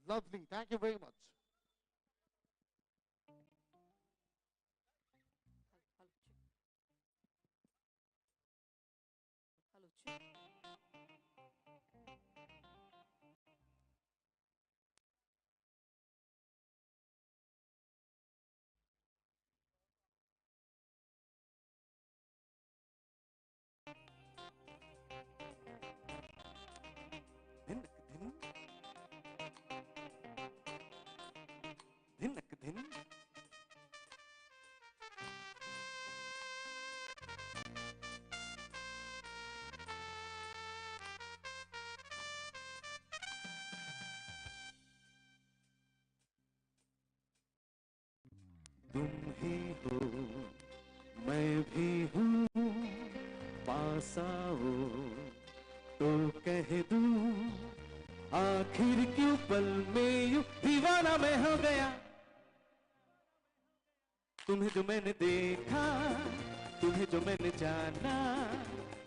Lovely. Thank you very much. धिनक धिन तुम ही हो मैं भी हूँ, पास आओ तो कह दूं, आखिर क्यों पल में यूं दीवाना मैं हो गया। तुम्हें जो मैंने देखा, तुम्हें जो मैंने जाना,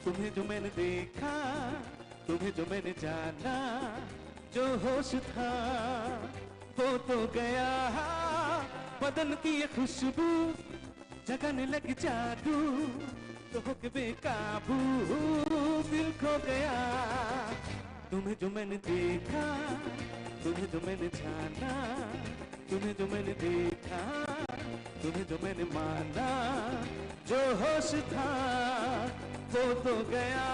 तुम्हें जो मैंने देखा, तुम्हें जो मैंने जाना, जो होश था वो तो गया। बदन की ये खुशबू जगने लगी जादू, तो होके बेकाबू दिल खो गया। तुम्हें जो मैंने देखा, तुम्हें जो मैंने जाना, तुम्हें जो मैंने देखा, तुम्हें जो मैंने माना, जो होश था वो तो गया।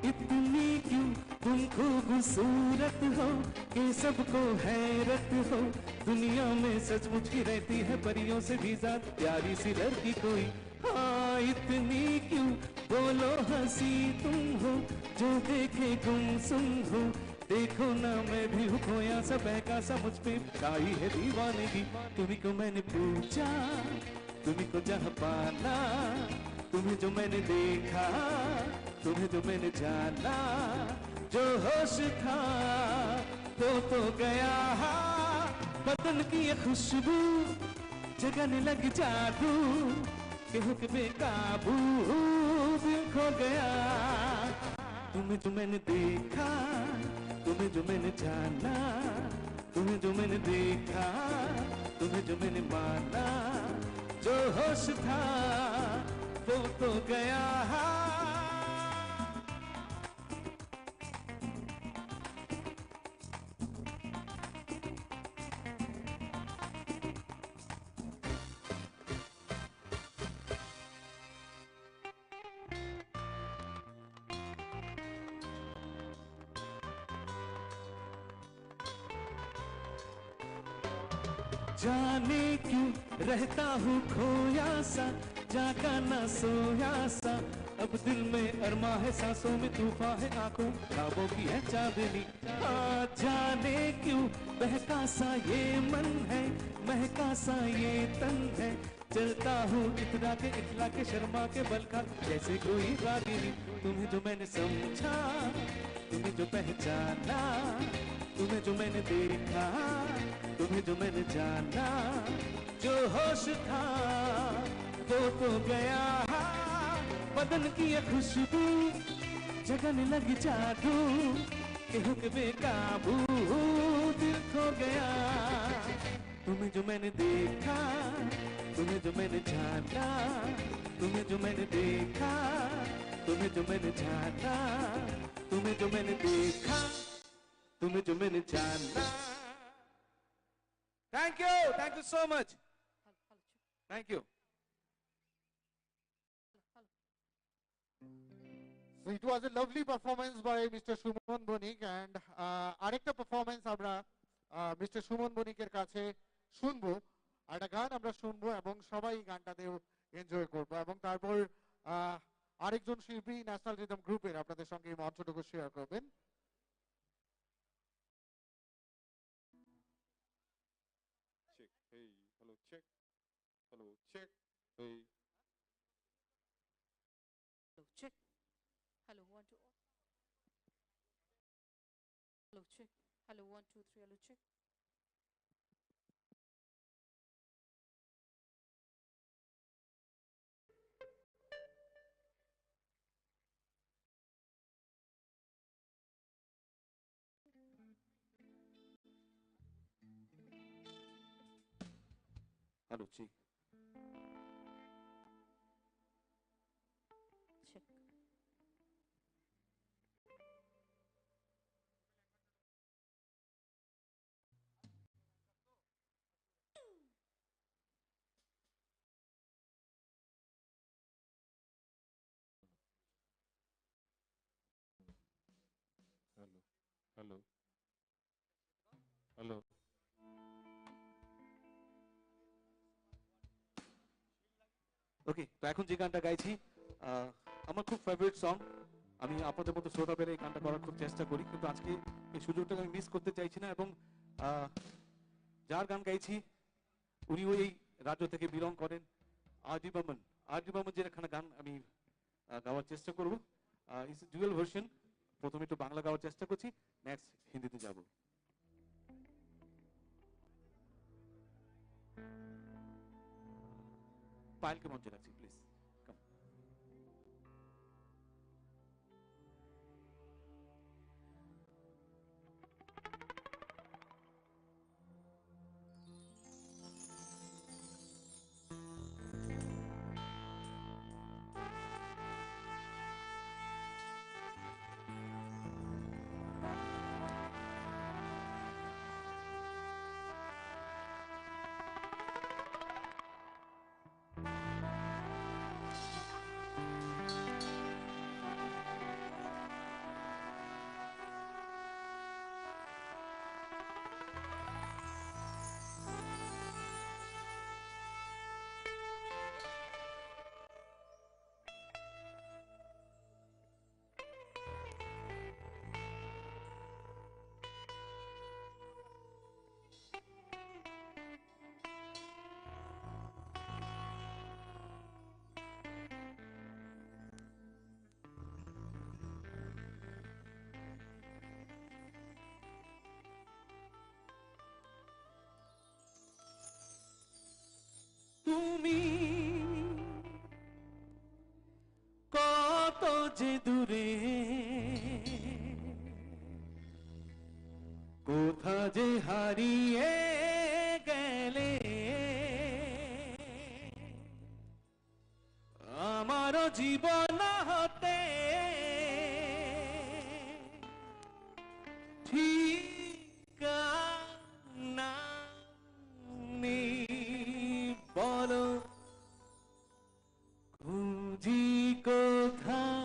इतनी क्यों तुम खूबसूरत हो कि सबको हैरत हो। दुनिया में सचमुच की रहती है परियों से भी ज्यादा प्यारी सी लड़की कोई। हाँ इतनी क्यों बोलो हंसी तुम हो, जो देखे गुमसुम हो। देखो ना मैं भी हूँ खोया सा बहका सा, मुझ पे छाई है दीवानगी। तुम्हीं को मैंने पूछा, तुम्हीं को जहाँ पाना, तुम्हें जो मैंने देखा, तुम्हें जो मैंने जाना, जो होश था वो तो गया। बदन की ये खुशबू जगने लगी जादू, के हुक बेकाबू दिल खो गया। तुम्हें जो मैंने देखा, तुम्हें जो मैंने जाना, तुम्हें जो मैंने देखा, तुम्हें जो मैंने माना, जो होश था वो तो गया। जाने क्यों रहता हूँ खोया सा, जागा ना सोया सा। अब दिल में अरमा है, सांसों में तूफान है, आंखों ख्वाबों की है चांदनी। जाने क्यों बहका सा ये मन है, महका सा ये तन है। चलता हूँ इतरा के शर्मा के बल का, जैसे कोई रागिनी। तुम्हें जो मैंने समझा, तुम्हें जो पहचाना, तुम्हें जो मैंने देखा, तुम्हें जो मैंने जाना, जो होश था वो तो गया। बदन की ये खुशबू जगने लगी जादू, के हुक बेकाबू दिल खो गया। तुम्हें जो मैंने देखा, तुम्हें जो मैंने जाना, तुम्हें जो मैंने देखा, तुम्हें जो मैंने जाना, तुम्हें जो मैंने देखा, तुम्हें जो मैंने जाना। Thank you so much. Thank you. So it was a lovely performance by Mr. Shumon Bonik, and আরেকটা performance আমরা Mr. Shumon Bonik এর কাছে শুনবো। একটা গান আমরা শুনবো এবং সবাই গানটাতে এনজয় করবো এবং তারপর আরেকজন শিল্পী ন্যাশনাল রিদম গ্রুপের আপনাদের সঙ্গে এই মঞ্চটুকু শেয়ার করবেন। Check. Hey, hello, check. Hello, check. Hey. Hello, check. Hello, 1 2. Hello, check. Hello, 1 2 3. Hello, check. Hello, check. Check. Hello. Hello. Hello. ওকে, তো এখন যে গানটা গাইছি আমার খুব ফেভারিট সং। আমি আপনাদের মতো শ্রোতা পেলে এই গানটা করার খুব চেষ্টা করি, কিন্তু আজকে এই সুযোগটাকে আমি মিস করতে চাইছি না। এবং যার গান গাইছি উনি ওই রাজ্য থেকে বিলং করেন, আর ডি বর্মন যে এখানে গান আমি গাওয়ার চেষ্টা করবো। It's dual version. প্রথমে একটু বাংলা গাওয়ার চেষ্টা করছি, নেক্সট হিন্দিতে যাব। পায়েলকে মঞ্চে রাখছি প্লিজ। তুমি কত যে দূরে, কোথা যে হারিয়ে গেলে, আমার জীবন হতে ঠিকানা নেই। বলো খুঁজি কোথায়,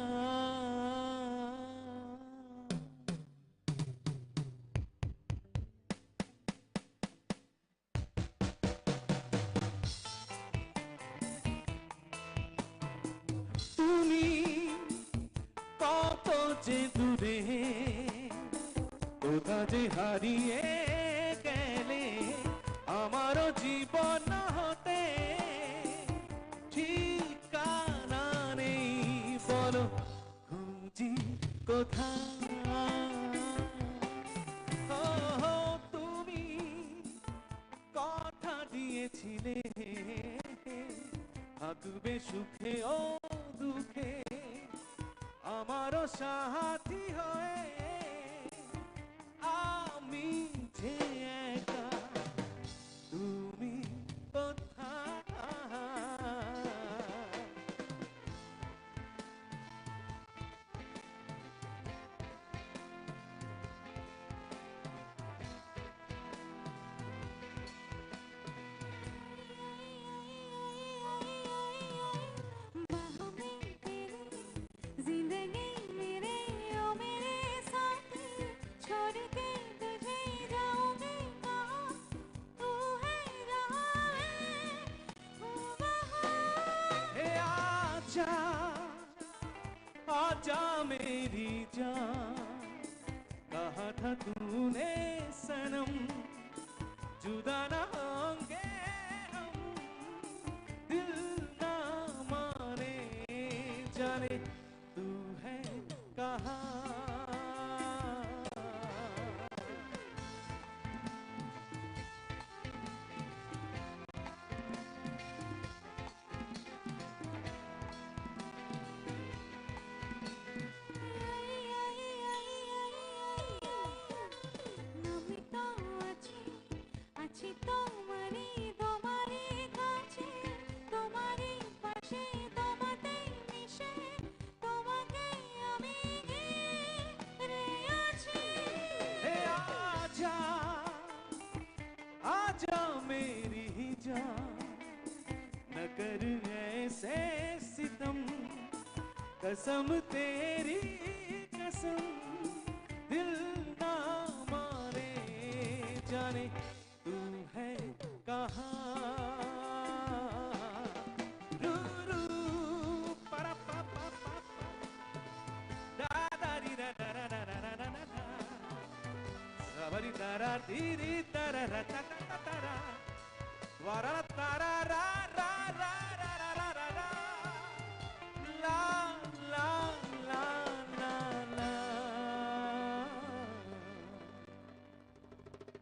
তুমি কত যে দূরে, কোথা যে হারিয়ে গেলে, আমার জীবন হতে ঠিকানা নেই। বলো খুঁজি কোথায়, তুমি কথা দিয়েছিলে থাকবে সুখে ও দুঃখে, আমারও সাথী হয়ে। আমি যে একা, তুমি কোথায়। बाहों में तेरी जिंदगी मेरे ओ मेरे जाने तू है कहाँ। নমিতা আছি আছি তোমারই তোমারই কাছে তোমারই পাশে তোমাতে মিশে তোমাকে আমি ঘিরে আছি। हे आजा आजा मेरी जान न कर ऐसे सितम कसम तेरी कसम दिल ना माने जाने तू है कहाँ। रू रू परा पा पा पा पा da da di da da da da da da da da da sabari da ra di di da ra ra ta ta ta ta ra wa ra ra ta ra ra ra ra ra ra ra ra ra la la la la la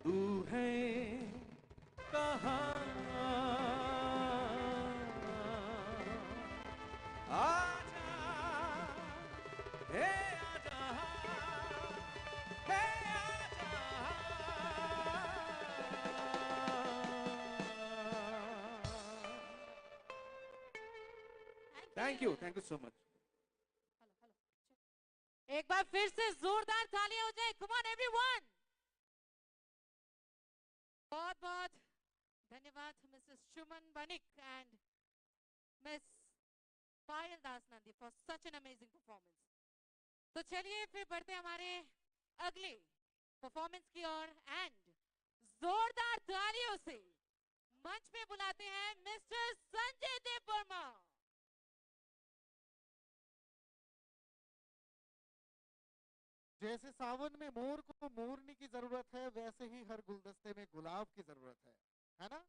तू है कहाँ। आजा हे आजा हे आजा। Thank you so much. Hello hello एक बार फिर से जोरदार तालियां हो जाए। कम ऑन एवरीवन। बहुत बहुत धन्यवाद Mrs Suman Banik and miss Payal Das Nandi for such an amazing performance. तो चलिए फिर बढ़ते हमारे अगले परफॉर्मेंस की ओर एंड जोरदार तालियों से मंच पे बुलाते हैं मिस्टर संजय देव वर्मा। जैसे सावन में मोर को मोरनी की जरूरत है, वैसे ही हर गुलदस्ते में गुलाब की जरूरत है ना।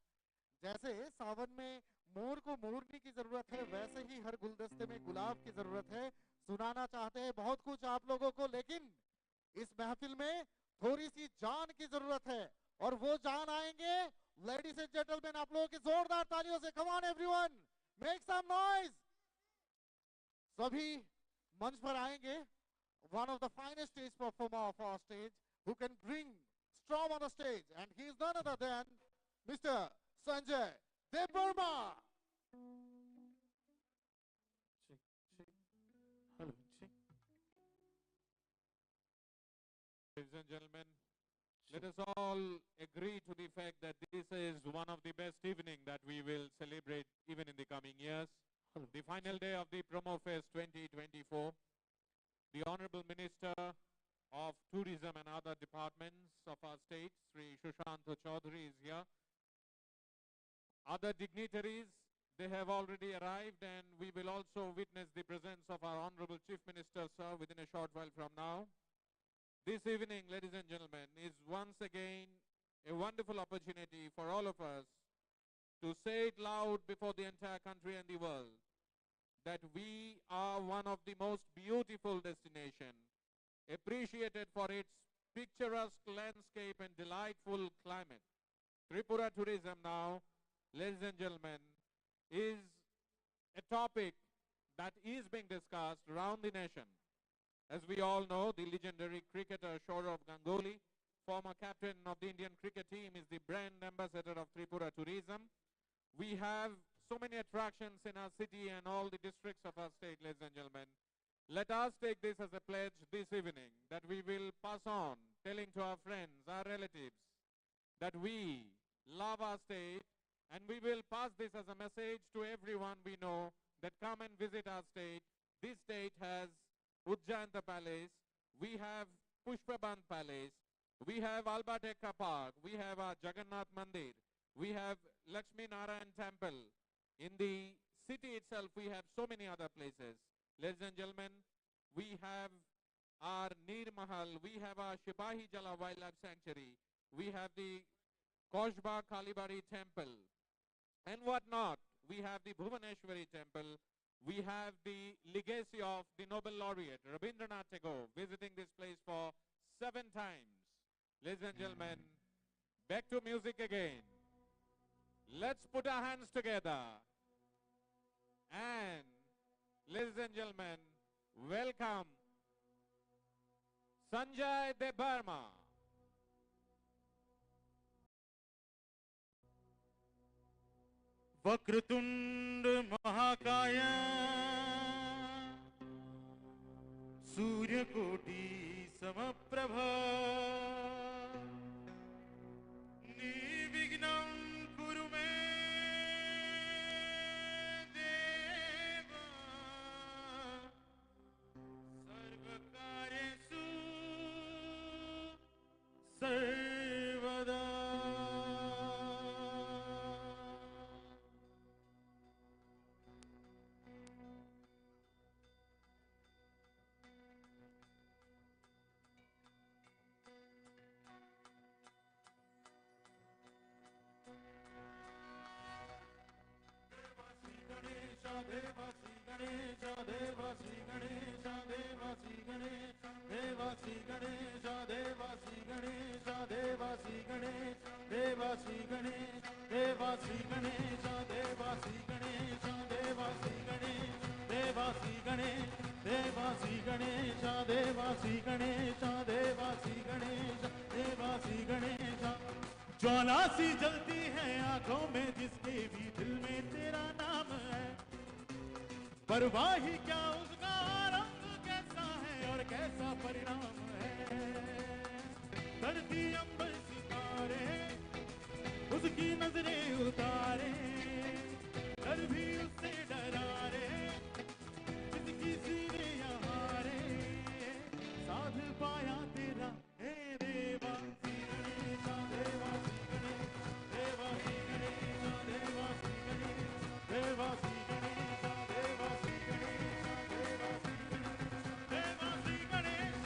जैसे सावन में मोर को मोरनी की जरूरत है, वैसे ही हर गुलदस्ते में गुलाब की जरूरत है। सुनाना चाहते हैं बहुत कुछ आप लोगों को, लेकिन इस महफिल में थोड़ी सी जान की जरूरत है, और वो जान आएंगे लेडीज एंड जेंटलमैन आप लोगों की जोरदार तालियों से। Come on everyone, make some noise. सभी मंच पर आएंगे one of the finest stage performer of our stage who can bring storm on the stage, and he is none other than Mr. Sanjay Dev Verma. Check, check. Hello, check. Ladies and gentlemen, let us all agree to the fact that this is one of the best evening that we will celebrate even in the coming years. The final day of the Promo Fest 2024. The Honorable Minister of Tourism and other departments of our state, Sri Sushant Chaudhary, is here. Other dignitaries, they have already arrived, and we will also witness the presence of our Honorable Chief Minister, sir, within a short while from now. This evening, ladies and gentlemen, is once again a wonderful opportunity for all of us to say it loud before the entire country and the world that we are one of the most beautiful destinations, appreciated for its picturesque landscape and delightful climate. Tripura tourism now, ladies and gentlemen, is a topic that is being discussed around the nation. As we all know, the legendary cricketer Sourav Ganguly, former captain of the Indian cricket team, is the brand ambassador of Tripura tourism. We have so many attractions in our city and all the districts of our state, ladies and gentlemen. Let us take this as a pledge this evening that we will pass on, telling to our friends, our relatives, that we love our state, and we will pass this as a message to everyone we know that come and visit our state. This state has Ujjanta Palace, we have Pushpaband Palace, we have Albateka Park, we have our Jagannath Mandir, we have Lakshmi Narayan Temple. In the city itself, we have so many other places. Ladies and gentlemen, we have our Neer Mahal, we have our Shipahi Jala Wildlife Sanctuary, we have the Koshba Kalibari Temple, and what not. We have the Bhuvaneshwari Temple, we have the legacy of the Nobel laureate Rabindranath Tagore visiting this place for 7 times. Ladies and gentlemen, back to music again. Let's put our hands together. And ladies and gentlemen, welcome Sanjay Debarma. Vakratunda महाकाय सूर्यकोटि समप्रभ निर्विघ्नं कुरु मे देव सर्वकार्येषु सर्वदा। ज्वाला सी जलती है आंखों में जिसके भी दिल में तेरा नाम है, परवाह ही क्या उसका रंग कैसा है और कैसा परिणाम है। धरती अंबर सितारे उसकी नजरें उतारे, डर भी उससे डरा रे जिसकी सीने यहाँ रे, साध पाया तेरा हे देवा श्री गणेश देवा श्री गणेश देवा श्री गणेश देवा श्री गणेश देवा श्री गणेश देवा श्री गणेश देवा श्री गणेश।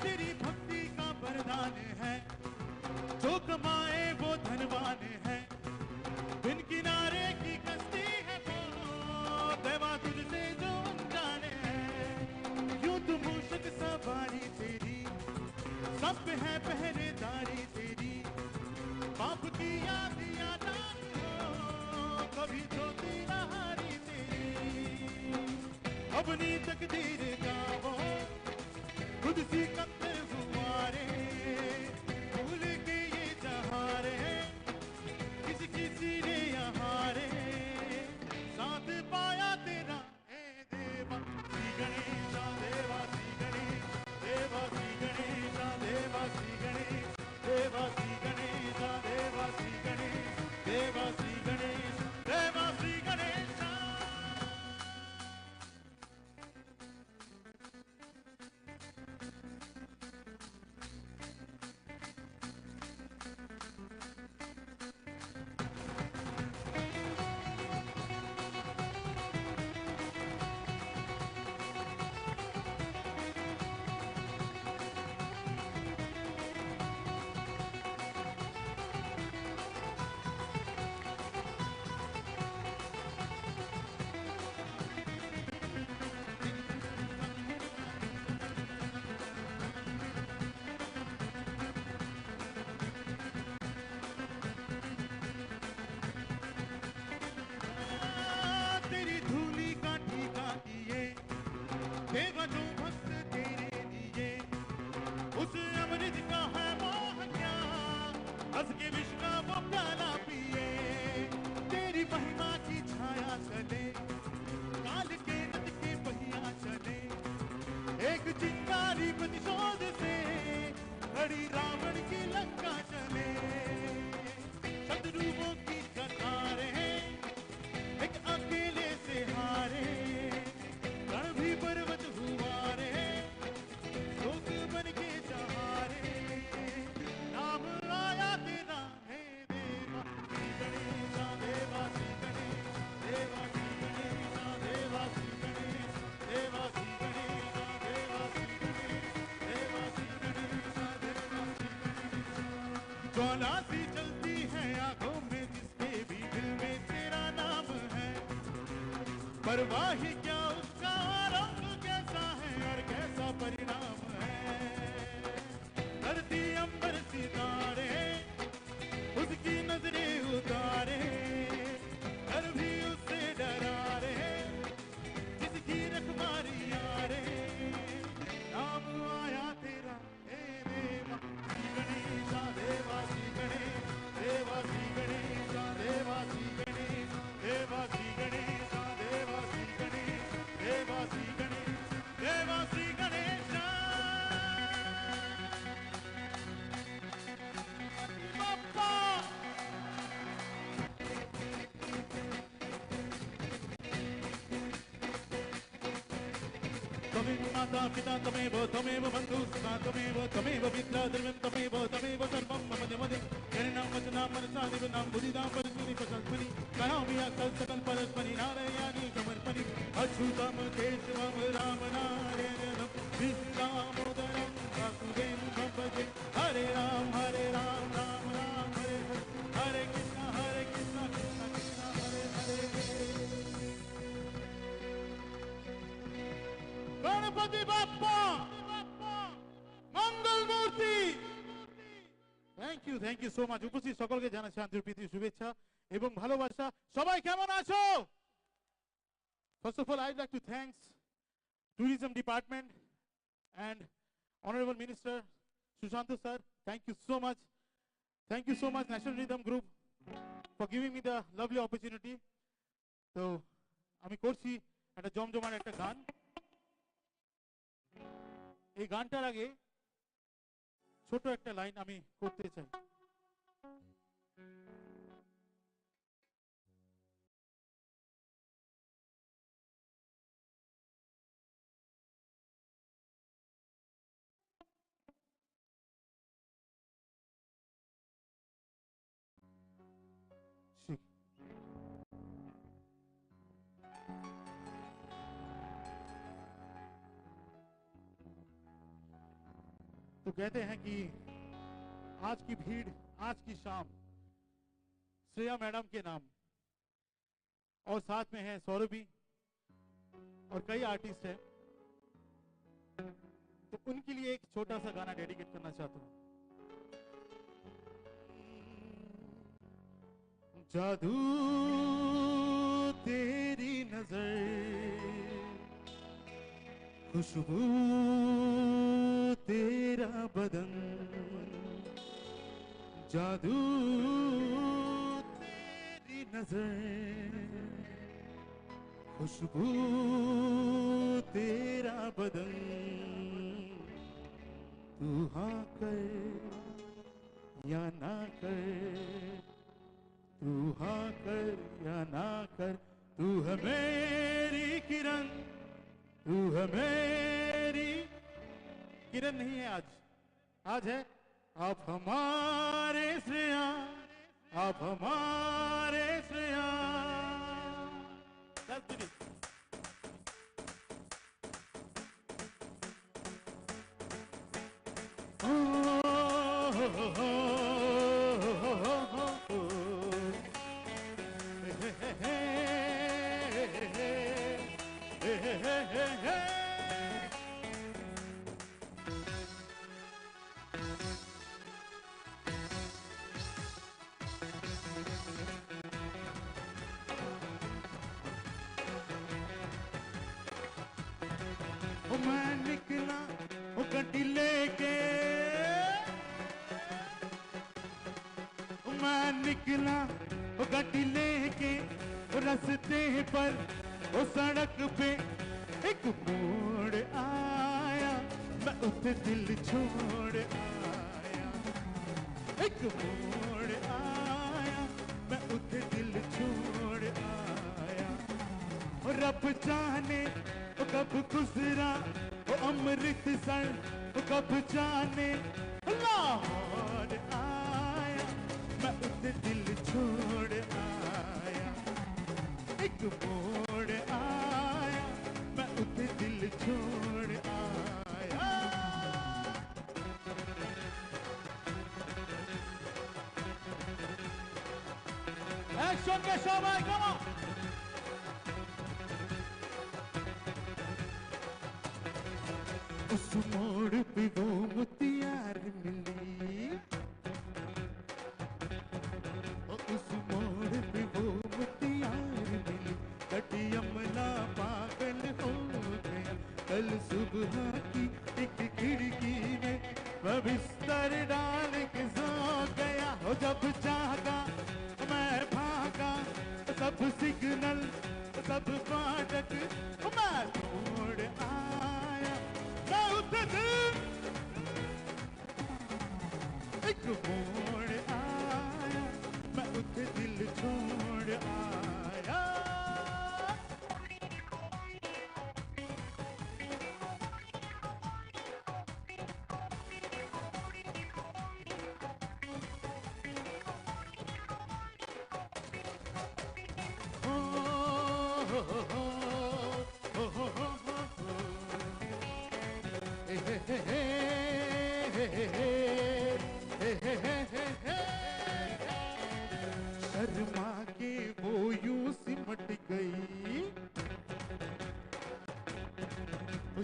तेरी भक्ति का वरदान है, जो कमाए वो धनवान है, बिन किनारे की कश्ती है वो देवा तुझसे जो अनजाने है। यूं तो मूषक सवारी तेरी, सब पे है पहरेदारी तेरी, बाप की याद याद हो कभी तो तेरा हारी तेरी, अपनी तकदीर का वो खुद सी करते हुआरे, भूल के ये जहाँ रे किसी किसी ने यहाँ रे, साथ पाया तेरा हे देवा श्री गणेश देवा श्री गणेश देवा श्री गणेश देवा श्री गणेश देवा श्री गणेश देवा श्री गणेश देवा श्री गणेश देवा श्री गणेश। बड़ी रावण की लंका चले, शत्रुओं की कतारें एक अकेले से हारे, रण भी पर्वत हुआ रे, लोग बन के सहारे, नाम आया तेरा है देवा श्री गणेशा, देवा श्री गणेश, देवा श्री गणेशा, देवा श्री गणेश, देवा श्री गणेशा, देवा श्री गणेश, देवा श्री गणेशा, देवा श्री गणेश। ज्वाला सी चलती है आंखों में जिसके भी दिल में तेरा नाम है, परवाही क्या उसका रंग कैसा है और कैसा परिणाम है। धरती अंबर सितारे उसकी नजरें उतारे, डर भी उससे डरा रे, जिसकी रखवारी यारे, नाम आया तेरा हे देवा श्री गणेशा, देवा श्री गणेश, देवा श्री गणेशा, देवा श्री गणेश, देवा श्री गणेशा, देवा श्री गणेश, देवा श्री गणेश, देवा श्री गणेशा। बाप्पा त्वमेव माता पिता त्वमेव त्वमेव बन्धुः सखा त्वमेव त्वमेव विद्या द्रव्यं त्वमेव त्वमेव सर्वं मम देवदेव जनिनां वचनां मनसा देवनां बुद्धिदां परस्मनि पशस्मनि करोमि अकल सकल परस्मनि नारायणानि समर्पणि अच्युतं केशवं राम नारायणं कृष्णदामोदरं वासुदेवं भजे हरे राम राम राम हरे हरे कृष्ण कृष्ण कृष्ण हरे हरे। गणपति बाप्पा मंगल मूर्ति। थैंक यू सो माच। উপস্থিত সকলকে জানাচ্ছি আন্তরিক প্রীতি শুভেচ্ছা এবং ভালোবাসা। সবাই কেমন আছো? First of all, I'd like to thank Tourism Department and Honorable Minister Sushant sir. Thank you so much. Thank you so much National Rhythm Group for giving me the lovely opportunity. তো আমি করছি একটা জমজমাট একটা গান। এই গানটার আগে ছোট একটা লাইন আমি করতে চাই। तो कहते हैं कि आज की भीड़, आज की शाम श्रेया मैडम के नाम, और साथ में है सौरभी और कई आर्टिस्ट हैं, तो उनके लिए एक छोटा सा गाना डेडिकेट करना चाहता हूं। जादू तेरी नजर, खुशबू तेरा बदन, जादू तेरी नजर, खुशबू तेरा बदन, तू हाँ कर या ना कर, तू हाँ कर या ना कर, तू है मेरी किरण, तू है मेरी किरण। नहीं है आज, आज है आप हमारे श्रेया, आप हमारे श्रेया। That's it. मैं निकला वो गड्डी लेके, मैं निकला वो गड्डी लेके, वो रास्ते पर वो सड़क पे एक मोड़ आया, मैं उसे दिल छोड़ आया। एक मोड़ आया मैं उठे दिल छोड़ आया और रब जाने वो कब गुजरा वो अमृतसर वो कब जाने लाहौर आया मैं उठे दिल छोड़ आया एक मोड़ आया मैं उठे दिल छोड़ आया Action के शो भाई come on उस मोड़ पे वो मुतियार मिली उस मोड़ पे वो मुतियार मिली कटी अमला पागल हो गया कल सुबह की एक खिड़की में वह बिस्तर डाल के सो गया हो जब जागा मैं भागा सब सिग्नल सब फाटक मैं छोड़ आया मैं उठे दिल एक मोड़ आया मैं उठे दिल छोड़ आया शर्मा के वो यूं सिमट गई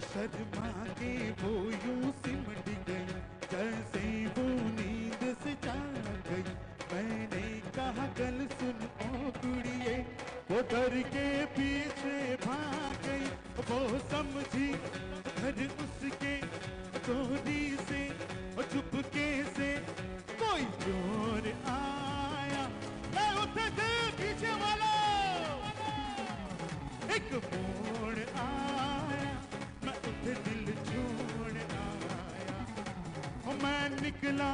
शर्मा के वो यूं सिमट गई जैसे वो नींद से जाग गई मैंने कहा कल सुन ओ कुड़िए वो डर के पीछे भाग गई वो समझी घर उसके चोरी से और चुपके से कोई चोर आया मैं उठे दिल पीछे वाला एक मोड़ आया मैं उठे दिल छोड़ आया और मैं निकला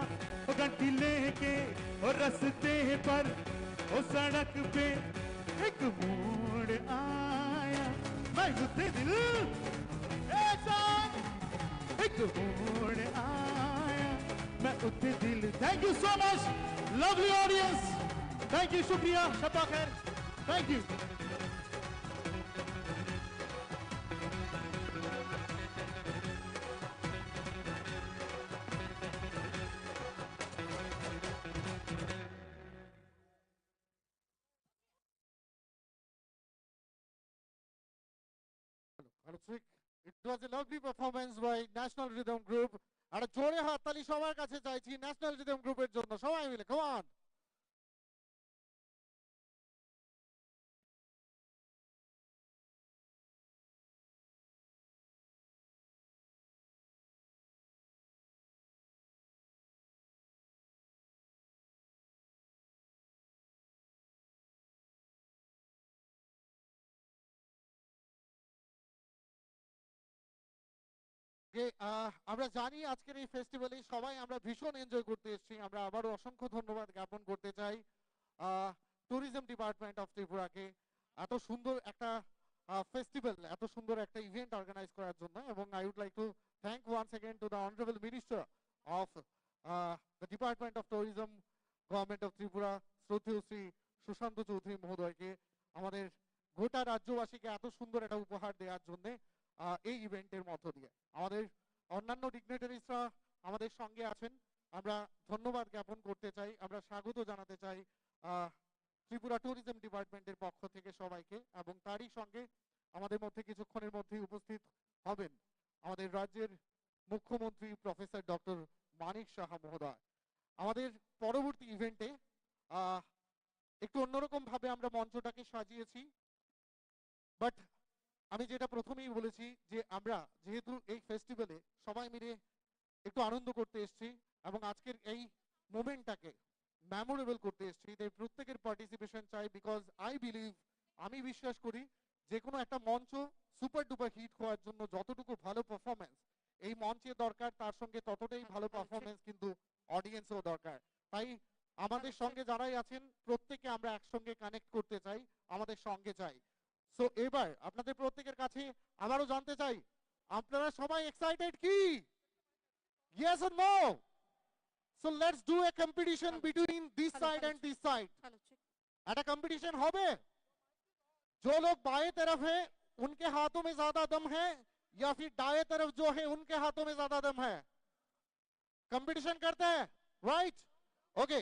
वो गड्डी लेके और रस्ते पर वो सड़क पे एक मोड़ आया मैं उठे दिल ऐसा एक मोड़ आया मैं उठे दिल thank you so much lovely audience thank you शुक्रिया शब्बा खैर thank you Archik, it was a lovely performance by National Rhythm Group. আর জোরে হাততালি সবার কাছে চাইছি ন্যাশনাল রিদম গ্রুপের জন্য সবাই মিলে কাম অন আমরা জানি আজকের এই ফেস্টিভ্যালে সবাই আমরা ভীষণ এনজয় করতে এসেছি আমরা আবারও অসংখ্য ধন্যবাদ জ্ঞাপন করতে চাই ট্যুরিজম ডিপার্টমেন্ট অফ ত্রিপুরাকে এত সুন্দর একটা ফেস্টিভ্যাল এত সুন্দর একটা ইভেন্ট অর্গানাইজ করার জন্য এবং I would like to thank once again to the honourable minister of the department of tourism government of Tripura শ্রদ্ধেয় শ্রী সুশান্ত চৌধুরী মহোদয়কে আমাদের গোটা রাজ্যবাসীকে এত সুন্দর একটা উপহার দেওয়ার জন্য এই ইভেন্টের মধ্য দিয়ে আমাদের অন্যান্য ডিগনিটারিজরা আমাদের সঙ্গে আছেন আমরা ধন্যবাদ জ্ঞাপন করতে চাই আমরা স্বাগত জানাতে চাই ত্রিপুরা ট্যুরিজম ডিপার্টমেন্টের পক্ষ থেকে সবাইকে এবং তারই সঙ্গে আমাদের মধ্যে কিছুক্ষণের মধ্যেই উপস্থিত হবেন আমাদের রাজ্যের মুখ্যমন্ত্রী প্রফেসর ডক্টর মানিক সাহা মহোদয় আমাদের পরবর্তী ইভেন্টে একটু অন্যরকম ভাবে আমরা মঞ্চটাকে সাজিয়েছি বাট আমি যেটা প্রথমেই বলেছি যে আমরা যেহেতু এই ফেস্টিভ্যালে সবাই মিলে একটু আনন্দ করতে এসেছি এবং আজকের এই মোমেন্টটাকে মেমোরেবল করতে এসেছি তাই প্রত্যেকের পার্টিসিপেশন চাই বিকজ আই বিলিভ আমি বিশ্বাস করি যে কোনো একটা মঞ্চ সুপার ডুপার হিট হওয়ার জন্য যতটুকু ভালো পারফরমেন্স এই মঞ্চে দরকার তার সঙ্গে ততটাই ভালো পারফরমেন্স কিন্তু অডিয়েন্সেও দরকার তাই আমাদের সঙ্গে যারাই আছেন প্রত্যেককে আমরা একসঙ্গে কানেক্ট করতে চাই, আমাদের সঙ্গে চাই। সো এবার আপনাদের প্রত্যেকের কাছে আবারও জানতে চাই, আপনারা সবাই এক্সাইটেড কি? Yes or no? So let's do a competition between this side and this side. चलो ठीक। একটা কম্পিটিशन হবে। जो लोग बाएं तरफ है उनके हाथों में ज्यादा दम है या फिर दाएं तरफ जो है उनके हाथों में ज्यादा दम है? कंपटीशन करते हैं, राइट? ओके,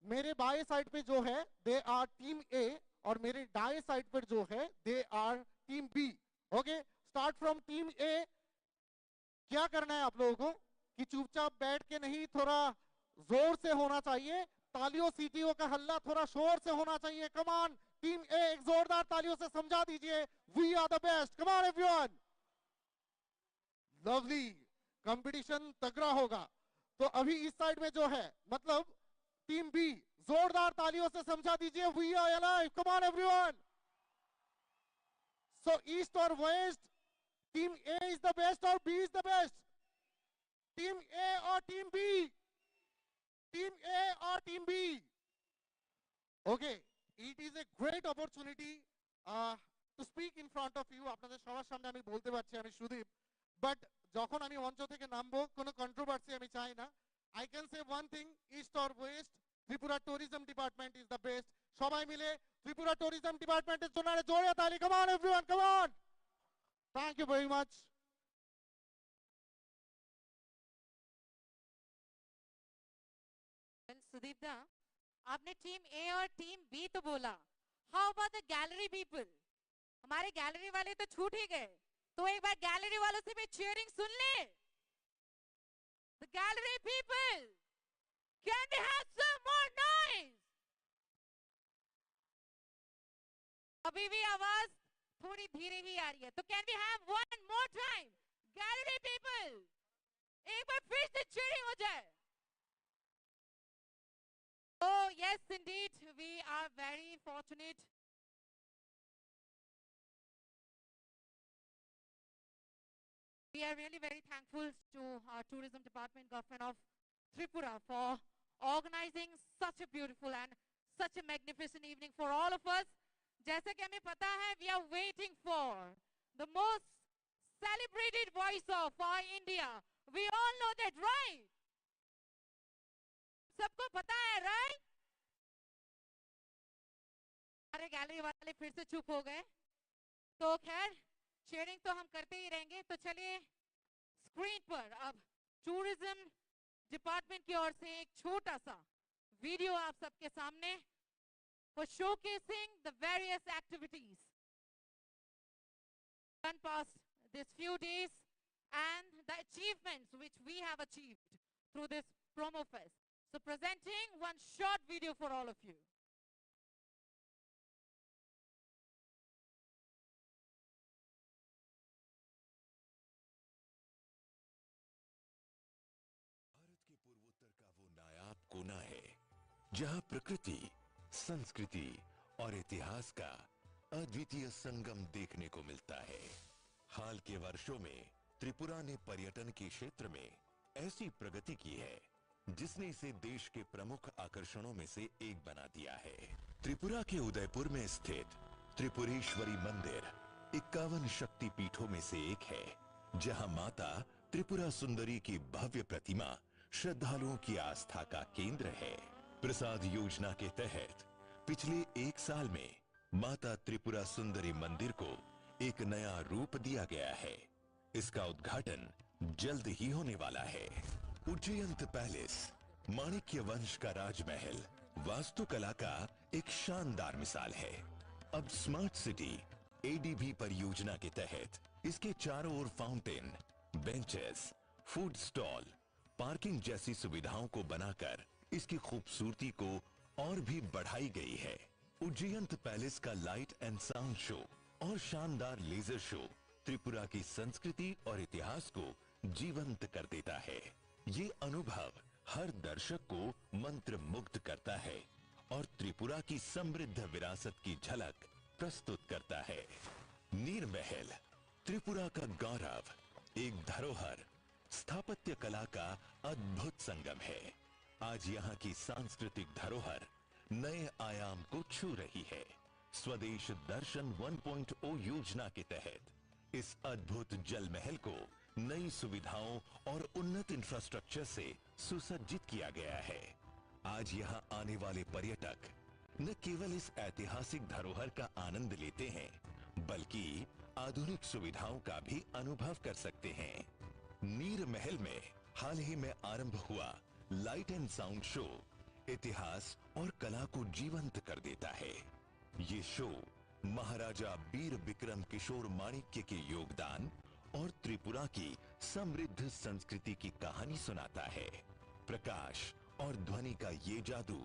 मेरे बाएं साइड पे जो है दे आर टीम ए और मेरे दाएं साइड पर जो है they are team B. Okay, start from team A. क्या करना है आप लोगों को कि चुपचाप बैठ के नहीं, थोड़ा जोर से होना चाहिए, तालियों सीटियों का हल्ला थोड़ा शोर से होना चाहिए। कम ऑन टीम ए, एक जोरदार तालियों से समझा दीजिए, we are the best. Come on everyone, lovely, competition तगड़ा होगा। तो अभी इस साइड में जो है मतलब टीम बी, जोरदार तालियों से समझा दीजिए, we are alive. Come on everyone. So east और west, team A is the best और B is the best? Team A और टीम बी? टीम ए और team B? Okay, it is a great opportunity to speak in front of you। আপনাদের সবার সামনে আমি বলতে পারছি আমি সুদীপ, বাট যখন আমি মঞ্চ থেকে নামবো কোনো কন্ট্রোভার্সি আমি চাই না। I can say one thing, east or west, Tripura tourism department is the best। সবাই মিলে ত্রিপুরা ট্যুরিজম ডিপার্টমেন্টের জন্য আরে জোরে তালি। come on everyone, come on, thank you very much। Sudeep दा, आपने टीम ए और टीम बी तो बोला, how about the gallery people? हमारे गैलरी वाले तो छूट ही गए, तो एक बार गैलरी वालों से भी चीयरिंग सुन ले। The gallery people, can we have some more noise? अभी भी आवाज थोड़ी धीरे ही आ रही है, तो can we have one more time? Gallery people, एक बार फिर से चीयरिंग हो जाए। Oh yes, indeed, we are very fortunate. We are really very thankful to our tourism department, government of Tripura, for organizing such a beautiful and such a magnificent evening for all of us. जैसे कि हमें पता है, we are waiting for the most celebrated voice of our India. We all know that, right? सबको पता है, right? हमारे gallery वाले फिर से चुप हो गए, तो खैर शेयरिंग तो हम करते ही रहेंगे। तो चलिए स्क्रीन पर अब टूरिज्म डिपार्टमेंट की ओर से एक छोटा सा वीडियो आप सबके सामने for showcasing the various activities done past this few days and the achievements which we have achieved through this promo fest. So presenting one short video for all of you. Bharat के पूर्वोत्तर का वो नायाब कोना है जहां प्रकृति, संस्कृति और इतिहास का अद्वितीय संगम देखने को मिलता है। हाल के वर्षों में त्रिपुरा ने पर्यटन के क्षेत्र में ऐसी प्रगति की है जिसने इसे देश के प्रमुख आकर्षणों में से एक बना दिया है। त्रिपुरा के उदयपुर में स्थित त्रिपुरेश्वरी मंदिर 51 शक्ति पीठों में से एक है, जहां माता त्रिपुरा सुंदरी की भव्य प्रतिमा श्रद्धालुओं की आस्था का केंद्र है। प्रसाद योजना के तहत पिछले 1 साल में माता त्रिपुरा सुंदरी मंदिर को एक नया रूप दिया गया है। इसका उद्घाटन जल्द ही होने वाला है। उज्जयंत पैलेस, माणिक्य वंश का राजमहल, वास्तुकला का एक शानदार मिसाल है। अब स्मार्ट सिटी एडीबी परियोजना के तहत इसके चारों ओर fountain, benches, food stall, parking जैसी सुविधाओं को बनाकर इसकी खूबसूरती को और भी बढ़ाई गई है। उज्जयंत पैलेस का लाइट एंड साउंड शो और शानदार लेजर शो त्रिपुरा की संस्कृति और इतिहास को जीवंत कर देता है। ये अनुभव हर दर्शक को मंत्र मुग्ध करता है और त्रिपुरा की समृद्ध विरासत की झलक प्रस्तुत करता है। नीर महल, त्रिपुरा का गौरव, एक धरोहर, स्थापत्य कला का अद्भुत संगम है। आज यहाँ की सांस्कृतिक धरोहर नए आयाम को छू रही है। स्वदेश दर्शन 1.0 योजना के तहत इस अद्भुत जल महल को नई सुविधाओं और उन्नत इंफ्रास्ट्रक्चर से सुसज्जित किया गया है। आज यहाँ आने वाले पर्यटक न केवल इस ऐतिहासिक धरोहर का आनंद लेते हैं, बल्कि आधुनिक सुविधाओं का भी अनुभव कर सकते हैं। नीर महल में हाल ही में आरंभ हुआ लाइट एंड साउंड शो इतिहास और कला को जीवंत कर देता है। ये शो महाराजा वीर विक्रम किशोर माणिक्य के योगदान और त्रिपुरा की समृद्ध संस्कृति की कहानी सुनाता है। प्रकाश और ध्वनि का ये जादू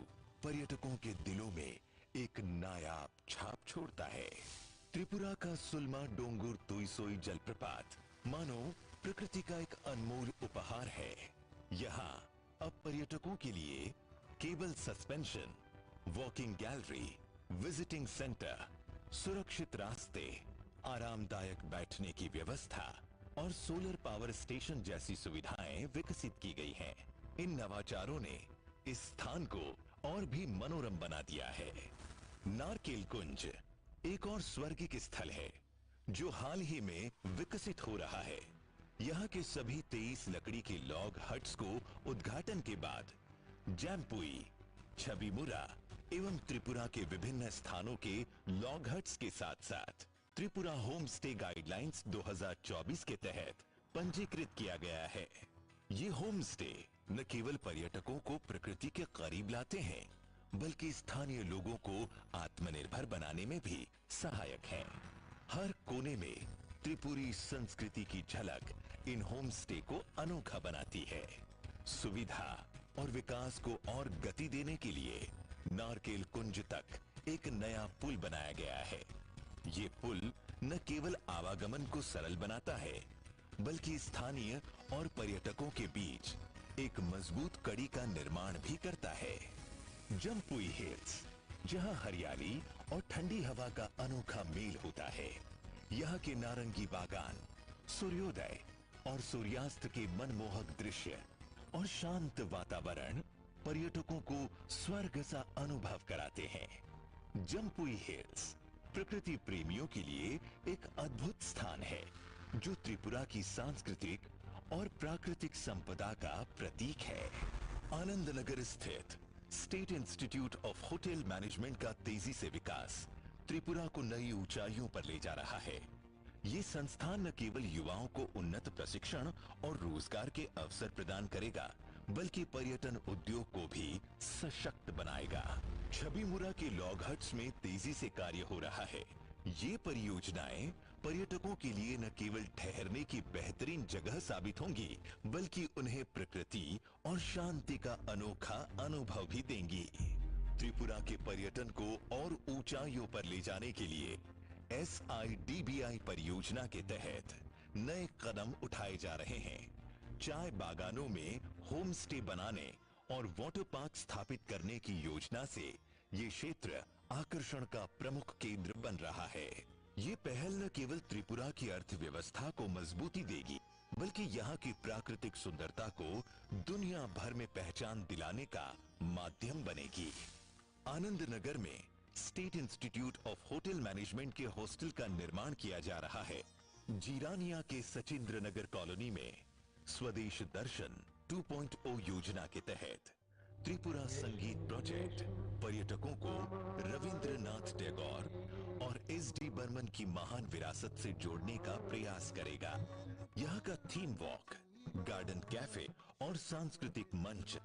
पर्यटकों के दिलों में एक नायाब छाप छोड़ता है। त्रिपुरा का सुलमा डोंगुर तुइसोई जलप्रपात मानो प्रकृति का एक अनमोल उपहार है। यहाँ अब पर्यटकों के लिए cable suspension, walking gallery, visiting centre, सुरक्षित रास्ते, आरामदायक बैठने की व्यवस्था और सोलर पावर स्टेशन जैसी सुविधाएं विकसित की गई हैं। इन नवाचारों ने इस स्थान को और भी मनोरम बना दिया है। नारकेल कुंज एक और स्वर्गिक स्थल है जो हाल ही में विकसित हो रहा है। यहाँ के सभी 23 लकड़ी के लॉग हट्स को उद्घाटन के बाद जैम्पुई, छबीमुरा एवं त्रिपुरा के विभिन्न स्थानों के लॉग हट्स के साथ साथ त्रिपुरा होम स्टे गाइडलाइंस 2024 के तहत पंजीकृत किया गया है। ये होम स्टे न केवल पर्यटकों को प्रकृति के करीब लाते हैं, बल्कि स्थानीय लोगों को आत्मनिर्भर बनाने में भी सहायक हैं। हर कोने में त्रिपुरी संस्कृति की झलक इन होम स्टे को अनोखा बनाती है। सुविधा और विकास को और गति देने के लिए नारकेल कुंज तक एक नया पुल बनाया गया है। ये पुल न केवल आवागमन को सरल बनाता है, बल्कि स्थानीय और पर्यटकों के बीच एक मजबूत कड़ी का निर्माण भी करता है। जम्पुई हिल्स, जहां हरियाली और ठंडी हवा का अनोखा मेल होता है। यहाँ के नारंगी बागान, सूर्योदय और सूर्यास्त के मनमोहक दृश्य और शांत वातावरण पर्यटकों को स्वर्ग सा अनुभव कराते हैं। जम्पुई हिल्स प्रकृति प्रेमियों के लिए एक अद्भुत स्थान है, जो त्रिपुरा की सांस्कृतिक और प्राकृतिक संपदा का प्रतीक है। आनंद नगर स्थित state institute of hotel management का तेजी से विकास त्रिपुरा को नई ऊंचाइयों पर ले जा रहा है। ये संस्थान न केवल युवाओं को उन्नत प्रशिक्षण और रोजगार के अवसर प्रदान करेगा, बल्कि पर्यटन उद्योग को भी सशक्त बनाएगा। छबीमुरा के लॉग हट्स में तेजी से कार्य हो रहा है। ये परियोजनाएं पर्यटकों के लिए न केवल ठहरने की बेहतरीन जगह साबित होंगी, बल्कि उन्हें प्रकृति और शांति का अनोखा अनुभव भी देंगी। त्रिपुरा के पर्यटन को और ऊंचाइयों पर ले जाने के लिए SIDBI परियोजना के तहत नए कदम उठाए जा रहे हैं। चाय बागानों में होम स्टे बनाने और वाटर पार्क स्थापित करने की योजना से ये क्षेत्र आकर्षण का प्रमुख केंद्र बन रहा है। ये पहल न केवल त्रिपुरा की अर्थव्यवस्था को मजबूती देगी, बल्कि यहाँ की प्राकृतिक सुंदरता को दुनिया भर में पहचान दिलाने का माध्यम बनेगी। आनंद नगर में state institute of hotel management के हॉस्टल का निर्माण किया जा रहा है। जीरानिया के सचिंद्र नगर कॉलोनी में स्वदेश दर्शन 2.0 योजना के तहत त्रिपुरा संगीत प्रोजेक्ट पर्यटकों को रविंद्रनाथ टैगोर और SD बर्मन की महान विरासत से जोड़ने का प्रयास करेगा। यहाँ का थीम वॉक, गार्डन कैफे और सांस्कृतिक मंच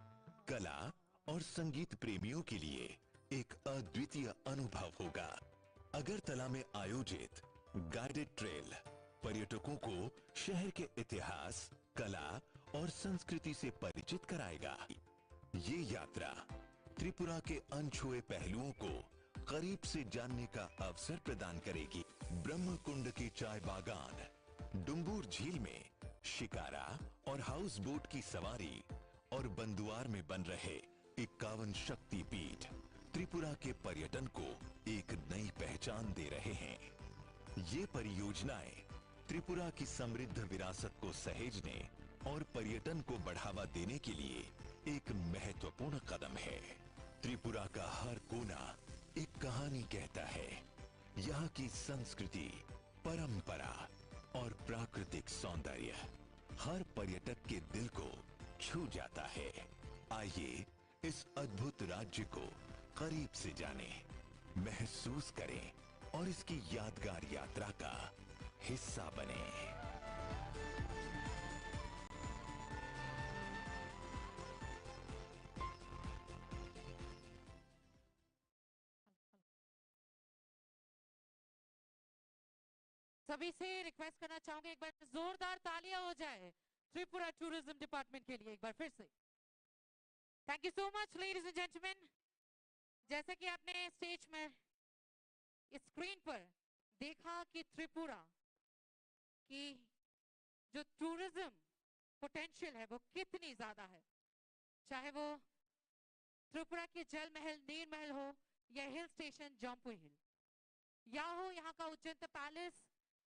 कला और संगीत प्रेमियों के लिए एक अद्वितीय अनुभव होगा। अगरतला में आयोजित गाइडेड ट्रेल पर्यटकों को शहर के इतिहास, कला और संस्कृति से परिचित कराएगा। ये यात्रा त्रिपुरा के अनछुए पहलुओं को करीब से जानने का अवसर प्रदान करेगी। ब्रह्म कुंड के चाय बागान, डुम्बुर झील में शिकारा और हाउस बोट की सवारी और बंदुआर में बन रहे 51 शक्ति पीठ त्रिपुरा के पर्यटन को एक नई पहचान दे रहे हैं। ये परियोजनाएं त्रिपुरा की समृद्ध विरासत को सहेजने और पर्यटन को बढ़ावा देने के लिए एक महत्वपूर्ण कदम है। त्रिपुरा का हर कोना एक कहानी कहता है। यहाँ की संस्कृति, परंपरा और प्राकृतिक सौंदर्य हर पर्यटक के दिल को छू जाता है। आइए इस अद्भुत राज्य को करीब से जानें, महसूस करें और इसकी यादगार यात्रा का हिस्सा बने। सभी से रिक्वेस्ट करना चाहूंगी एक बार जोरदार तालियां हो जाए त्रिपुरा टूरिज्म डिपार्टमेंट के लिए एक बार फिर से। Thank you so much ladies and gentleman. जैसे कि आपने स्टेज में इस स्क्रीन पर देखा कि त्रिपुरा की जो टूरिज्म पोटेंशियल है वो कितनी ज्यादा है, चाहे वो त्रिपुरा के जल महल नीर महल हो या हिल स्टेशन जम्पू हिल, या हो यहाँ का उज्जैन पैलेस,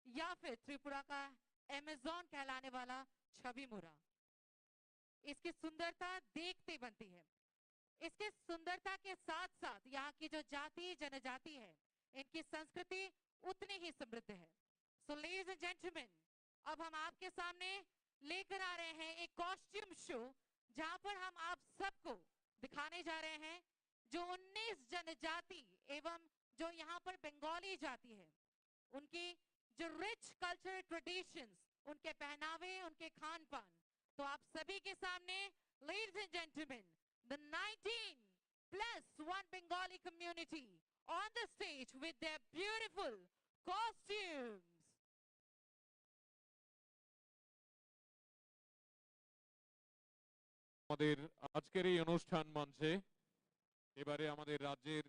या फिर त्रिपुरा का अमेज़न कहलाने वाला छविमुरा। इसकी सुंदरता देखते बनती है। इसके सुंदरता के साथ साथ यहाँ की जो जाति जनजाति है, इनकी संस्कृति उतनी ही समृद्ध है। सो लेडीज एंड जेंटलमैन, अब हम आपके सामने लेकर आ रहे हैं एक कॉस्ट्यूम शो, जहां पर हम आप सबको दिखाने जा रहे हैं जो 19 जनजाति एवं जो यहाँ पर बंगाली जाति है, उनकी जो रिच कल्चरल ट्रेडिशंस, उनके पहनावे, उनके खान पान। तो आप सभी के सामने ladies and gentleman, the 19+1 Bengali community on the stage with their beautiful costumes. আমাদের আজকের এই অনুষ্ঠান মঞ্চে এবারে আমাদের রাজ্যের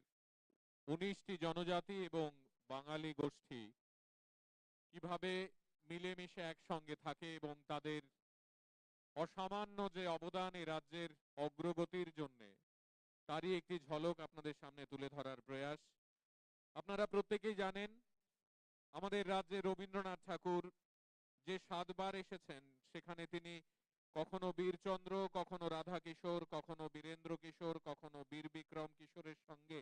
19টি জনজাতি এবং বাঙালি গোষ্ঠী কিভাবে মিলেমিশে একসঙ্গে থাকে এবং তাদের অসামান্য যে অবদান এই রাজ্যের অগ্রগতির জন্য, তারই একটি ঝলক আপনাদের সামনে তুলে ধরার প্রয়াস। আপনারা প্রত্যেকেই জানেন আমাদের রাজ্যে রবীন্দ্রনাথ ঠাকুর যে 7 বার এসেছেন, সেখানে তিনি কখনো বীরচন্দ্র, কখনো রাধা কিশোর, কখনো বীরেন্দ্র কিশোর, কখনো বীর বিক্রম কিশোরের সঙ্গে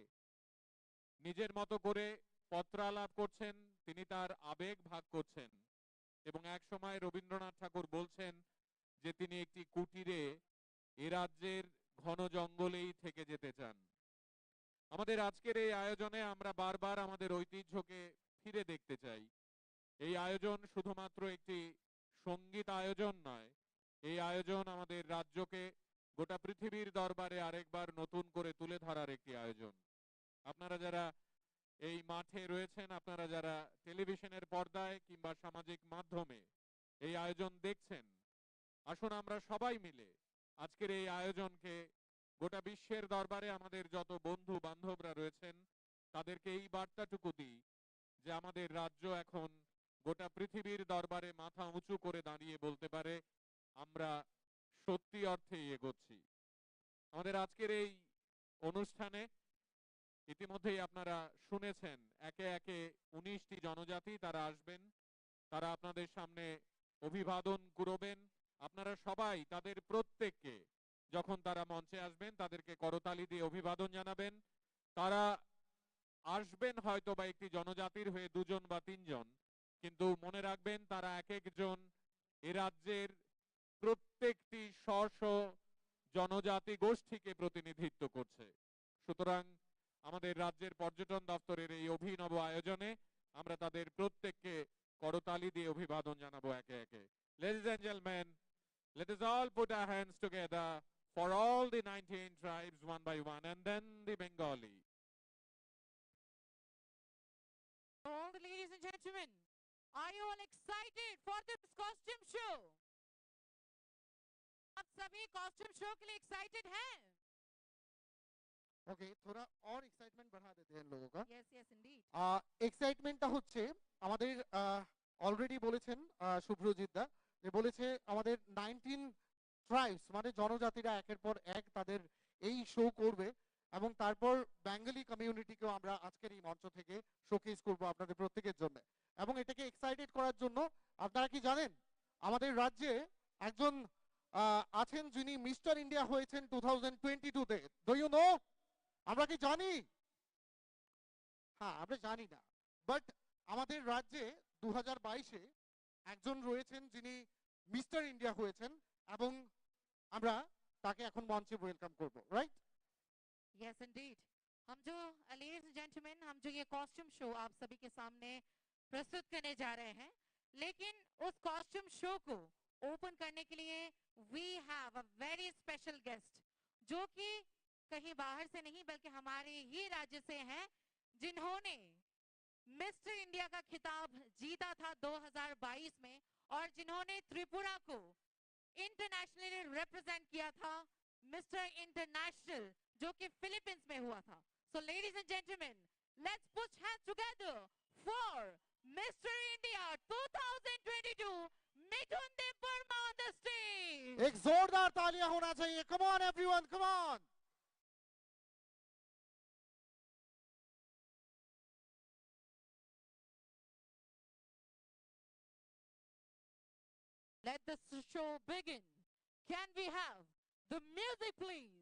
নিজের মতো করে পত্রালাপ করছেন, তিনি তার আবেগ ভাগ করছেন। এবং এক সময় রবীন্দ্রনাথ ঠাকুর বলছেন যে তিনি একটি কুটিরে এ রাজ্যের ঘন জঙ্গলেই থেকে যেতে চান। আমাদের আজকের এই আয়োজনে আমরা বারবার আমাদের ঐতিহ্যকে ফিরে দেখতে চাই। এই আয়োজন শুধুমাত্র একটি সঙ্গীত আয়োজন নয়, এই আয়োজন আমাদের রাজ্যকে গোটা পৃথিবীর দরবারে আরেকবার নতুন করে তুলে ধরার একটি আয়োজন। আপনারা যারা এই মাঠে রয়েছেন, আপনারা যারা টেলিভিশনের পর্দায় কিংবা সামাজিক মাধ্যমে এই আয়োজন দেখছেন, আসুন আমরা সবাই মিলে আজকের এই আয়োজনকে গোটা বিশ্বের দরবারে আমাদের যত বন্ধু বান্ধবরা রয়েছেন তাদেরকে এই বার্তাটুকু দিই যে আমাদের রাজ্য এখন গোটা পৃথিবীর দরবারে মাথা উঁচু করে দাঁড়িয়ে বলতে পারে আমরা সত্যি অর্থেই এগোচ্ছি। আমাদের আজকের এই অনুষ্ঠানে ইতিমধ্যেই আপনারা শুনেছেন একে একে 19টি জনজাতি তারা আসবেন, তারা আপনাদের সামনে অভিবাদন করবেন। আপনারা সবাই তাদের প্রত্যেককে যখন তারা মঞ্চে আসবেন তাদেরকে করতালি দিয়ে অভিবাদন জানাবেন। তারা আসবেন হয়তো বা একটি জনজাতির হয়ে 2 জন বা 3 জন, কিন্তু মনে রাখবেন তারা এক একজন এ রাজ্যের প্রত্যেকটি স্ব জনজাতি গোষ্ঠীকে প্রতিনিধিত্ব করছে। সুতরাং আমাদের রাজ্যের পর্যটন দপ্তরের এই অভিনব আয়োজনে আমরা তাদের প্রত্যেককে করতালি দিয়ে অভিবাদন জানাবো একে একে। Ladies and gentlemen, let us all put our hands together for all the 19 tribes one by one, and then the Bengali. All the ladies and gentlemen, are you all excited for this costume show? आप सभी costume show के लिए excited हैं? ওকে, थोड़ा और excitement बढ़ा देते हैं इन लोगों का। Yes, yes, indeed. এক্সাইটমেন্টটা হচ্ছে আমাদের অলরেডি বলেছেন শুভ্রজিৎ দা যে বলেছে আমাদের 19 ট্রাইবস মানে জনজাতিরা একের পর এক তাদের এই শো করবে এবং তারপর বেঙ্গলি কমিউনিটিকেও আমরা আজকের এই মঞ্চ থেকে শোকেস করব আপনাদের প্রত্যেকের জন্য। এবং এটাকে এক্সাইটেড করার জন্য আপনারা কি জানেন আমাদের রাজ্যে একজন আছেন যিনি মিস্টার ইন্ডিয়া হয়েছেন 2022 তে। Do you know? আমরা কি জানি? হ্যাঁ, আমরা জানি না, বাট আমাদের রাজ্যে 2022-এ একজন রয়েছেন যিনি মিস্টার ইন্ডিয়া হয়েছেন এবং আমরা তাকে এখন মঞ্চে ওয়েলকাম করব, রাইট? Yes, indeed. हम जो ladies and gentlemen, हम जो ये कॉस्ट्यूम शो आप सभी के सामने प्रस्तुत करने जा रहे हैं, लेकिन उस कॉस्ट्यूम शो को ओपन करने के लिए we have a very special guest, जो कि कहीं बाहर से नहीं बल्कि हमारे ही राज्य से हैं, जिन्होंने मिस्टर इंडिया का खिताब जीता था 2022 में और जिन्होंने त्रिपुरा को इंटरनेशनली रिप्रेजेंट किया था मिस्टर इंटरनेशनल, जो कि फिलीपींस में हुआ था। So ladies and gentleman, let's put hands together for mister India 2022 Mithun Dev Varma on the stage. एक जोरदार तालियां होना चाहिए। Come on everyone, come on. Let the show begin. Can we have the music, please?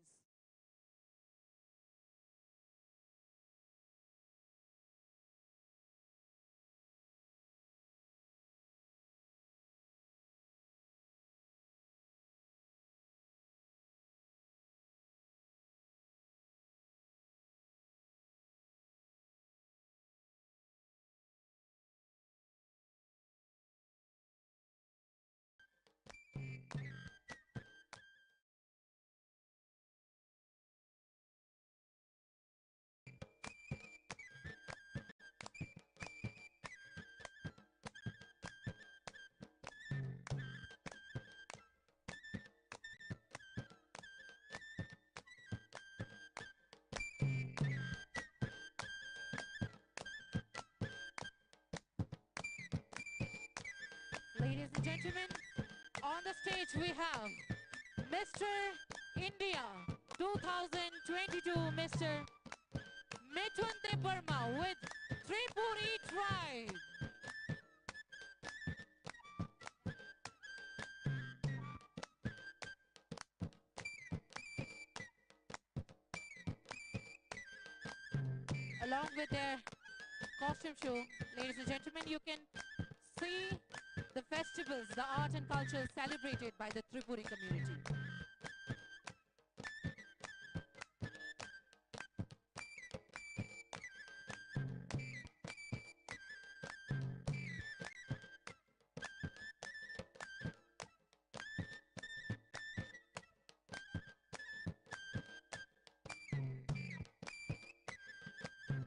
Ladies and gentlemen, on the stage we have Mr. India 2022, Mr. Mithun Dev Verma with Tripuri Tribe. Along with their costume show, ladies and gentlemen, you can see the festivals, the art and culture celebrated by the Tripuri community.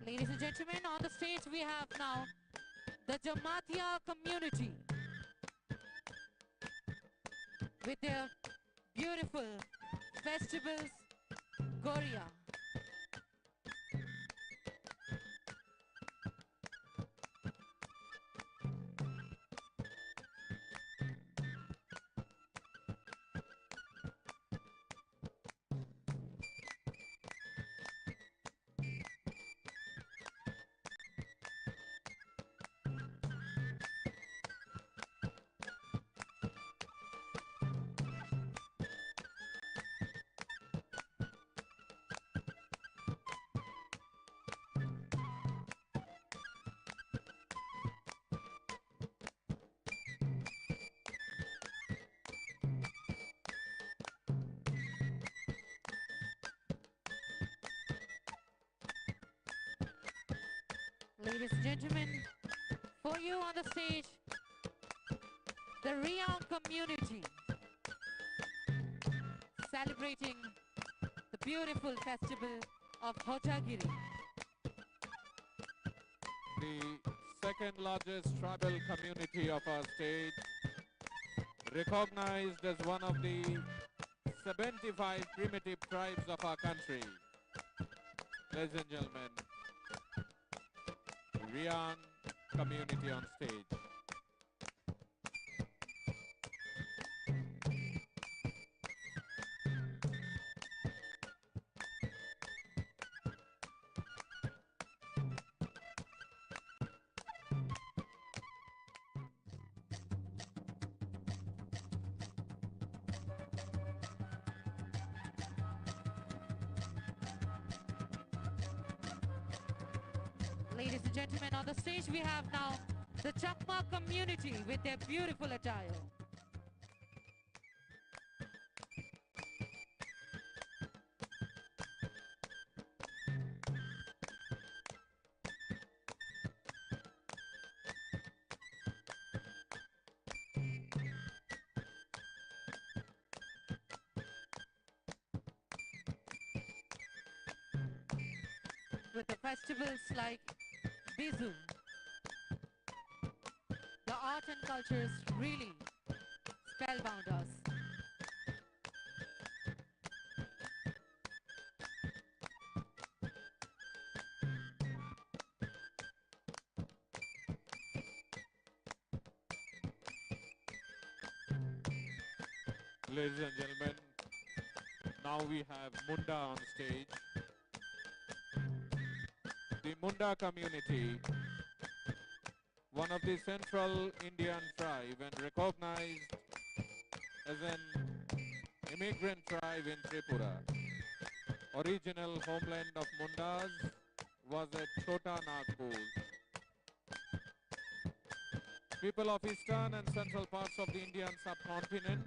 Ladies and gentlemen, on the stage we have now the Jamatia community with their beautiful festivals, Goria. Ladies and gentlemen, for you on the stage, the Riang community celebrating the beautiful festival of Hojagiri. The second largest tribal community of our state, recognized as one of the 75 primitive tribes of our country. Ladies and gentlemen, Rian community on stage. Ladies and gentlemen, on the stage we have now the Chakma community with their beautiful attire. With the festivals like Bizu, the art and cultures really spellbound us. Ladies and gentlemen, now we have Munda on stage. The Munda community, one of the central Indian tribe and recognized as an immigrant tribe in Tripura. Original homeland of Mundas was at Chota Nagpur. People of eastern and central parts of the Indian subcontinent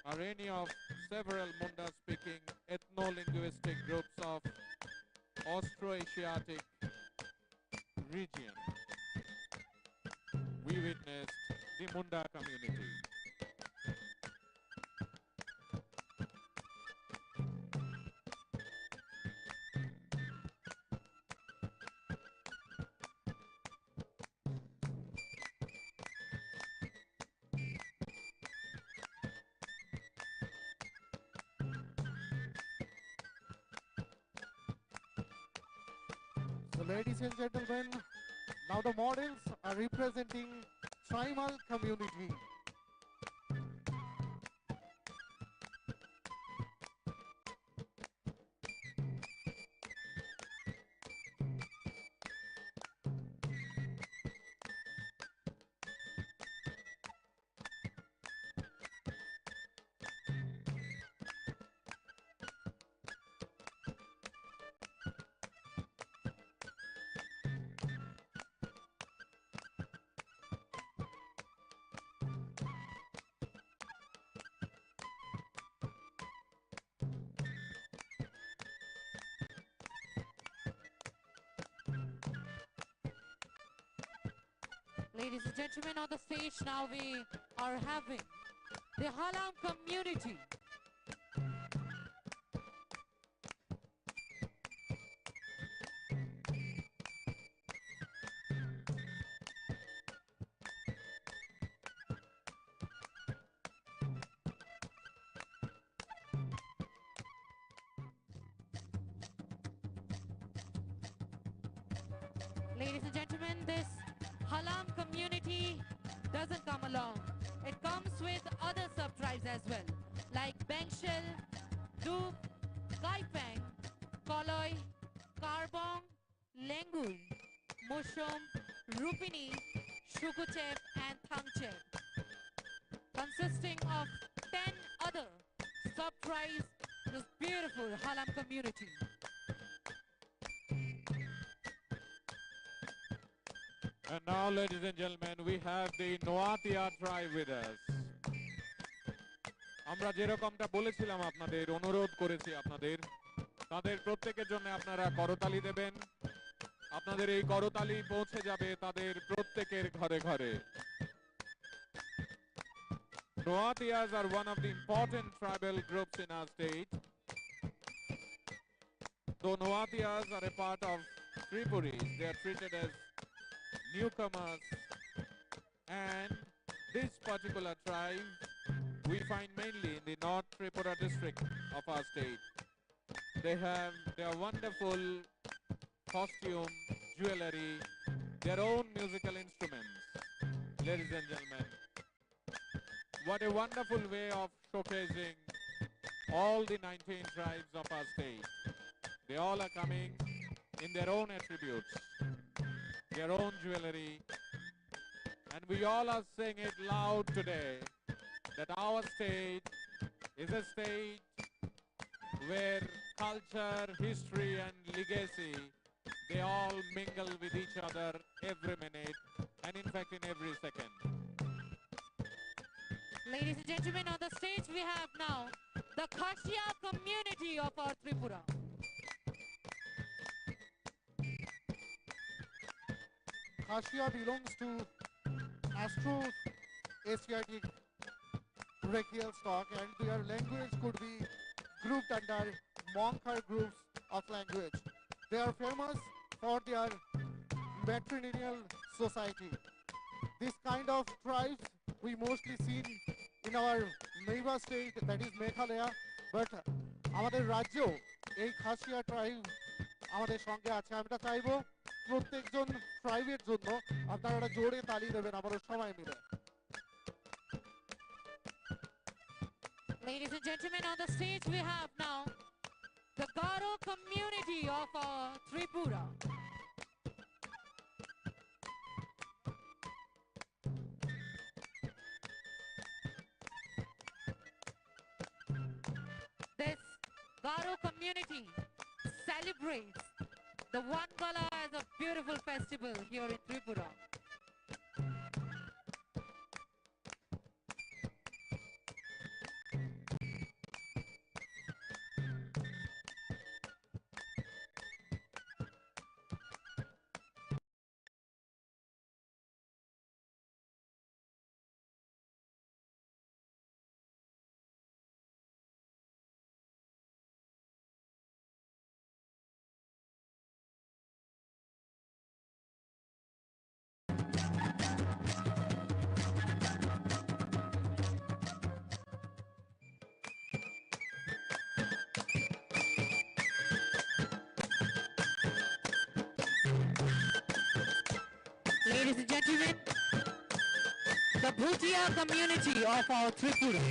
are any of several Munda-speaking ethno-linguistic groups of Austroasiatic region. We witnessed the Munda community. So ladies and gentlemen, now the models are representing Tribal community. Ladies and gentlemen, on the stage now we are having the Halam community. Ladies and gentlemen, this Halam community doesn't come along. It comes with other sub-tribes as well, like Bengshel, Duk, Kaipeng, Koloi, Karbong, Lengul, Mushum, Rupini, Shukuchev and Thangchev, consisting of 10 other sub-tribes, this beautiful Halam community. And now, ladies and gentlemen, we have the Noatia tribe with us. আমরা যেরকমটা বলেছিলাম আপনাদের, অনুরোধ করেছি আপনাদের, তাদের প্রত্যেকের জন্য আপনারা করতালি দেবেন। আপনাদের এই করতালি পৌঁছে যাবে তাদের প্রত্যেকের ঘরে ঘরে। Noatias are one of the important tribal groups in our state. Though Noatias are a part of Tripuris, they are treated as newcomers, and this particular tribe we find mainly in the North Tripura district of our state. They have their wonderful costume, jewelry, their own musical instruments. Ladies and gentlemen, what a wonderful way of showcasing all the 19 tribes of our state. They all are coming in their own attributes, their own jewelry, and we all are saying it loud today that our state is a state where culture, history and legacy, They all mingle with each other every minute and in fact in every second. Ladies and gentlemen, on the stage we have now the Khashia community of our Tripura. Khashia belongs to Astro-Asiatic brachial stock, and their language could be grouped under Monkhar groups of language. They are famous for their matrilineal society. This kind of tribes we mostly see in our neighbor state, that is Meghalaya, but আমাদের রাজ্যেও এই Khasia tribe আমাদের সঙ্গে আছে। আমরা চাইবো প্রত্যেকজন ট্রাইবের জন্য আপনারা একটা জোরে তালি দেবেন আমাদের সবাই মিলে। Ladies and gentlemen, on the stage we have now the Garo community of our Tripura. This Garo community celebrates the One Gala as a beautiful festival here in Tripura. Ladies and gentlemen, the Bhutia community of our Tripura.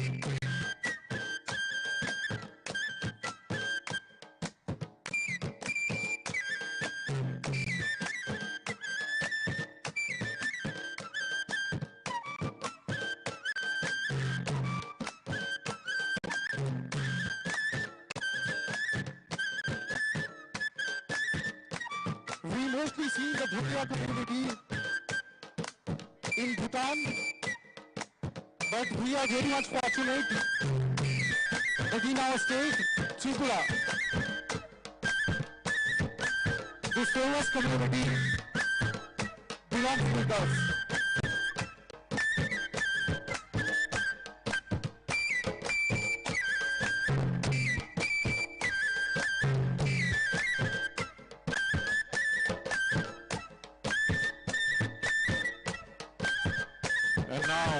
We mostly see the Bhutia community in Bhutan, but we are very much fortunate that in our state, Tripura, this famous community belongs with us. And now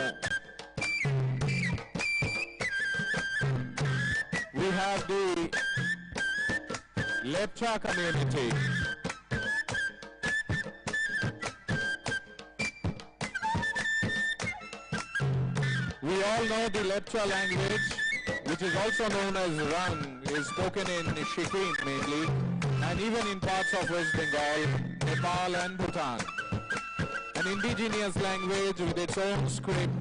we have the Lepcha community. We all know the Lepcha language, which is also known as Rang, is spoken in Sikkim mainly, and even in parts of West Bengal, Nepal and Bhutan. An indigenous language with its own script,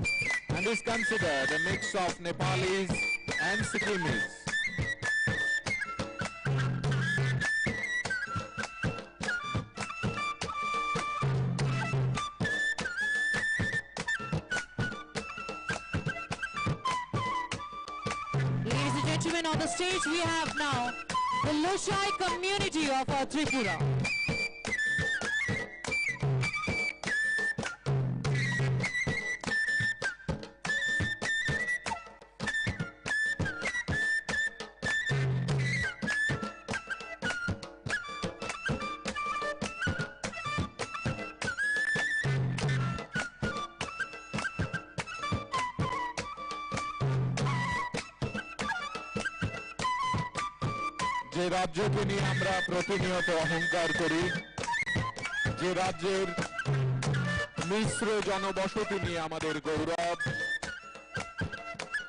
and is considered a mix of Nepalis and Sikkimese. Ladies and gentlemen, on the stage we have now the Loshai community of our Tripura. যে রাজ্যকে নিয়ে আমরা প্রতিনিয়ত অহংকার করি, যে রাজ্যের মিশ্র জনবসতি নিয়ে আমাদের গৌরব,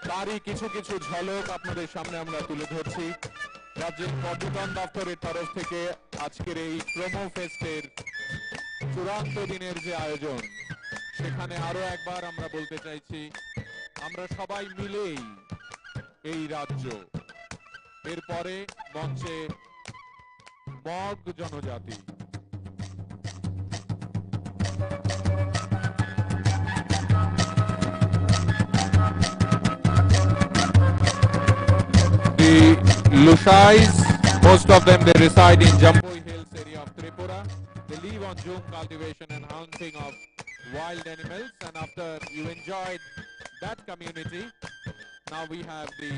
তারই কিছু কিছু ঝলক আপনাদের সামনে আমরা তুলে ধরছি। রাজ্যের পর্যটন দপ্তরের তরফ থেকে আজকের এই প্রোমো ফেস্টের চূড়ান্ত দিনের যে আয়োজন, সেখানে আরো একবার আমরা বলতে চাইছি, আমরা সবাই মিলেই এই রাজ্য। এরপরে মঞ্চে মগ জনজাতি। The Lushais, most of them they reside in Jambui Hills area of Tripura. They live on Jhum cultivation and hunting of wild animals. And after you enjoyed that community, now we have the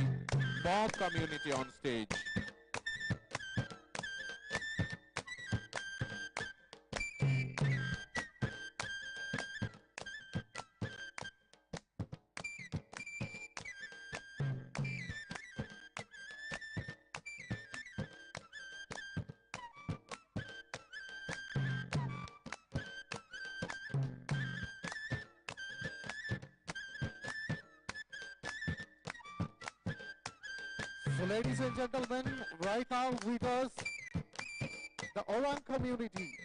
Bob community on stage. So ladies and gentlemen, right now with us, the Orang community.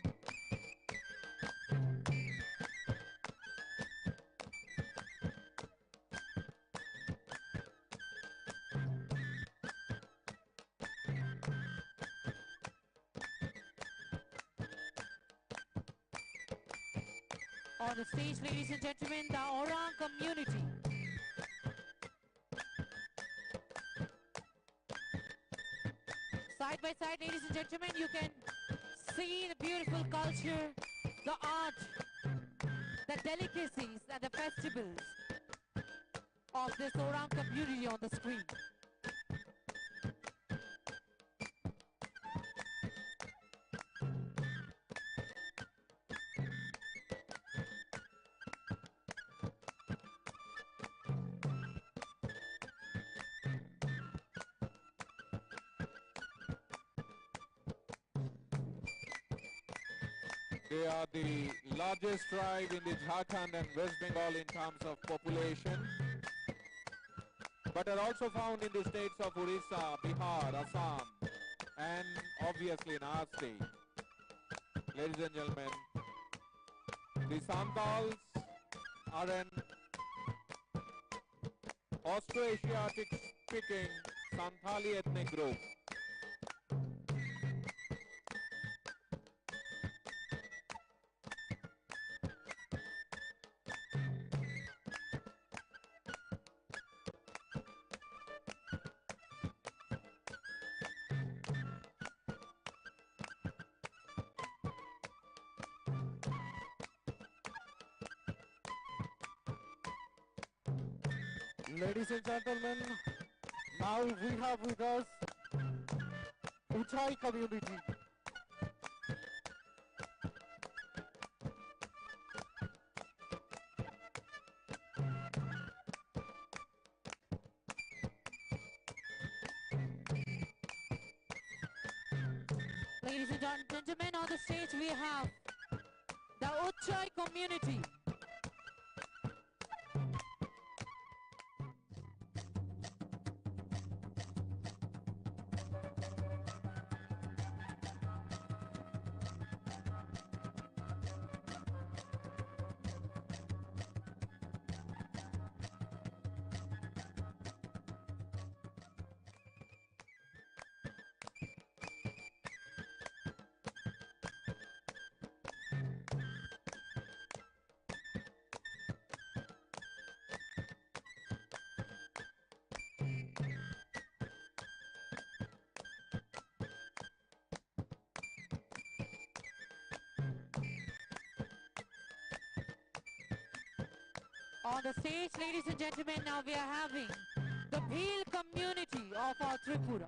On the stage, ladies and gentlemen, the Orang community. Side by side, ladies and gentlemen, you can see the beautiful culture, the art, the delicacies and the festivals of this Orang community on the screen. They are the largest tribe in the Jharkhand and West Bengal in terms of population, but are also found in the states of Orissa, Bihar, Assam, and obviously in our state. Ladies and gentlemen, the Santals are an Austroasiatic speaking Santali ethnic group. Ladies and gentlemen, now we have with us Uchai community. Ladies and gentlemen, on the stage we have the Uchai community. On the stage, ladies and gentlemen, now we are having the Bhil community of our Tripura.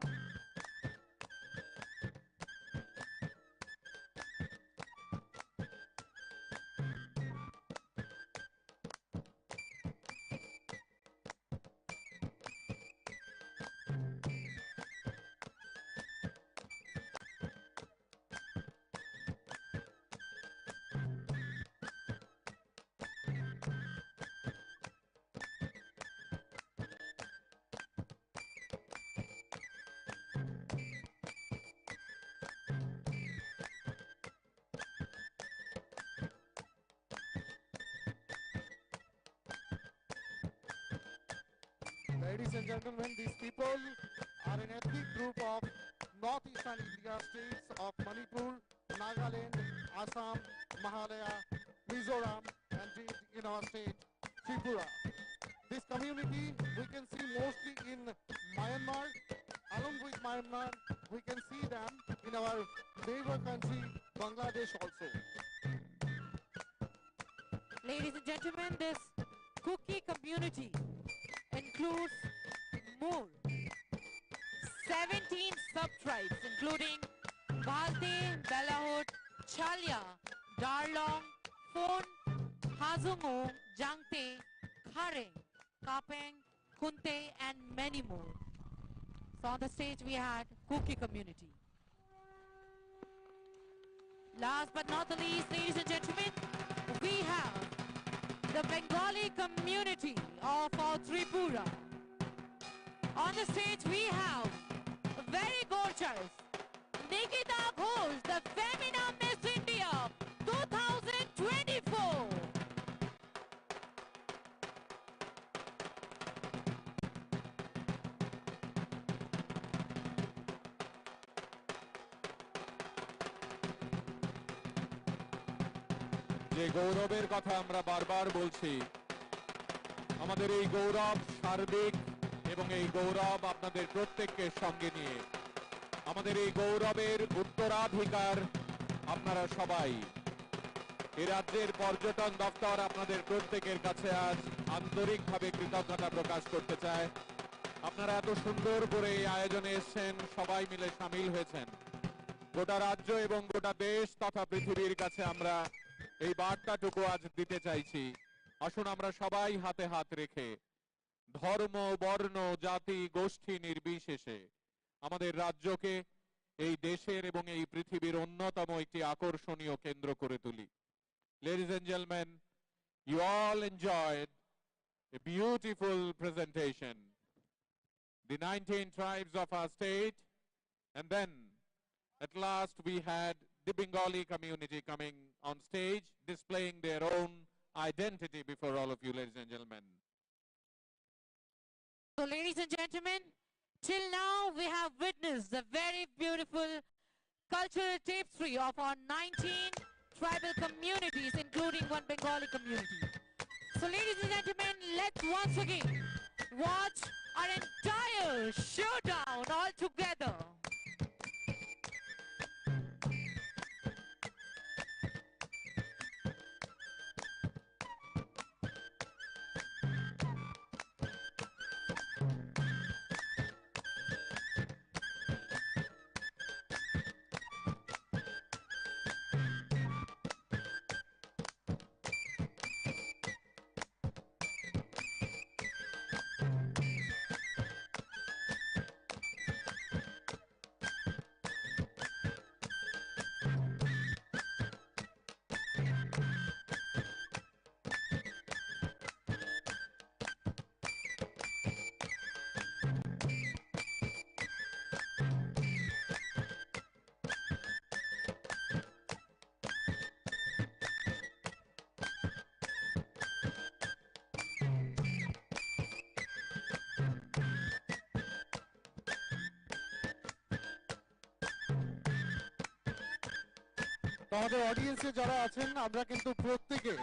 Ladies and gentlemen, these people are an ethnic group of northeastern India states of Manipur, Nagaland, Assam, Meghalaya, Mizoram, and in our state, Tripura. This community we can see mostly in Myanmar, Along with Myanmar, we can see them in our neighbor country, Bangladesh also. Ladies and gentlemen, this cookie community includes more 17 sub-tribes including Balte, Belahut, Chalya, Darlong, Phon, Hazungo, Jangte, Khareng, Kapeng, Kunte and many more. So on the stage we had Kuki community. Last but not the least, ladies and gentlemen, we have the Bengali community of our Tripura. On the stage we have very gorgeous Nikita Ghosh, the Femina Miss India 2024. যে গৌরবের কথা আমরা বারবার বলছি, আমাদের এই গৌরব সার্বিক এবং এই গৌরব আপনাদের প্রত্যেককে সঙ্গে নিয়ে, আমাদের এই গৌরবের উত্তরাধিকার আপনারা সবাই। এই রাজ্যের পর্যটন দপ্তর আপনাদের প্রত্যেকের কাছে আজ আন্তরিকভাবে কৃতজ্ঞতা প্রকাশ করতে চায়। আপনারা এত সুন্দর করে এই আয়োজনে এসেছেন, সবাই মিলে সামিল হয়েছেন। গোটা রাজ্য এবং গোটা দেশ তথা পৃথিবীর কাছে আমরা এই বার্তাটুকু আজ দিতে চাইছি। আসুন আমরা সবাই হাতে হাত রেখে ধর্ম, বর্ণ, জাতি, গোষ্ঠী নির্বিশেষে আমাদের রাজ্যকে এই দেশের এবং এই পৃথিবীর অন্যতম একটি আকর্ষণীয় কেন্দ্র করে তুলি। Ladies and gentlemen, you all enjoyed a beautiful presentation. The 19 tribes of our state, and then at last we had the Bengali community coming on stage, displaying their own identity before all of you, ladies and gentlemen. So ladies and gentlemen, till now we have witnessed the very beautiful cultural tapestry of our 19 tribal communities, including one Bengali community. So ladies and gentlemen, let's once again watch our entire showdown all together. তো আমাদের অডিয়েন্সে যারা আছেন, আমরা কিন্তু প্রত্যেকে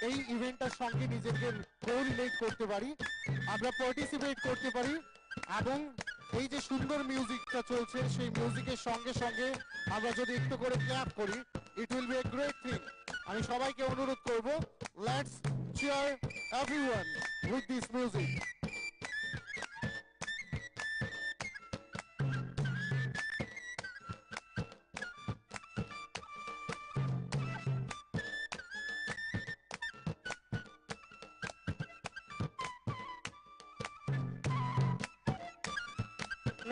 এই ইভেন্টটার সঙ্গে নিজেকে কোরিলেট করতে পারি, আমরা পার্টিসিপেট করতে পারি এবং এই যে সুন্দর মিউজিকটা চলছে সেই মিউজিকের সঙ্গে সঙ্গে আমরা যদি একটু করে ক্ল্যাপ করি, it will be a great thing. আমি সবাইকে অনুরোধ করব, let's cheer everyone with this music.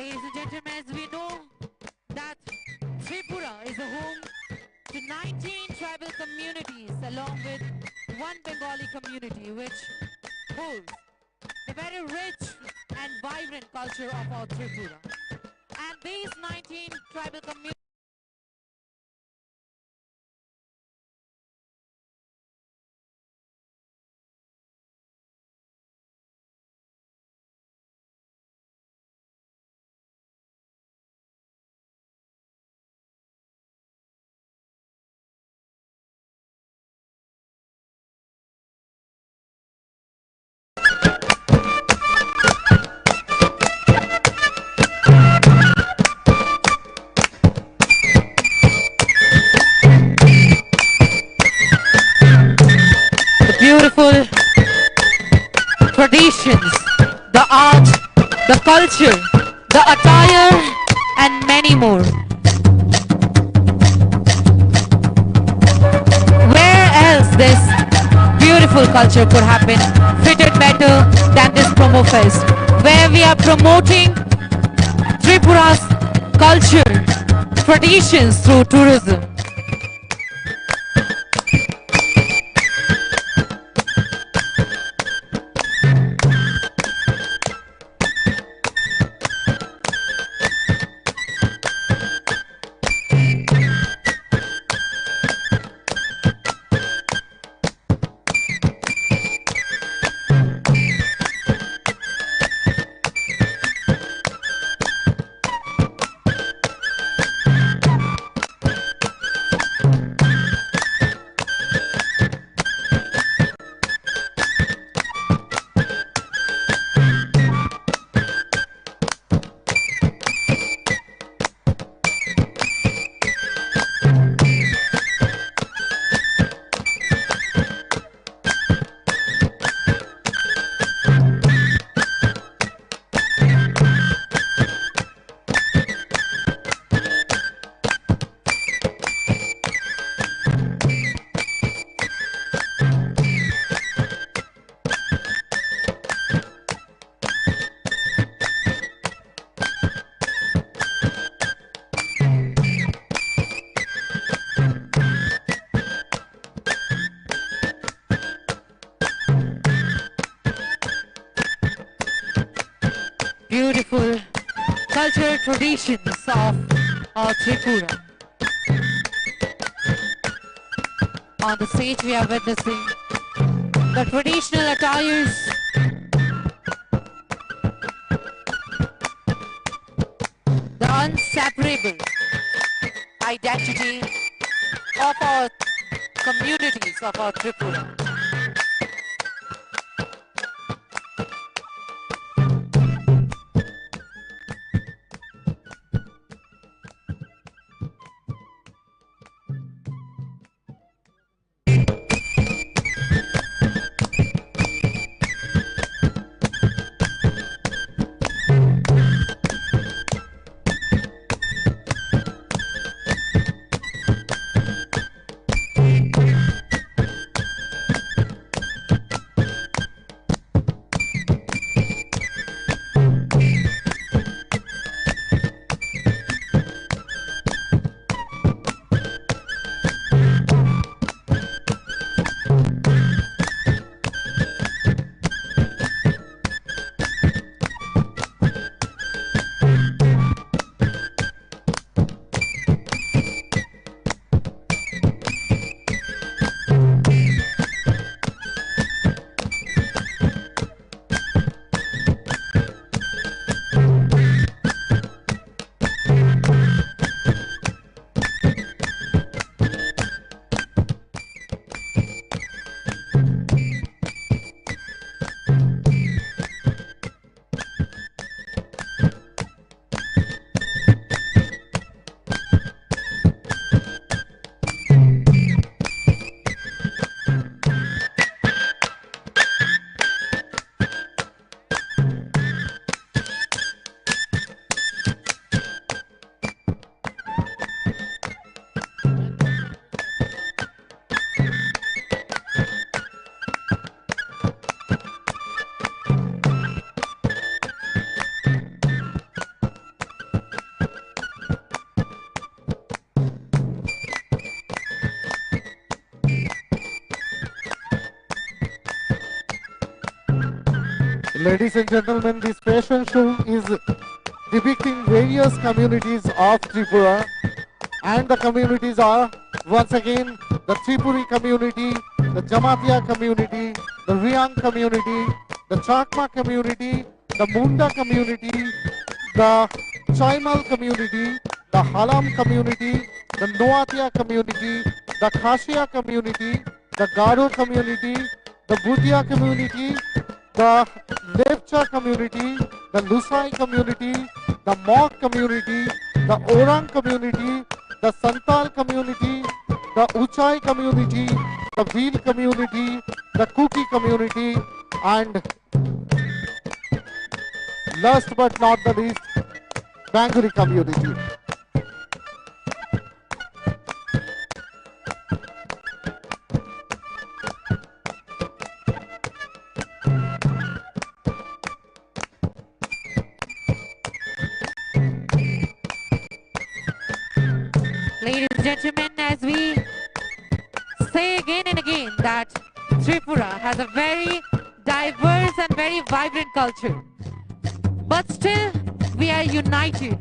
Ladies and gentlemen, as we know that Tripura is a home to 19 tribal communities along with one Bengali community which holds the very rich and vibrant culture of our Tripura. And these 19 tribal communities beautiful traditions, the art, the culture, the attire, and many more. Where else this beautiful culture could have been fitted better than this promo fest, where we are promoting Tripura's culture, traditions through tourism. Beautiful cultural traditions of our Tripura. On the stage we are witnessing the traditional attires, the inseparable identity of our communities of our Tripura. Ladies and gentlemen, this fashion show is depicting various communities of Tripura, and the communities are once again the Tripuri community, the Jamatia community, the Riang community, the Chakma community, the Munda community, the Chaimal community, the Halam community, the Noatia community, the Khashia community, the Garo community, the Bhutia community, the Lepcha community, the Lusai community, the Mok community, the Orang community, the Santal community, the Uchai community, the Wheel community, the Kuki community, and last but not the least, Banguri community. Ladies and gentlemen, as we say again and again that Tripura has a very diverse and very vibrant culture, but still we are united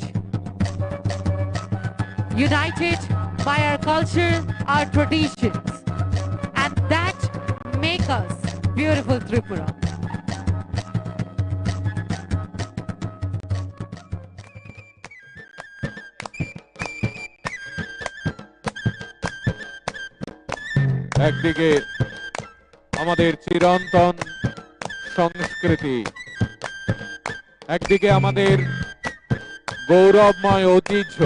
by our culture, our traditions, and that make us beautiful Tripura. একদিকে আমাদের চিরন্তন সংস্কৃতি, একদিকে আমাদের গৌরবময় ঐতিহ্য,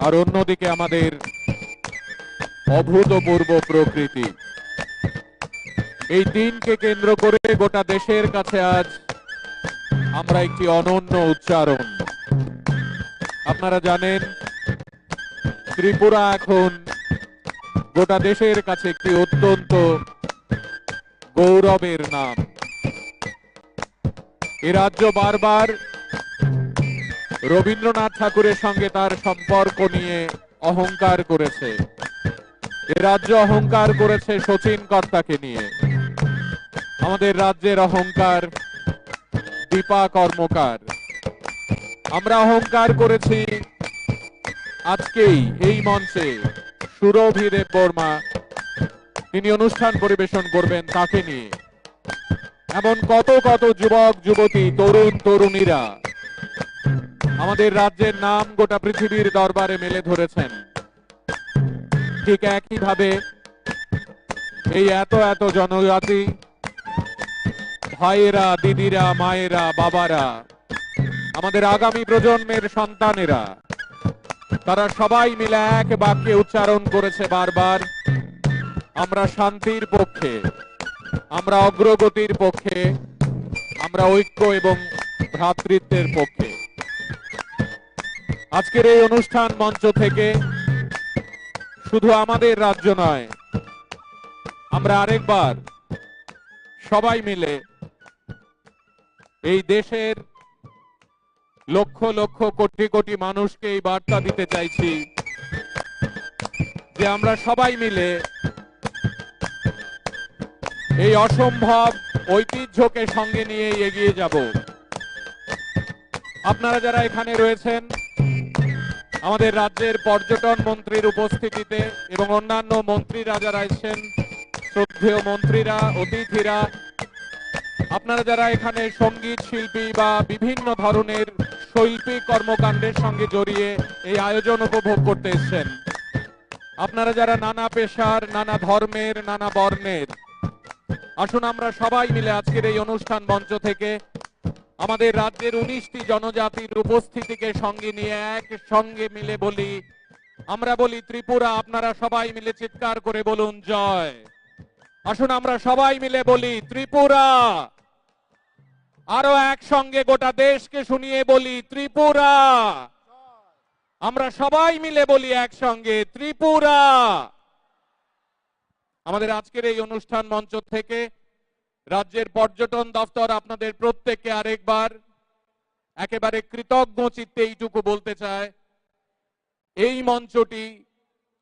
আর অন্যদিকে আমাদের অভূতপূর্ব প্রকৃতি। এই দিনকে কেন্দ্র করে গোটা দেশের কাছে আজ আমরা একটি অনন্য উচ্চারণ। আপনারা জানেন ত্রিপুরা এখন গোটা দেশের কাছে একটি অত্যন্ত গৌরবের নাম। এ রাজ্য বারবার রবীন্দ্রনাথ ঠাকুরের সঙ্গে তার সম্পর্ক নিয়ে অহংকার করেছে। এ রাজ্য অহংকার করেছে শচীন কর্তাকে নিয়ে। আমাদের রাজ্যের অহংকার দীপা কর্মকার। আমরা অহংকার করেছি আজকেই এই মঞ্চে সুরভি দেব বর্মা, তিনি অনুষ্ঠান পরিবেশন করবেন তাকে নিয়ে। এমন কত কত যুবক যুবতী, তরুণ তরুণীরা আমাদের রাজ্যের নাম গোটা পৃথিবীর দরবারে মেলে ধরেছেন। ঠিক একইভাবে এই এত এত জনজাতি ভাইয়েরা, দিদিরা, মায়েরা, বাবারা, আমাদের আগামী প্রজন্মের সন্তানেরা, তারা সবাই মিলে এক বাক্যে উচ্চারণ করেছে বারবার, আমরা শান্তির পক্ষে, আমরা অগ্রগতির পক্ষে, আমরা ঐক্য এবং ভ্রাতৃত্বের পক্ষে। আজকের এই অনুষ্ঠান মঞ্চ থেকে শুধু আমাদের রাজ্য নয়, আমরা আরেকবার সবাই মিলে এই দেশের লক্ষ লক্ষ কোটি কোটি মানুষকে এই বার্তা দিতে চাইছি যে আমরা সবাই মিলে এই অসম্ভব ঐতিহ্যকে সঙ্গে নিয়ে এগিয়ে যাব। আপনারা যারা এখানে রয়েছেন, আমাদের রাজ্যের পর্যটন মন্ত্রীর উপস্থিতিতে এবং অন্যান্য মন্ত্রীরা যারা এসেছেন, শ্রদ্ধেয় মন্ত্রীরা, অতিথিরা, আপনারা যারা এখানে সঙ্গীত শিল্পী বা বিভিন্ন ধরনের শৈল্পিক কর্মকাণ্ডের সঙ্গে জড়িয়ে এই আয়োজন উপভোগ করতে এসেছেন, আপনারা যারা নানা পেশার, নানা ধর্মের, নানা বর্ণের, আসুন আমরা সবাই মিলে আজকের এই অনুষ্ঠান মঞ্চ থেকে আমাদের রাজ্যের 19টি জনজাতির উপস্থিতিকে সঙ্গে নিয়ে একসঙ্গে মিলে বলি, আমরা বলি ত্রিপুরা। আপনারা সবাই মিলে চিৎকার করে বলুন জয়। আসুন আমরা সবাই মিলে বলি ত্রিপুরা। আরো একসঙ্গে গোটা দেশকে শুনিয়ে বলি ত্রিপুরা। আমরা সবাই মিলে বলি একসঙ্গে ত্রিপুরা। আমাদের আজকের এই অনুষ্ঠান মঞ্চ থেকে রাজ্যের পর্যটন দপ্তর আপনাদের প্রত্যেককে আরেকবার একেবারে কৃতজ্ঞ চিত্তে এইটুকু বলতে চায়, এই মঞ্চটি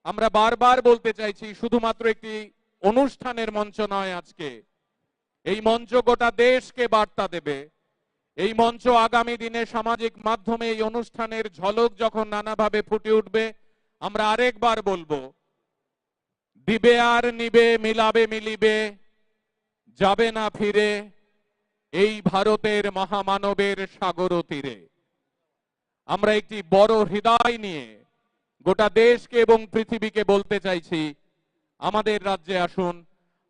আমরা বারবার বলতে চাইছি শুধুমাত্র একটি অনুষ্ঠানের মঞ্চ নয়। আজকে এই মঞ্চ গোটা দেশকে বার্তা দেবে। এই মঞ্চ আগামী দিনে সামাজিক মাধ্যমে এই অনুষ্ঠানের ঝলক যখন নানাভাবে ফুটে উঠবে, আমরা আরেকবার বলবো, দিবে আর নিবে, মিলাবে মিলিবে, যাবে না ফিরে এই ভারতের মহামানবের সাগর তীরে। আমরা একটি বড় হৃদয় নিয়ে গোটা দেশকে এবং পৃথিবীকে বলতে চাইছি, আমাদের রাজ্যে আসুন,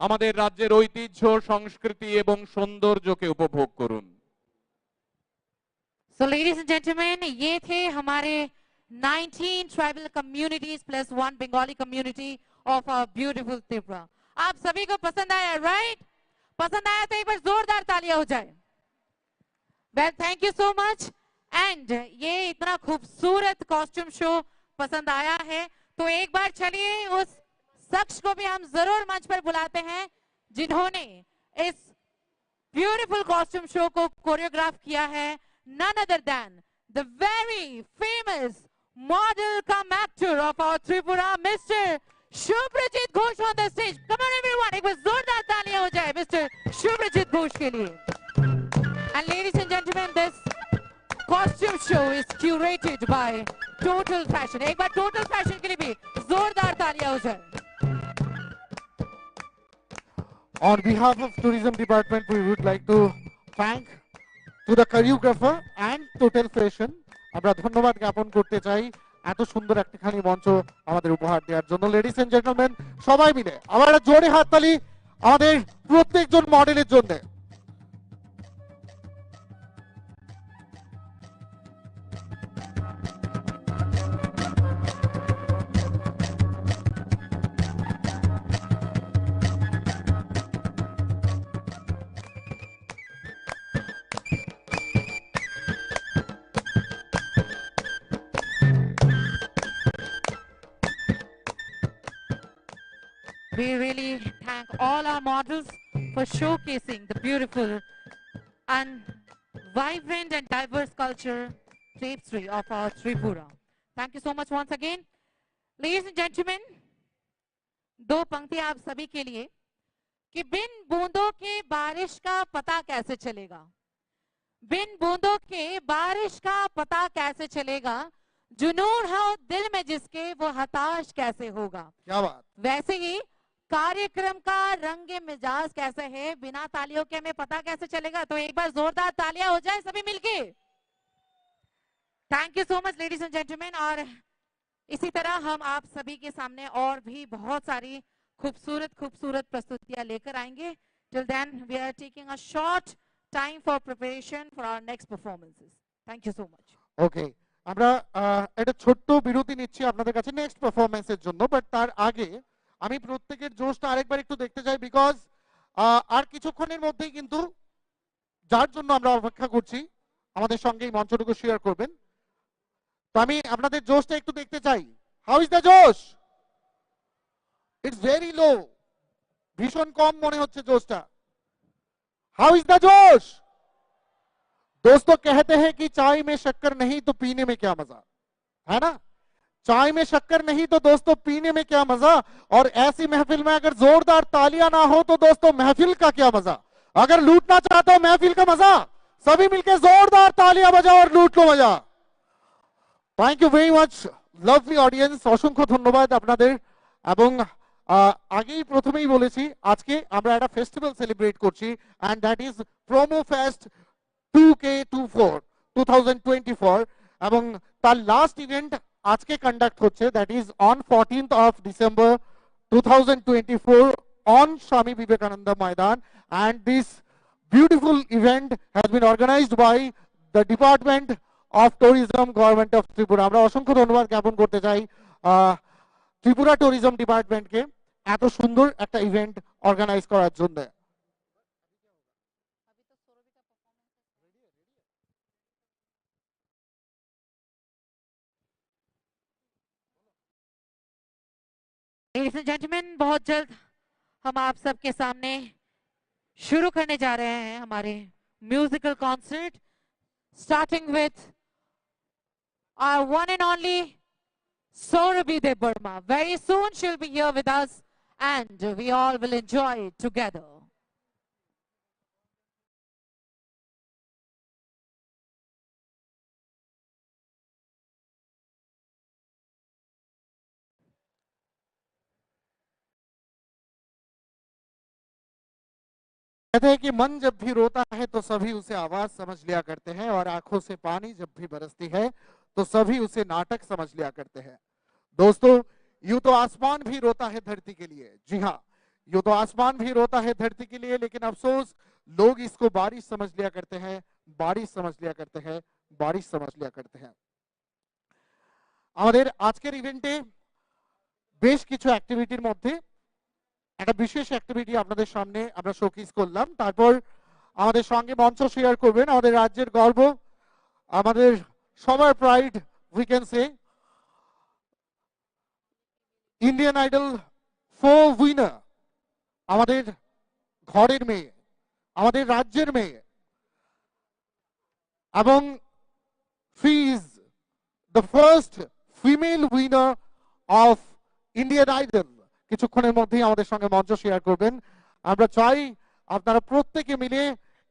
আমাদের রাজ্যের ঐতিহ্য, সংস্কৃতি এবং সৌন্দর্যকে উপভোগ করুন। So ladies and gentlemen, ये थे हमारे 19 tribal communities plus 1 Bengali community of our beautiful Tripura. आप सभी को पसंद आया, right? पसंद आया तो एक बार जोरदार तालियां हो जाए. Well, thank you so much. And ये इतना खूबसूरत कॉस्ट्यूम शो पसंद आया है तो एक बार चलिए उस शख्स को भी हम जरूर मंच पर बुलाते हैं जिन्होंने इस ब्यूटीफुल कॉस्ट्यूम शो को कोरियोग्राफ किया है. None other than the very famous model come actor of our Tripura, Mr. Shubhrajit Ghosh on the stage. Come on everyone, एक बार जोरदार तालियां हो जाए Mr. Shubhrajit Ghosh के लिए. And ladies and gentlemen, this costume show is curated by Total Fashion. एक बार Total Fashion के लिए भी जोरदार तालियां हो जाए. On behalf of Tourism Department, we would like to thank to the choreographer and Total Fashion. আমরা ধন্যবাদ জ্ঞাপন করতে চাই এত সুন্দর একটিখানি মঞ্চ আমাদের উপহার দেওয়ার জন্য. লেডিস এন্ড জেন্টলম্যান, সবাই মিলে আবার একটা জোরে হাততালি আমাদের প্রত্যেকজন মডেলের জন্য. We really thank all our models for showcasing the beautiful and vibrant and diverse culture tapestry of our Tripura. Thank you so much once again. Ladies and gentlemen, दो पंक्तियां आप सभी के लिए कि बिन बूंदों के बारिश का पता कैसे चलेगा. बिन बूंदों के बारिश का पता कैसे चलेगा, जुनून हो दिल में जिसके वो हताश कैसे होगा. क्या बात. वैसे ही कार्यक्रम का रंग मिजाज कैसे है, बिना तालियों के हमें पता कैसे चलेगा. तो एक बार जोरदार तालियां हो जाए सभी मिलके. Thank you so much ladies and gentleman. और इसी तरह हम आप सभी के सामने और भी बहुत सारी खूबसूरत खूबसूरत प्रस्तुतियां लेकर आएंगे. Till then we are taking a short time for preparation for our next performances. Thank you so much. Okay, আমরা একটা ছোট্ট বিরতি নিচ্ছি আপনাদের কাছে নেক্সট পারফরম্যান্সের জন্য. বাট তার আগে আমি প্রত্যেকের জোশটা আরেকবার একটু দেখতে চাই, বিকজ আর কিছুক্ষণের মধ্যেই কিন্তু যার জন্য আমরা অপেক্ষা করছি আমাদের সঙ্গে এই মঞ্চটুকু শেয়ার করবেন. তো আমি আপনাদের জোশটা একটু দেখতে চাই. হাউ ইজ দ্য জোশ? It's very low. ভীষণ কম মনে হচ্ছে জোশটা. हाउ इज द जोश? दोस्तों कहते हैं कि चाय में शक्कर नहीं तो पीने में क्या मजा, है ना? चाय में शक्कर नहीं तो दोस्तों पीने में क्या मजा. और ऐसी महफिल में अगर जोरदार तालियां ना हो तो दोस्तों महफिल का क्या मजा. अगर लूटना चाहते हो महफिल का मजा, सभी मिलकर जोरदार तालियां बजाओ और लूट लो मजा. Thank you very much lovely audience. অসংখ্য ধন্যবাদ আপনাদের. এবং আগেই প্রথমেই বলেছি আজকে আমরা একটা ফেস্টিভ্যাল সেলিব্রেট করছি, and that is promo fest 2K24 2024. এবং তার লাস্ট ইভেন্ট আজকে কন্ডাক্ট হচ্ছে, that is on 14th of December 2024 on Swami Vivekananda Maidan. And this beautiful event has been organized by the Department of Tourism, Government of Tripura. আমরা অসংখ্য ধন্যবাদ জ্ঞাপন করতে চাই ত্রিপুরা ট্যুরিজম ডিপার্টমেন্টকে এত সুন্দর একটা ইভেন্ট অর্গানাইজ করার জন্য. Ladies and gentlemen, बहुत जल्द हम आप सबके सामने शुरू करने जा रहे हैं हमारे musical concert, starting with our one and only Saurabhi De Burma. Very soon she'll be here with us and we all will enjoy it together. कहते हैं कि मन जब भी रोता है तो सभी उसे आवाज समझ लिया करते हैं, और आंखों से पानी जब भी बरसती है तो सभी उसे नाटक समझ लिया करते हैं. दोस्तों, यूं तो आसमान भी रोता है धरती के लिए. जी हाँ, यूं तो आसमान भी रोता है धरती के लिए, लेकिन अफसोस लोग इसको बारिश समझ लिया करते हैं, बारिश समझ लिया करते हैं, बारिश समझ लिया करते हैं. আমাদের আজকের ইভেন্টে বেশ কিছু অ্যাক্টিভিটির মধ্যে একটা বিশেষ অ্যাক্টিভিটি আপনাদের সামনে আমরা শোকেস করলাম। তারপর আমাদের সঙ্গে মঞ্চ শেয়ার করবেন আমাদের রাজ্যের গর্ব, আমাদের সবার pride, we can say Indian Idol 4 winner, আমাদের ঘরের মেয়ে, আমাদের রাজ্যের মেয়ে, এবং she is the first female winner of Indian Idol। কিছুক্ষণের মধ্যেই আমাদের সঙ্গে মঞ্চ শেয়ার করবেন। আমরা চাই আপনারা প্রত্যেকে মিলে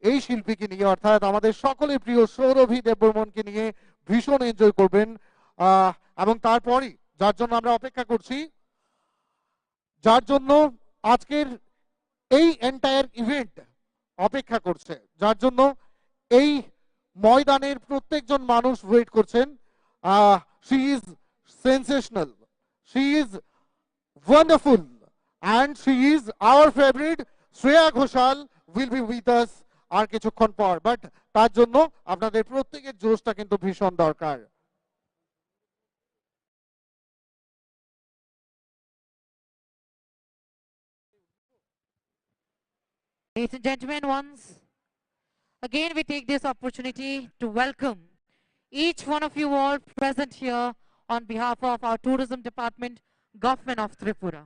এই শিল্পীকে নিয়ে অর্থাৎ আমাদের সকলের প্রিয় সৌরভী দেববর্মনকে নিয়ে ভীষণ এনজয় করবেন। এবং তারপরই যার জন্য আমরা অপেক্ষা করছি, যার জন্য আজকের এই এন্টায়ার ইভেন্ট অপেক্ষা করছে, যার জন্য এই ময়দানের প্রত্যেকজন মানুষ ওয়েট করছেন। She is sensational, she is wonderful, and she is our favorite। Shreya Ghoshal will be with us আর কিছুক্ষণ পর, বাট তার জন্য আপনাদের প্রত্যেকের জোশটা কিন্তু ভীষণ দরকার। Ladies and gentlemen, once again we take this opportunity to welcome each one of you all present here on behalf of our tourism department, Government of Tripura.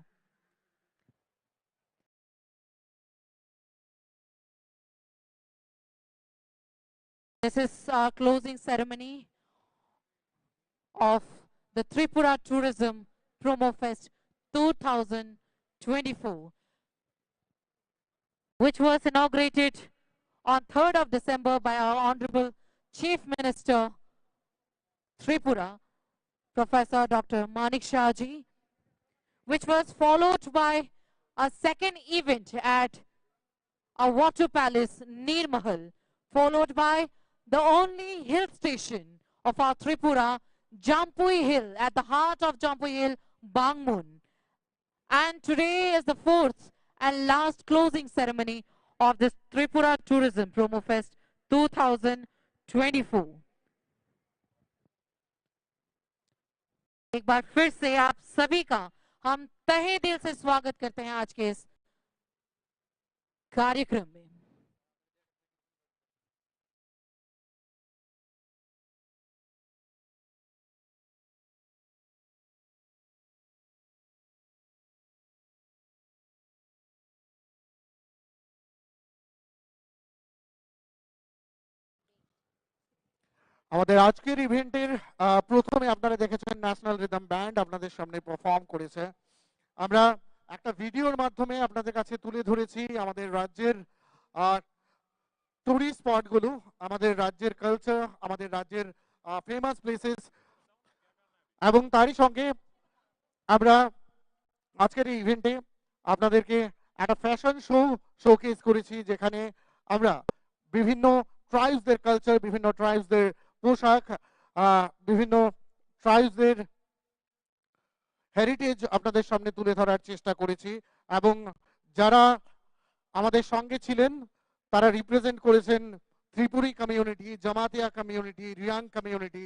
This is our closing ceremony of the Tripura Tourism Promo Fest 2024, which was inaugurated on 3rd of December by our Honorable Chief Minister Tripura, Professor Dr. Manik Shahji, which was followed by a second event at a water palace, Neer Mahal, followed by the only hill station of our Tripura, Jampui Hill, at the heart of Jampui Hill, Bangmun. And today is the fourth and last closing ceremony of this Tripura Tourism Promo Fest 2024. एक बार फिर से आप सभी का हम तहे दिल से स्वागत करते हैं आज के इस कार्यक्रम में। আমাদের আজকের ইভেন্টের প্রথমে আপনারা দেখেছেন ন্যাশনাল রিদম ব্যান্ড আপনাদের সামনে পারফর্ম করেছে। আমরা একটা ভিডিওর মাধ্যমে আপনাদের কাছে তুলে ধরেছি আমাদের রাজ্যের টুরিস্ট স্পটগুলো, আমাদের রাজ্যের কালচার, আমাদের রাজ্যের ফেমাস প্লেসেস, এবং তারই সঙ্গে আমরা আজকের এই ইভেন্টে আপনাদেরকে একটা ফ্যাশন শো শোকেস করেছি, যেখানে আমরা বিভিন্ন ট্রাইবসদের কালচার, বিভিন্ন ট্রাইবসদের পোশাক, বিভিন্ন ট্রাইবসদের হেরিটেজ আপনাদের সামনে তুলে ধরার চেষ্টা করেছি। এবং যারা আমাদের সঙ্গে ছিলেন তারা রিপ্রেজেন্ট করেছেন Tripuri community, Jamatia community, Reang community,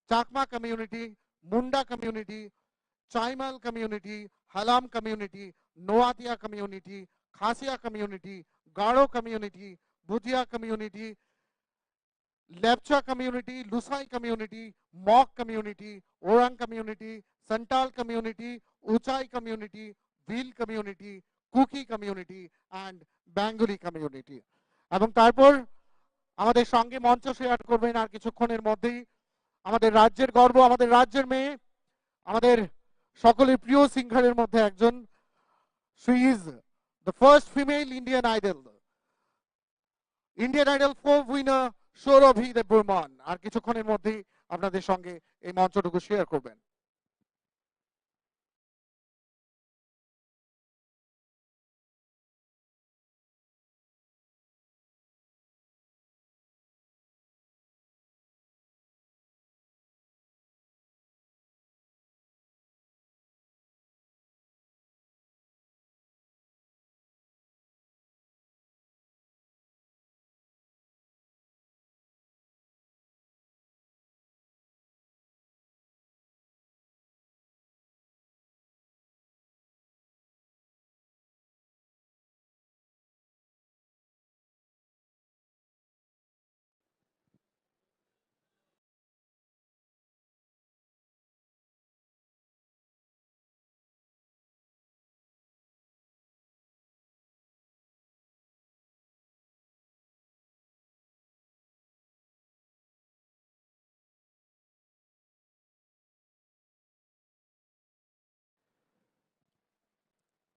Chakma community, Munda community, Chaimal community, Halam community, Noatia community, Khasia community, Garo community, Bhutia community, Lepcha community, Lushai community, Mog community, Oraon community, Santal community, Uchai community, Bhil community, Kuki community and Bengali community. এবং তারপর আমাদের সঙ্গে মঞ্চ শেয়ার করবেন আর কিছুক্ষণের মধ্যেই আমাদের রাজ্যের গর্ব, আমাদের রাজ্যের মেয়ে, আমাদের সকলের প্রিয় সিঙ্গারের মধ্যে একজন। She is the first female Indian Idol, Indian Idol 4 winner Sourabhi Debbarman আর কিছুক্ষণের মধ্যেই আপনাদের সঙ্গে এই মঞ্চটুকু শেয়ার করবেন।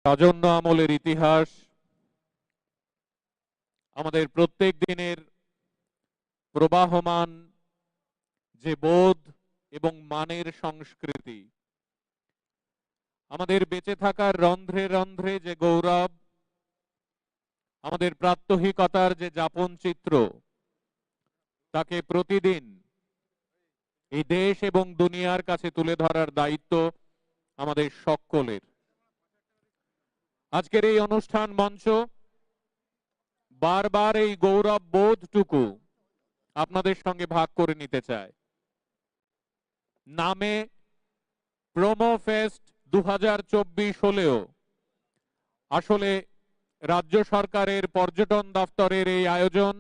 রাজন্য আমলের ইতিহাস আমাদের প্রত্যেক দিনের প্রবাহমান যে বোধ এবং মানের সংস্কৃতি, আমাদের বেঁচে থাকার রন্ধ্রে রন্ধ্রে যে গৌরব, আমাদের প্রাত্যহিকতার যে যাপন চিত্র, তাকে প্রতিদিন এই দেশ এবং দুনিয়ার কাছে তুলে ধরার দায়িত্ব আমাদের সকলের। আজকের এই অনুষ্ঠান মঞ্চ বারবার এই গৌরব বোধটুকু আপনাদের সঙ্গে ভাগ করে নিতে চায়। নামে প্রোমো ফেস্ট 2024 হলেও আসলে রাজ্য সরকারের পর্যটন দপ্তরের এই আয়োজন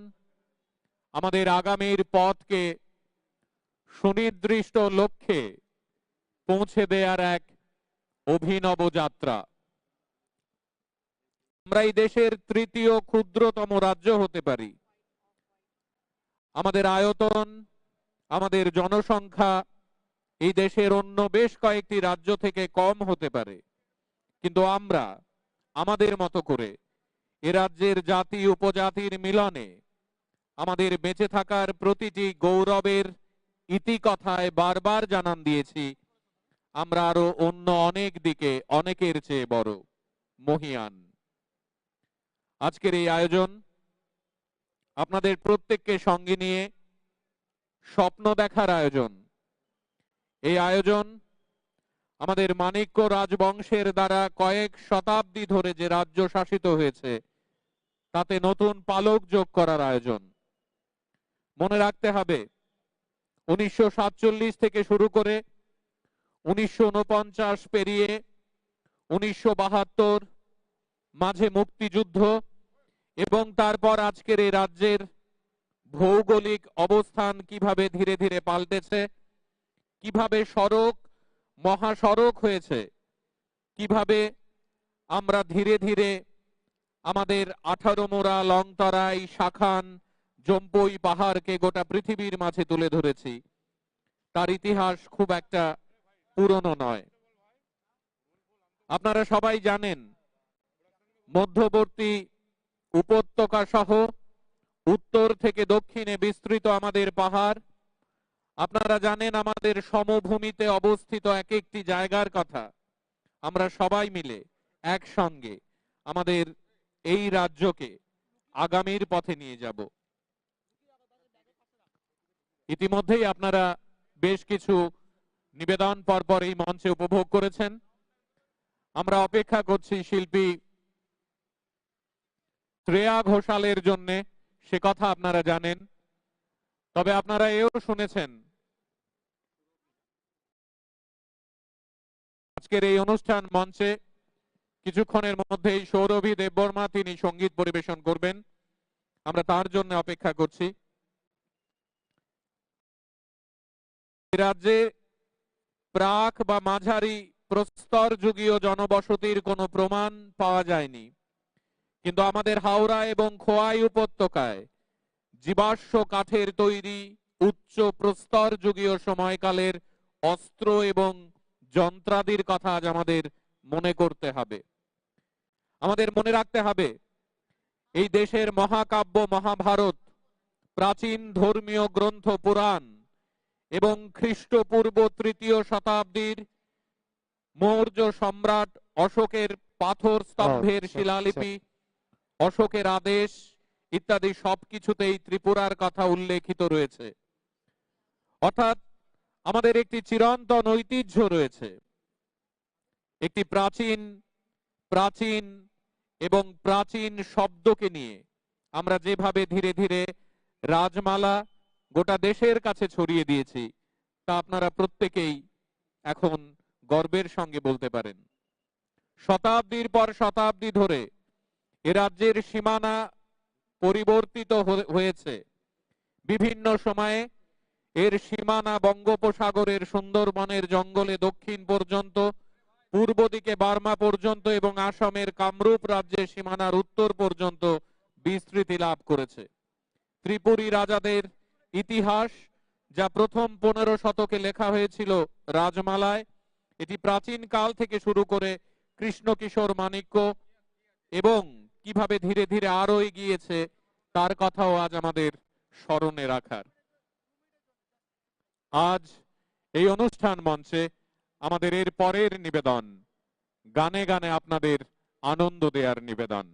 আমাদের আগামীর পথকে সুনির্দিষ্ট লক্ষ্যে পৌঁছে দেওয়ার এক অভিনব যাত্রা। আমরা এই দেশের তৃতীয় ক্ষুদ্রতম রাজ্য হতে পারি। আমাদের আয়তন, আমাদের জনসংখ্যা এই দেশের অন্য বেশ কয়েকটি রাজ্য থেকে কম হতে পারে, কিন্তু আমরা আমাদের মতো করে এ রাজ্যের জাতি উপজাতির মিলনে আমাদের বেঁচে থাকার প্রতিটি গৌরবের ইতিকথায় বারবার জানান দিয়েছি আমরা আরো অন্য অনেক দিকে অনেকের চেয়ে বড়, মহিয়ান। আজকের এই আয়োজন আপনাদের প্রত্যেককে সঙ্গে নিয়ে স্বপ্ন দেখার আয়োজন। এই আয়োজন আমাদের মাণিক্য রাজবংশের দ্বারা কয়েক শতাব্দী ধরে যে রাজ্য শাসিত হয়েছে তাতে নতুন পালক যোগ করার আয়োজন। মনে রাখতে হবে 1947 থেকে শুরু করে 1949 পেরিয়ে 1972, মাঝে মুক্তিযুদ্ধ এবং তারপর আজকের এই রাজ্যের ভৌগোলিক অবস্থান কিভাবে ধীরে ধীরে পাল্টেছে, কিভাবে সড়ক মহাসড়ক হয়েছে, কিভাবে আমরা ধীরে ধীরে আমাদের 18 মোড়া, লংতরাই, শাখান, জম্পুই পাহাড়কে গোটা পৃথিবীর মাঝে তুলে ধরেছি, তার ইতিহাস খুব একটা পুরনো নয়। আপনারা সবাই জানেন মধ্যবর্তী উপত্যকা সহ উত্তর থেকে দক্ষিণে বিস্তৃত আমাদের পাহাড়। আপনারা জানেন আমাদের সমভূমিতে অবস্থিত এক একটি জায়গার কথা। আমরা সবাই মিলে একসঙ্গে আমাদের এই রাজ্যকে আগামীর পথে নিয়ে যাব। ইতিমধ্যেই আপনারা বেশ কিছু নিবেদন পরপর এই মঞ্চে উপভোগ করেছেন। আমরা অপেক্ষা করছি শিল্পী শ্রেয়া ঘোষালের জন্য, সে কথা আপনারা জানেন। তবে আপনারা এও শুনেছেন আজকের এই অনুষ্ঠান মঞ্চে কিছুক্ষণের মধ্যেই সৌরভী দেববর্মা তিনি সঙ্গীত পরিবেশন করবেন। আমরা তার জন্য অপেক্ষা করছি। রাজ্যে প্রাক বা মাঝারি প্রস্তর যুগীয় জনবসতির কোনো প্রমাণ পাওয়া যায়নি, কিন্তু আমাদের হাওড়া এবং খোয়াই উপত্যকায় জীবাশ্ম কাঠের তৈরি উচ্চ প্রস্তর যুগীয় সময়কালের অস্ত্র এবং যন্ত্রাদির কথা আজ আমাদের মনে করতে হবে। আমাদের মনে রাখতে হবে এই দেশের মহাকাব্য মহাভারত, প্রাচীন ধর্মীয় গ্রন্থ পুরাণ এবং খ্রিস্টপূর্ব 3য় শতাব্দীর মৌর্য সম্রাট অশোকের পাথর স্তম্ভের শিলালিপি, অশোকের আদেশ ইত্যাদি সবকিছুতেই ত্রিপুরার কথা উল্লেখিত রয়েছে। অর্থাৎ আমাদের একটি চিরন্তন ঐতিহ্য রয়েছে, একটি প্রাচীন প্রাচীন এবং প্রাচীন শব্দকে নিয়ে আমরা যেভাবে ধীরে ধীরে রাজমালা গোটা দেশের কাছে ছড়িয়ে দিয়েছি তা আপনারা প্রত্যেকেই এখন গর্বের সঙ্গে বলতে পারেন। শতাব্দীর পর শতাব্দী ধরে এ রাজ্যের সীমানা পরিবর্তিত হয়েছে। বিভিন্ন সময়ে এর সীমানা বঙ্গোপসাগরের সুন্দরবনের জঙ্গলে দক্ষিণ পর্যন্ত, পূর্ব দিকে বার্মা পর্যন্ত এবং আসামের কামরূপ রাজ্যের সীমানার উত্তর পর্যন্ত বিস্তৃতি লাভ করেছে। ত্রিপুরী রাজাদের ইতিহাস যা প্রথম 15 শতকে লেখা হয়েছিল রাজমালায়, এটি প্রাচীন কাল থেকে শুরু করে কৃষ্ণ কিশোর মানিক্য এবং কিভাবে ধীরে ধীরে আরো এগিয়েছে তার কথাও আজ আমাদের স্মরণে রাখার। আজ এই অনুষ্ঠান মঞ্চে আমাদের এর পরের নিবেদন, গানে গানে আপনাদের আনন্দ দেওয়ার নিবেদন।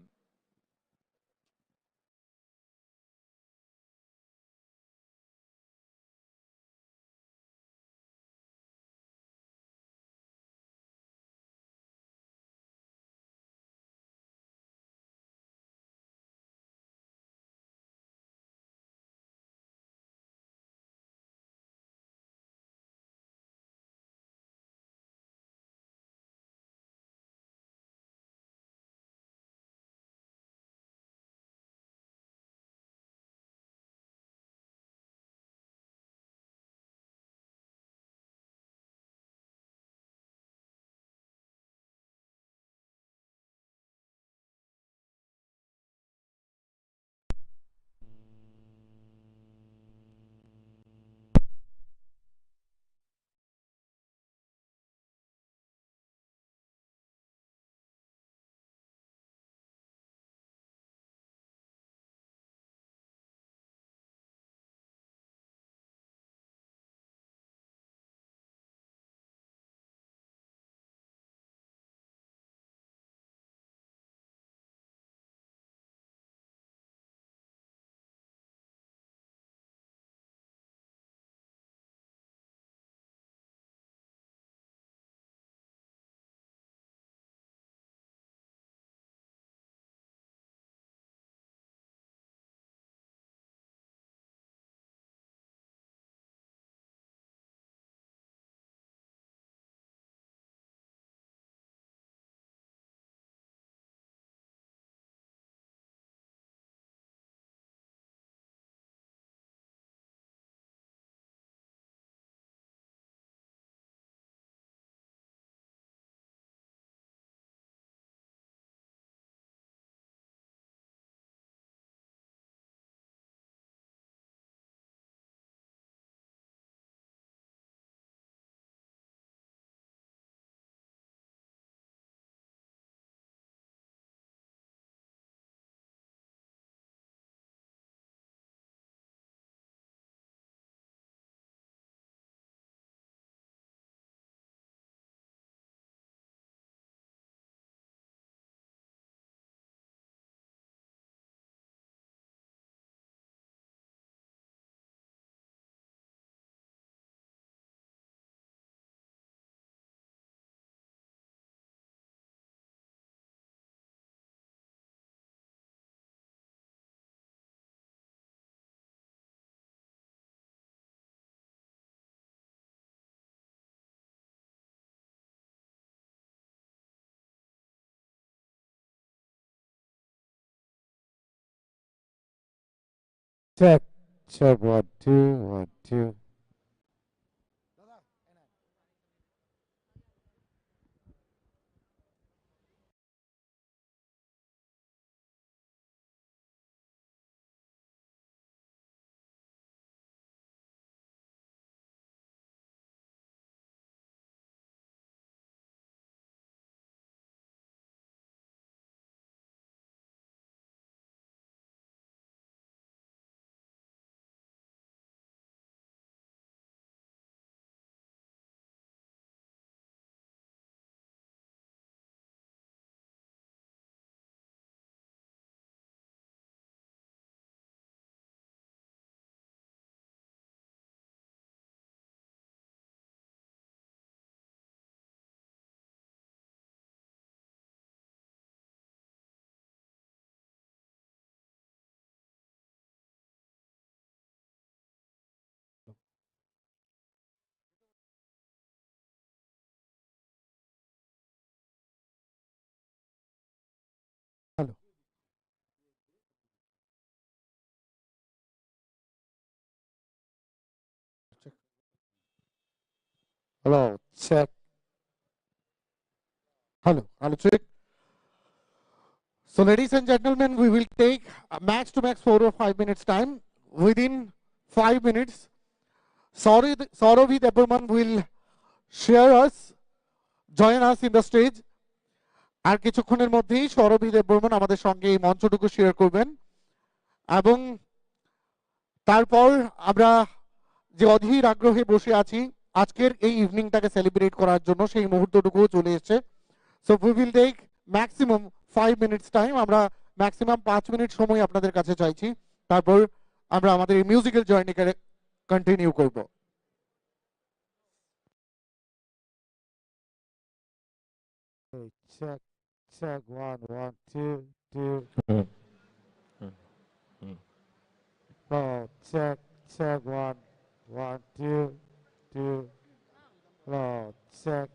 Check, check, 1 2 1 2. Hello. Check. Hello, check. Hello, hello, check. So, ladies and gentlemen, we will take max to max 4 or 5 minutes time. Within 5 minutes, Sauravi Debbarman will join us in the stage. আর কিছুক্ষণের মধ্যেই সৌরভী দেববর্মন আমাদের সঙ্গে এই মঞ্চটুকু share করবেন এবং তারপর আমরা যে অধীর আগ্রহে বসে আছি আজকের এই ইভিনিংটাকে সেলিব্রেট করার জন্য সেই মুহূর্তটুকুও চলে এসেছে। So we will take maximum 5 minutes time, আমরা ম্যাক্সিমাম 5 মিনিট সময় আপনাদের কাছে চাইছি, তারপর আমরা আমাদের এই মিউজিক্যাল জার্নিকে কন্টিনিউ করব। Check, check, 1, 1, 2, 2. Oh, check, check, 1, 1, 2, 2. Oh, check.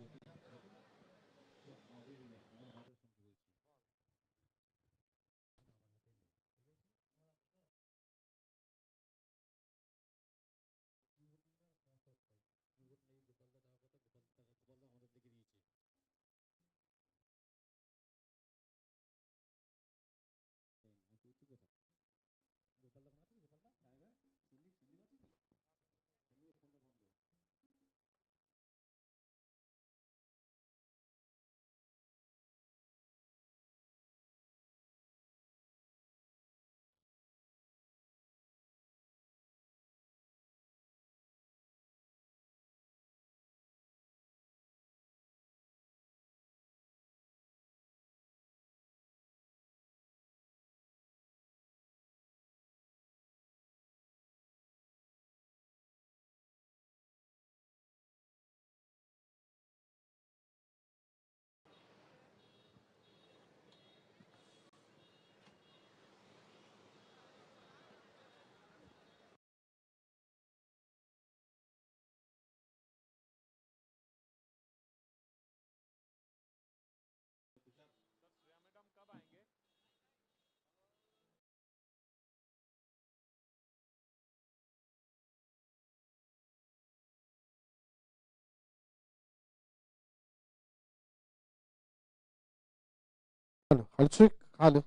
Hello Harshik, hello.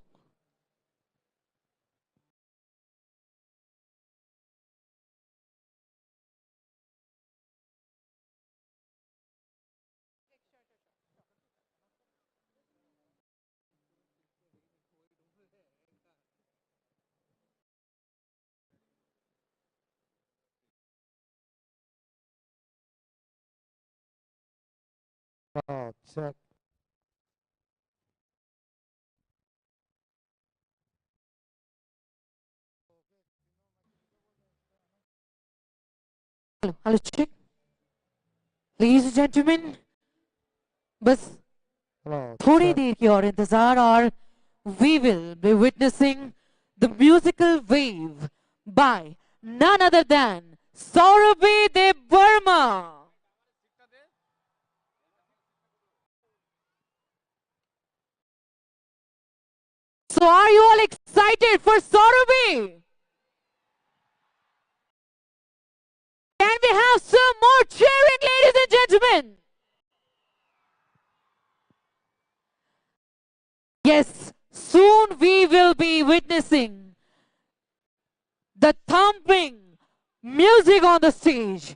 Oh, check. Hello hello check. Ladies and gentlemen, बस Hello, थोड़ी check. देर की और इंतजार और we will be witnessing the musical wave by none other than Saurabhi Debbarma. So are you all excited for Saurabhi? Can we have some more cheering, ladies and gentlemen? Yes, soon we will be witnessing the thumping music on the stage.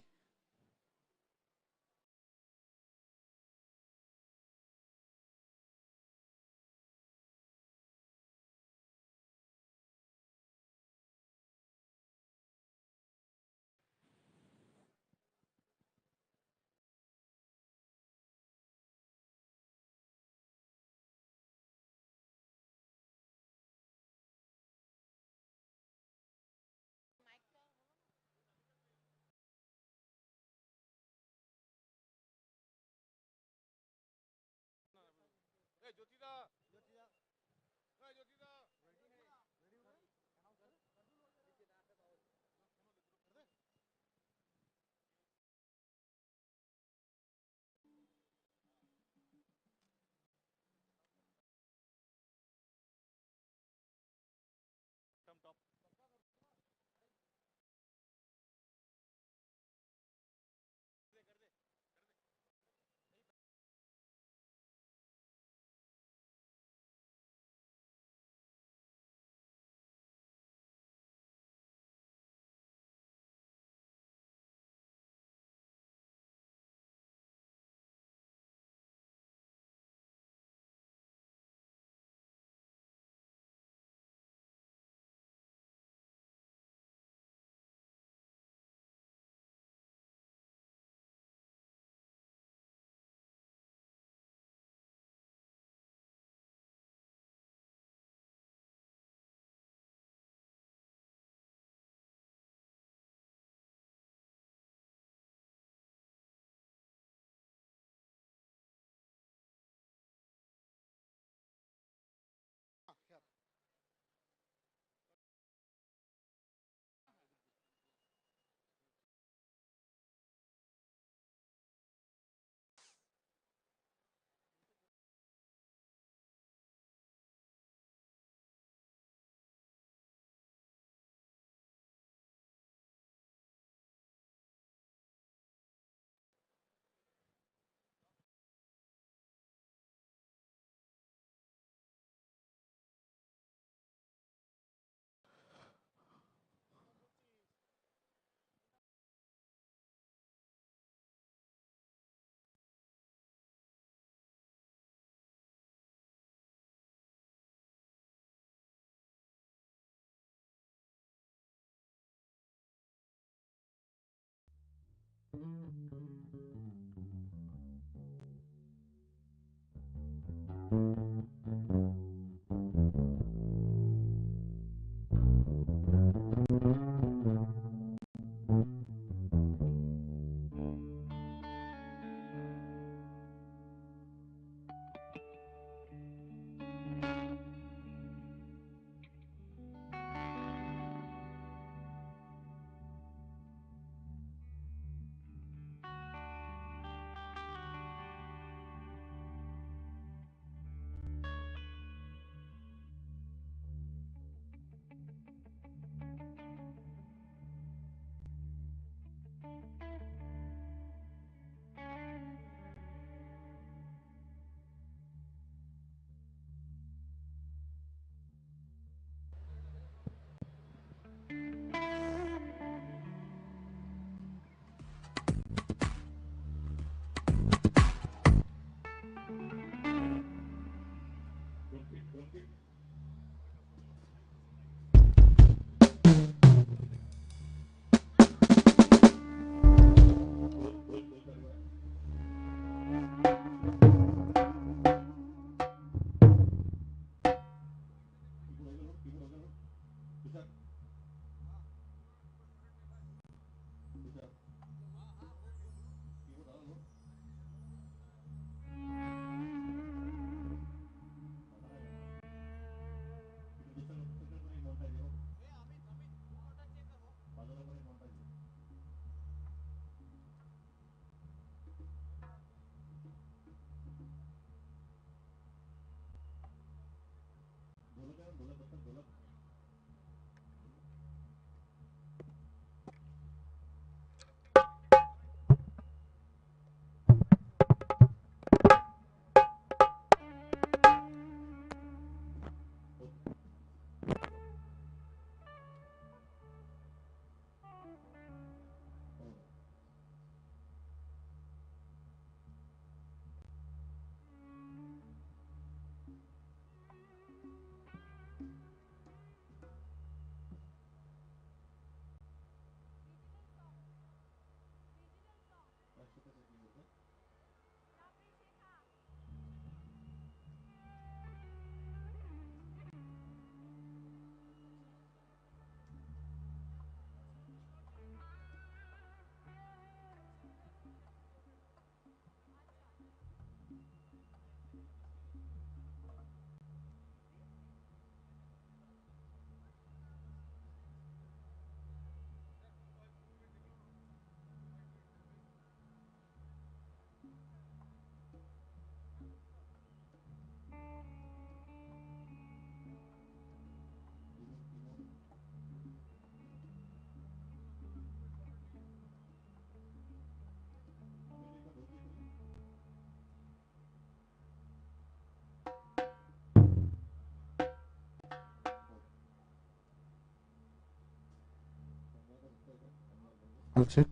बलचे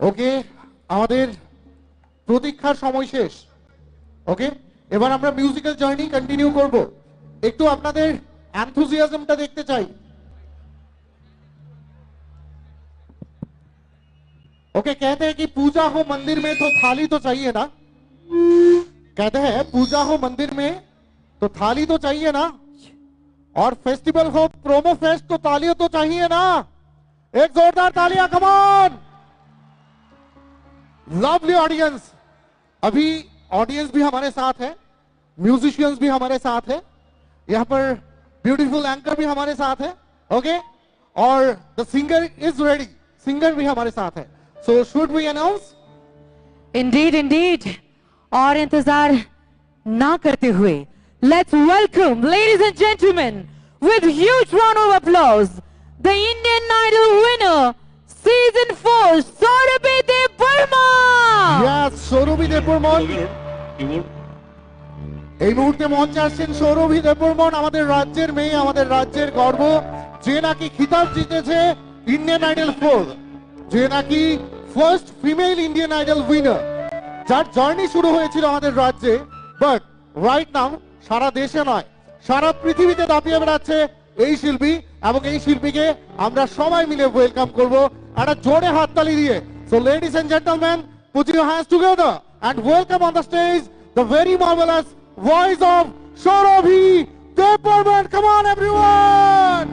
ওকে আমাদের প্রতীক্ষার সময় শেষ ওকে এবার আমরা musical journey continue করব একটু আপনাদের এনথুজিয়াজমটা দেখতে চাই ओके कहते हैं कि पूजा हो मंदिर में तो थाली तो चाहिए ना कहते हैं पूजा हो मंदिर में तो थाली तो चाहिए ना और फेस्टिवल हो प्रोमो फेस्ट तो तालियां तो चाहिए ना एक जोरदार तालियां कम ऑन लवली ऑडियंस अभी ऑडियंस भी हमारे साथ है म्यूजिशियंस भी हमारे साथ है यहां पर ब्यूटीफुल एंकर भी हमारे साथ है ओके और the singer is ready singer भी हमारे साथ है So should we announce? Indeed, indeed. और इंतजार ना करते हुए, let's welcome, ladies and gentlemen, with huge round of applause, the Indian Idol winner, Season 4, Saurabhi Debbarman. Yes, Saurabhi Debbarman. এই মুহূর্তে মঞ্চে আসছেন সৌরভী দেববর্মন আমাদের রাজ্যের মেয়ে আমাদের রাজ্যের গর্ব যে নাকি খিতাব জিতেছে ইন্ডিয়ান আইডল 4 যে নাকি first female Indian idol winner যার জার্নি শুরু হয়েছিল আমাদের রাজ্যে বাট রাইট নাও সারা দেশে নয় সারা পৃথিবীতে দাপিয়ে বেড়াচ্ছে এই শিল্পী এবং এই শিল্পীকে আমরা সবাই মিলে ওয়েলকাম করব একটা জোরে হাততালি দিয়ে। So ladies and gentlemen, put your hands together and welcome on the stage the very marvelous voice of Saurabhi Deparman. Come on everyone!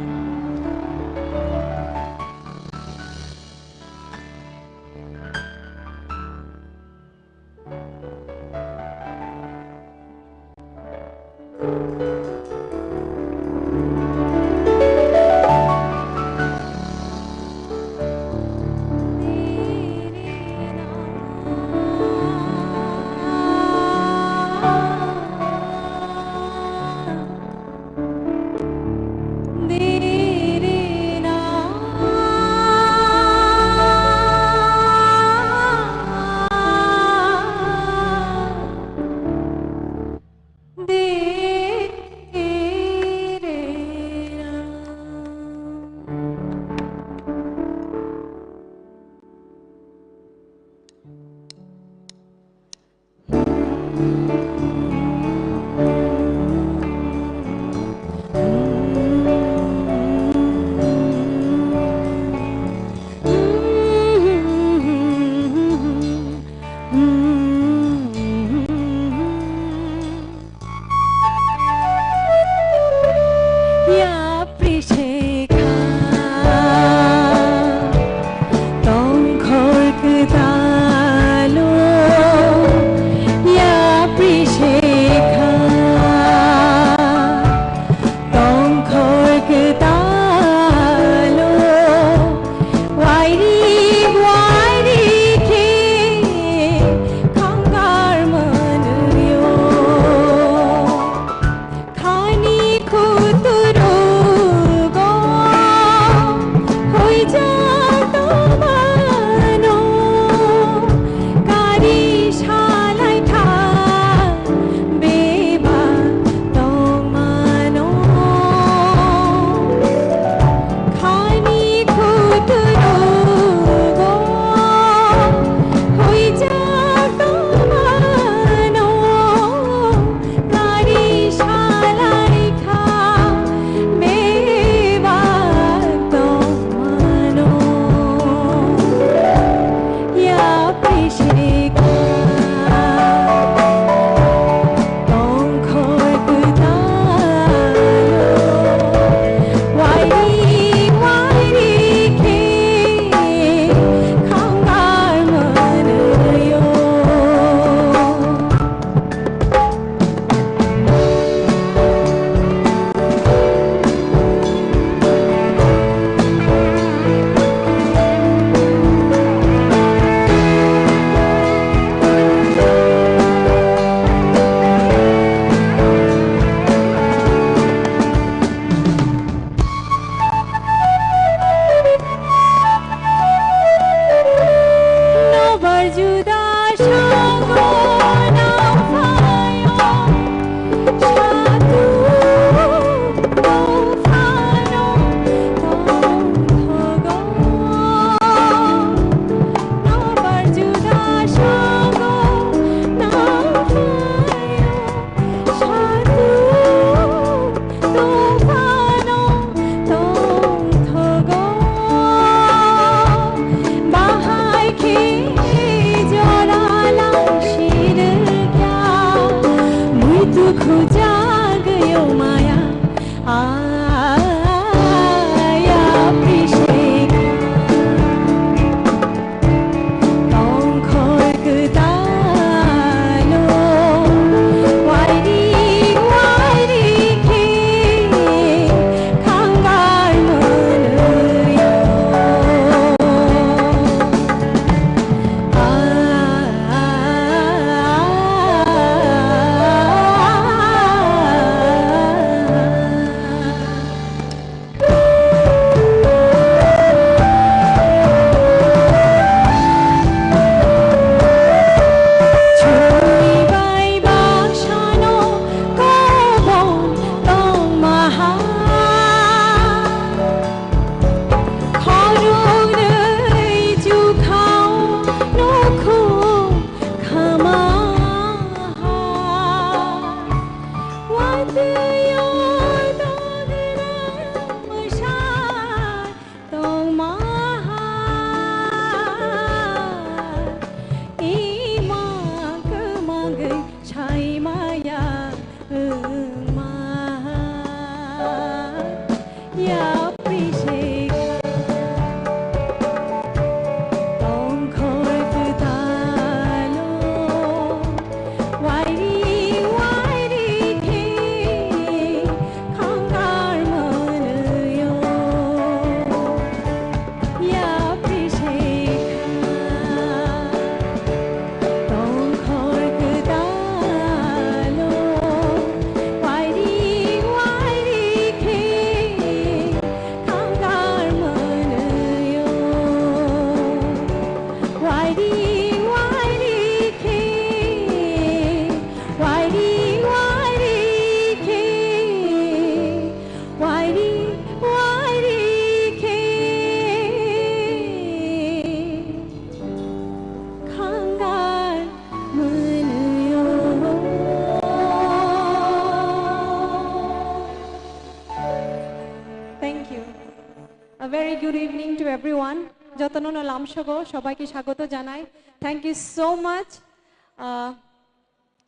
Good evening to everyone যতন নাম সহ সবাইকে স্বাগত জানাই thank you so much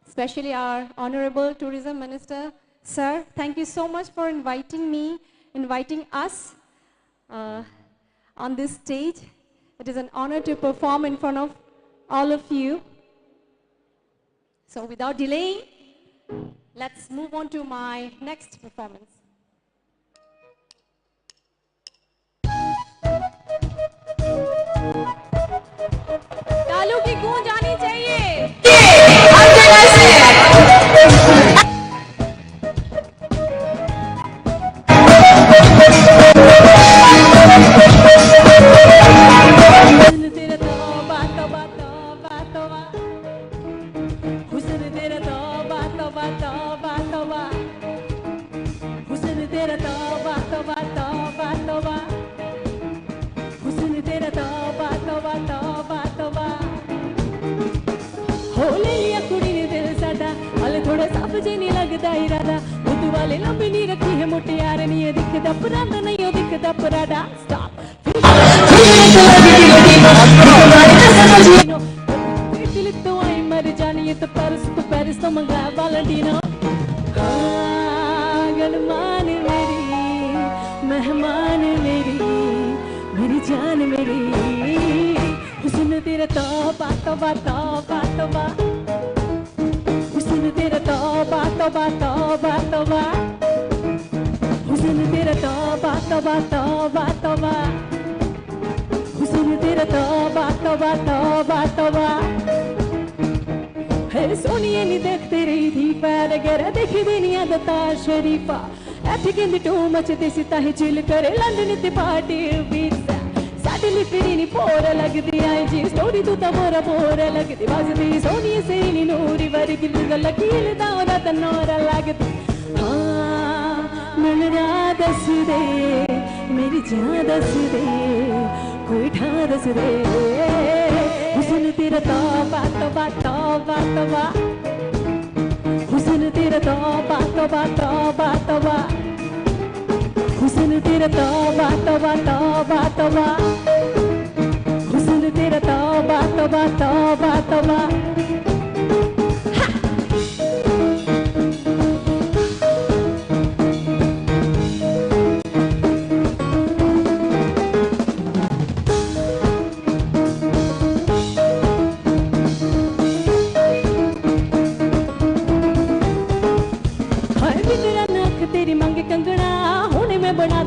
especially our honorable tourism minister sir thank you so much for inviting us on this stage. It is an honor to perform in front of all of you. So without delaying, let's move on to my next performance. तालू की गूंज आनी चाहिए हर जगह से इरादा बुद्ध वाले लंबी नहीं रखी है मोटे यार नहीं है दिखदा परांदा नहीं हो दिखदा पराडा स्टॉप दिल तो आई मर जानी है तो पेरिस तो मंगा वालंटीनो गलमान मेरी मेहमान मेरी जान मेरी हुस्न तेरा तौबा तौबा तौबा तौबा हुस्न तेरा तौबा तौबा तौबा तौबा हुस्न तेरा तौबा तौबा तौबा तौबा हुस्न तेरा तौबा तौबा तौबा तौबा है सोनिए नी देखते रही थी पैर गैर देखी दुनिया दता शरीफा ऐथे कहंदी टू मच देसी ताही चिल करे लंदन ते पार्टी वीज़ा साडी लिपरी नी पोर लगदी आई जी स्टोरी तू ता मोरा बोर लगदी बाजदी सोनिए से नी नूरी वर्गी लकील दावदा तनोरा लगदी हाँ मेरा दस दे मेरी जान दस दे कोई ठा दस दे हुस्न तेरा तौबा तौबा तौबा तौबा हुस्न तेरा तौबा तौबा तौबा तौबा हुस्न तेरा तौबा तौबा तौबा तौबा हुस्न तेरा तौबा तौबा तौबा तौबा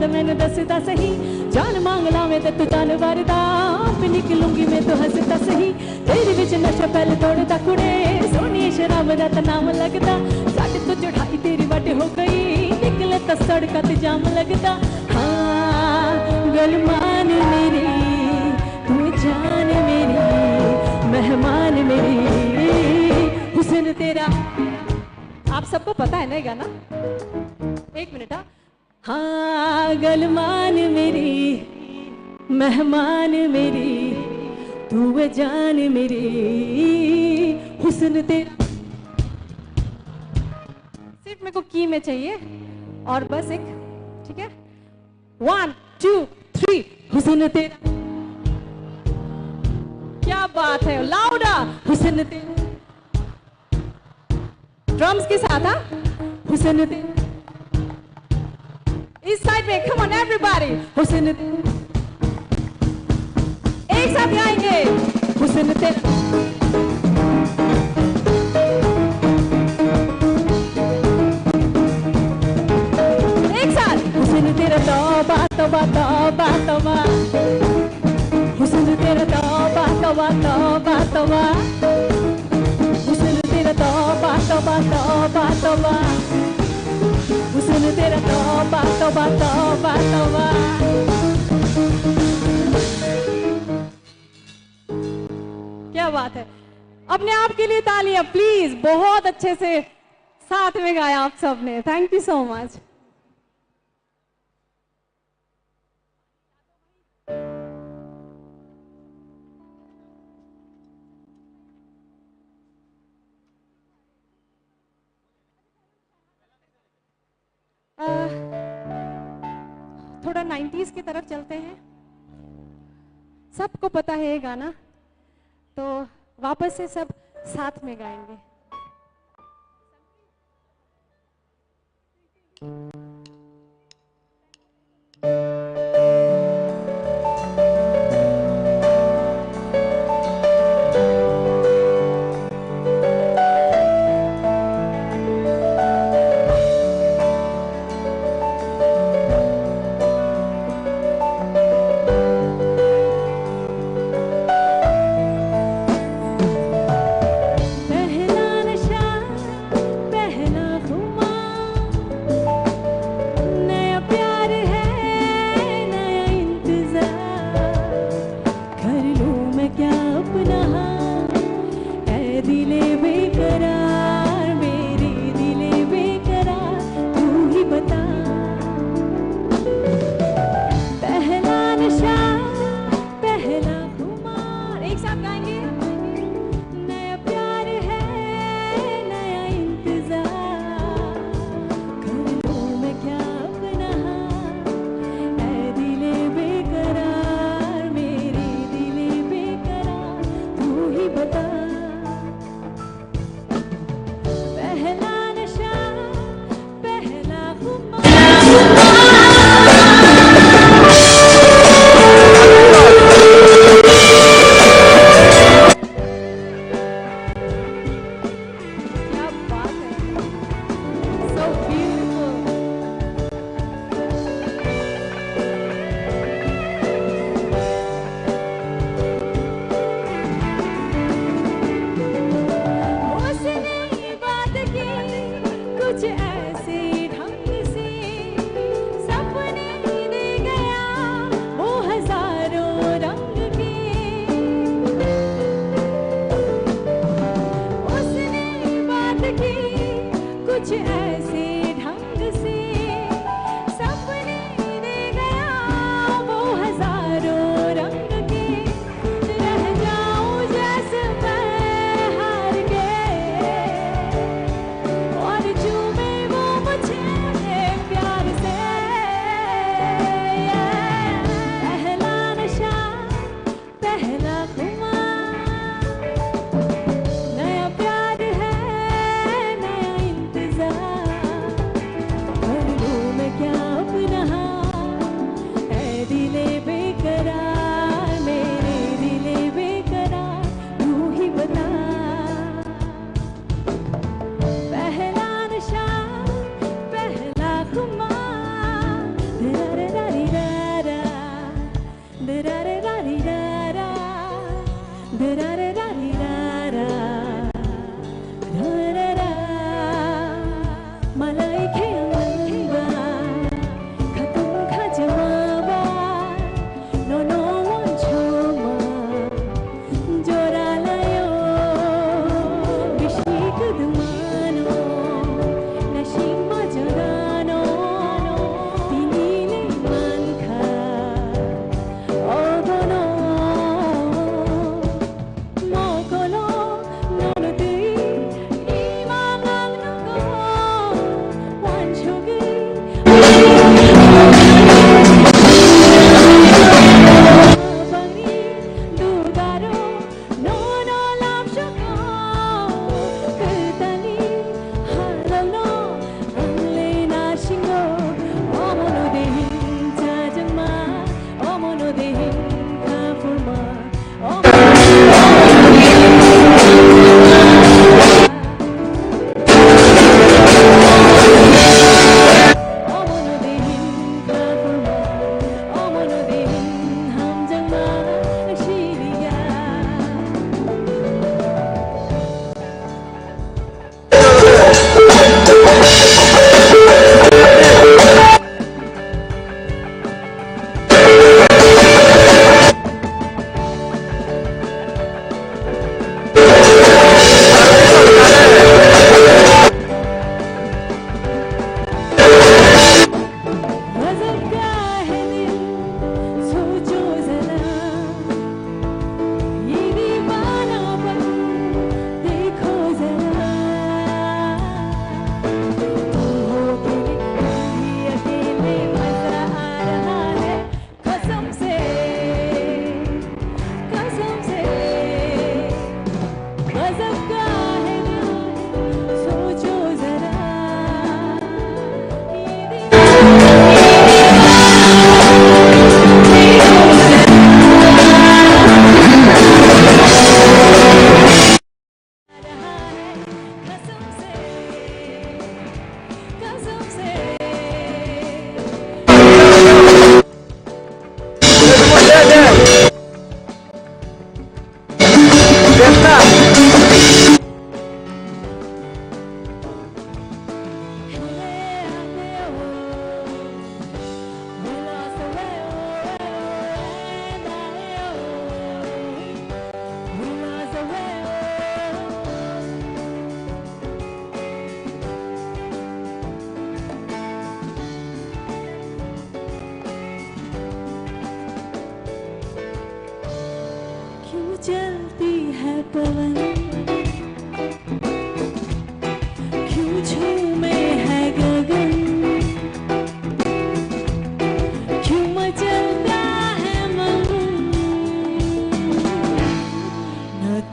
मैंने दसता सही जान मांग लावे ते तू जान वरदा आप निकलूंगी मैं तो हंसता सही तेरे विच नशा पहले तोड़दा कुड़े सोनी शराब दा ता नाम लगदा साडे तो चढ़ाई तेरी वाटे हो गई निकले ता सड़का ते जाम लगदा हाँ गलमान मेरी तू जान मेरी मेहमान मेरी हुस्न तेरा आप सबको पता है ना गाना एक मिनट हाँ गलमान मेरी मेहमान मेरी तू है जान मेरी हुस्न तेरा सिर्फ मेरे को की में चाहिए और बस एक ठीक है 1 2 3 हुस्न तेरा क्या बात है लाउडा हुस्न तेरा ड्रम्स के साथ हाँ हुस्न तेरा इस साइड में come on everybody हुस्न एक साथ गाएंगे हुस्न तेरा एक साथ हुस्न तेरा तौबा तौबा तौबा तौबा हुस्न तेरा तौबा तौबा तौबा तौबा हुस्न तेरा तौबा तौबा तौबा तौबा हुस्न तेरा तौबा तौबा तौबा तौबा क्या बात है अपने आप के लिए तालियां प्लीज बहुत अच्छे से साथ में गाया आप सबने थैंक यू सो मच थोड़ा 90s की तरफ चलते हैं सबको पता है ये गाना, तो वापस से सब साथ में गाएंगे। पहला नशा पहला खुमार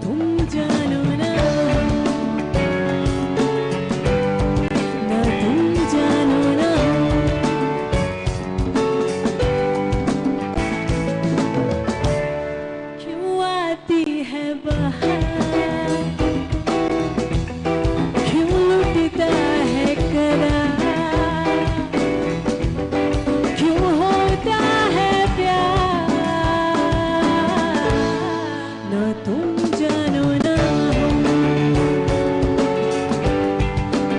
तुम जानो ना, ना तुम जानो ना, क्यों आती है बहार, क्यों लुटता है करार, क्यों होता है प्यार, ना तुम जानो ना,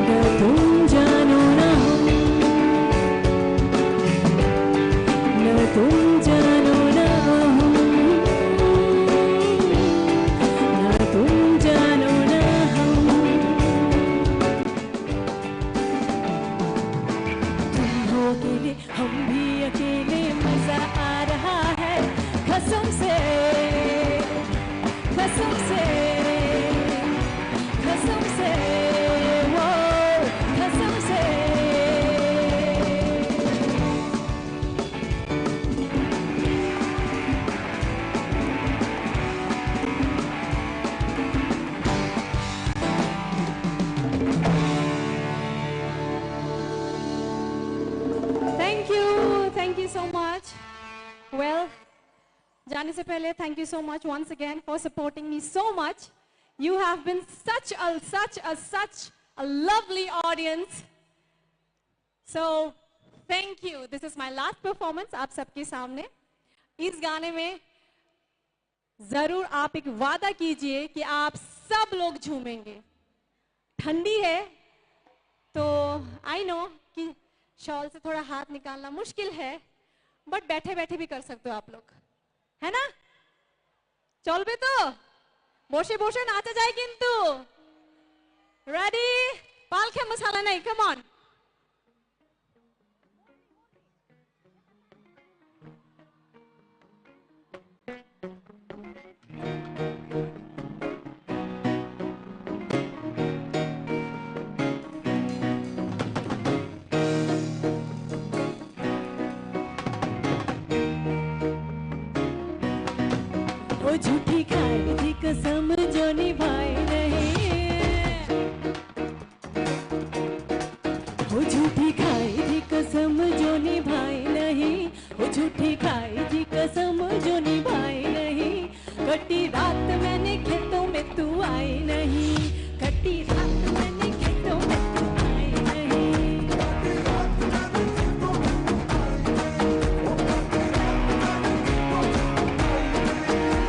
ना तुम जानो ना, ना तुम जानो ना, ना तुम जानो ना। तुम हो अकेले, हम भी अकेले, मजा आ रहा है कसम से, कसम से, कसम से, वो कसम से। Thank you so much. Well, जाने से पहले thank you so much once again for supporting me so much. You have been such a lovely audience. So thank you. This is my last performance आप सबके सामने. इस गाने में जरूर आप एक वादा कीजिए कि आप सब लोग झूमेंगे. ठंडी है तो आई नो कि शॉल से थोड़ा हाथ निकालना मुश्किल है, बट बैठे बैठे भी कर सकते हो आप लोग, है ना? चलबे तो বসে বসে নাচা যায় কিন্তু. রেডি? পালকে মশালা নাই, কাম অন. वो झूठी खाई थी कसम जो निभाई नहीं, वो झूठी खाई थी कसम जो निभाई नहीं, वो झूठी खाई थी कसम जो निभाई नहीं. कटी रात मैंने खेतों में तू आई नहीं, कटी रात मैंने खेतों में तू आई नहीं.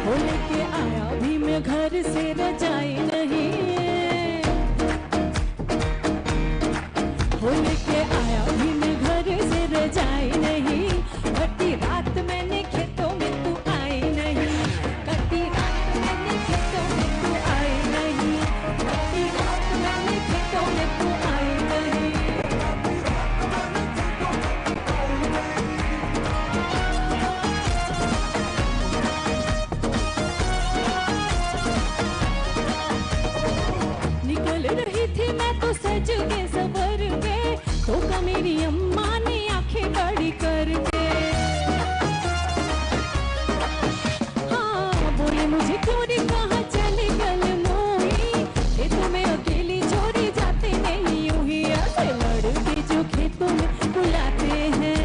वो लेके आया भी मैं घर से रजाई नहीं, वो लेके आया भी मैं घर से रजाई नहीं. कटी रात मैंने खेतों में तू आई नहीं, कटी रात मैंने खेतों में तू आई नहीं, कटी रात मैंने खेतों में तू आई नहीं. निकल रही थी मैं तो सज के सवर के, तो का मेरी अम्मा ने आंखें बड़ी करके, हाँ बोले मुझे चोरी कहाँ चली गल मोई, खेतों में अकेली चोरी जाते नहीं यूं ही. ऐसे लड़के जो खेतों में बुलाते हैं,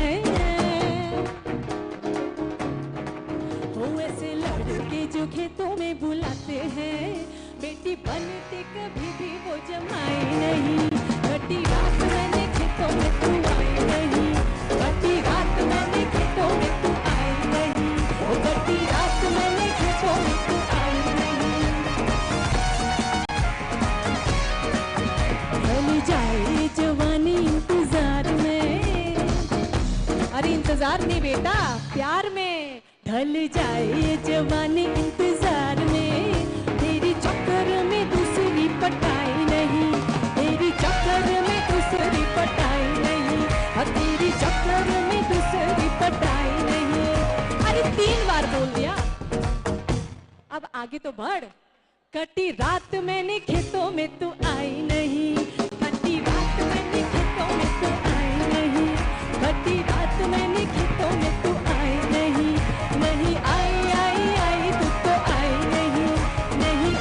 वो ऐसे लड़के जो खेतों में बुलाते हैं, बेटी बनते कभी भी वो जमाई नहीं. कटी रात मैंने खेतों में तू आई नहीं, कटी रात मैंने खेतों में तू आई नहीं, वो कटी रात मैंने खेतों में तू आई नहीं. ढल जाए जवानी इंतजार में, अरे इंतजार नहीं बेटा प्यार में. ढल जाए जवानी इंतजार में, तेरी चक्कर में दूसरी पटाई नहीं, तेरी चक्कर में दूसरी पटाई नहीं, और तेरी चक्कर में दूसरी पटाई नहीं. अरे 3 बार बोल दिया, अब आगे तो बढ़. कटी रात मैंने खेतों में तू आई नहीं, कटी रात मैंने खेतों में तू आई नहीं, कटी रात मैंने खेतों में तू आई नहीं. नहीं आई आई आई तू तो आई नहीं, नहीं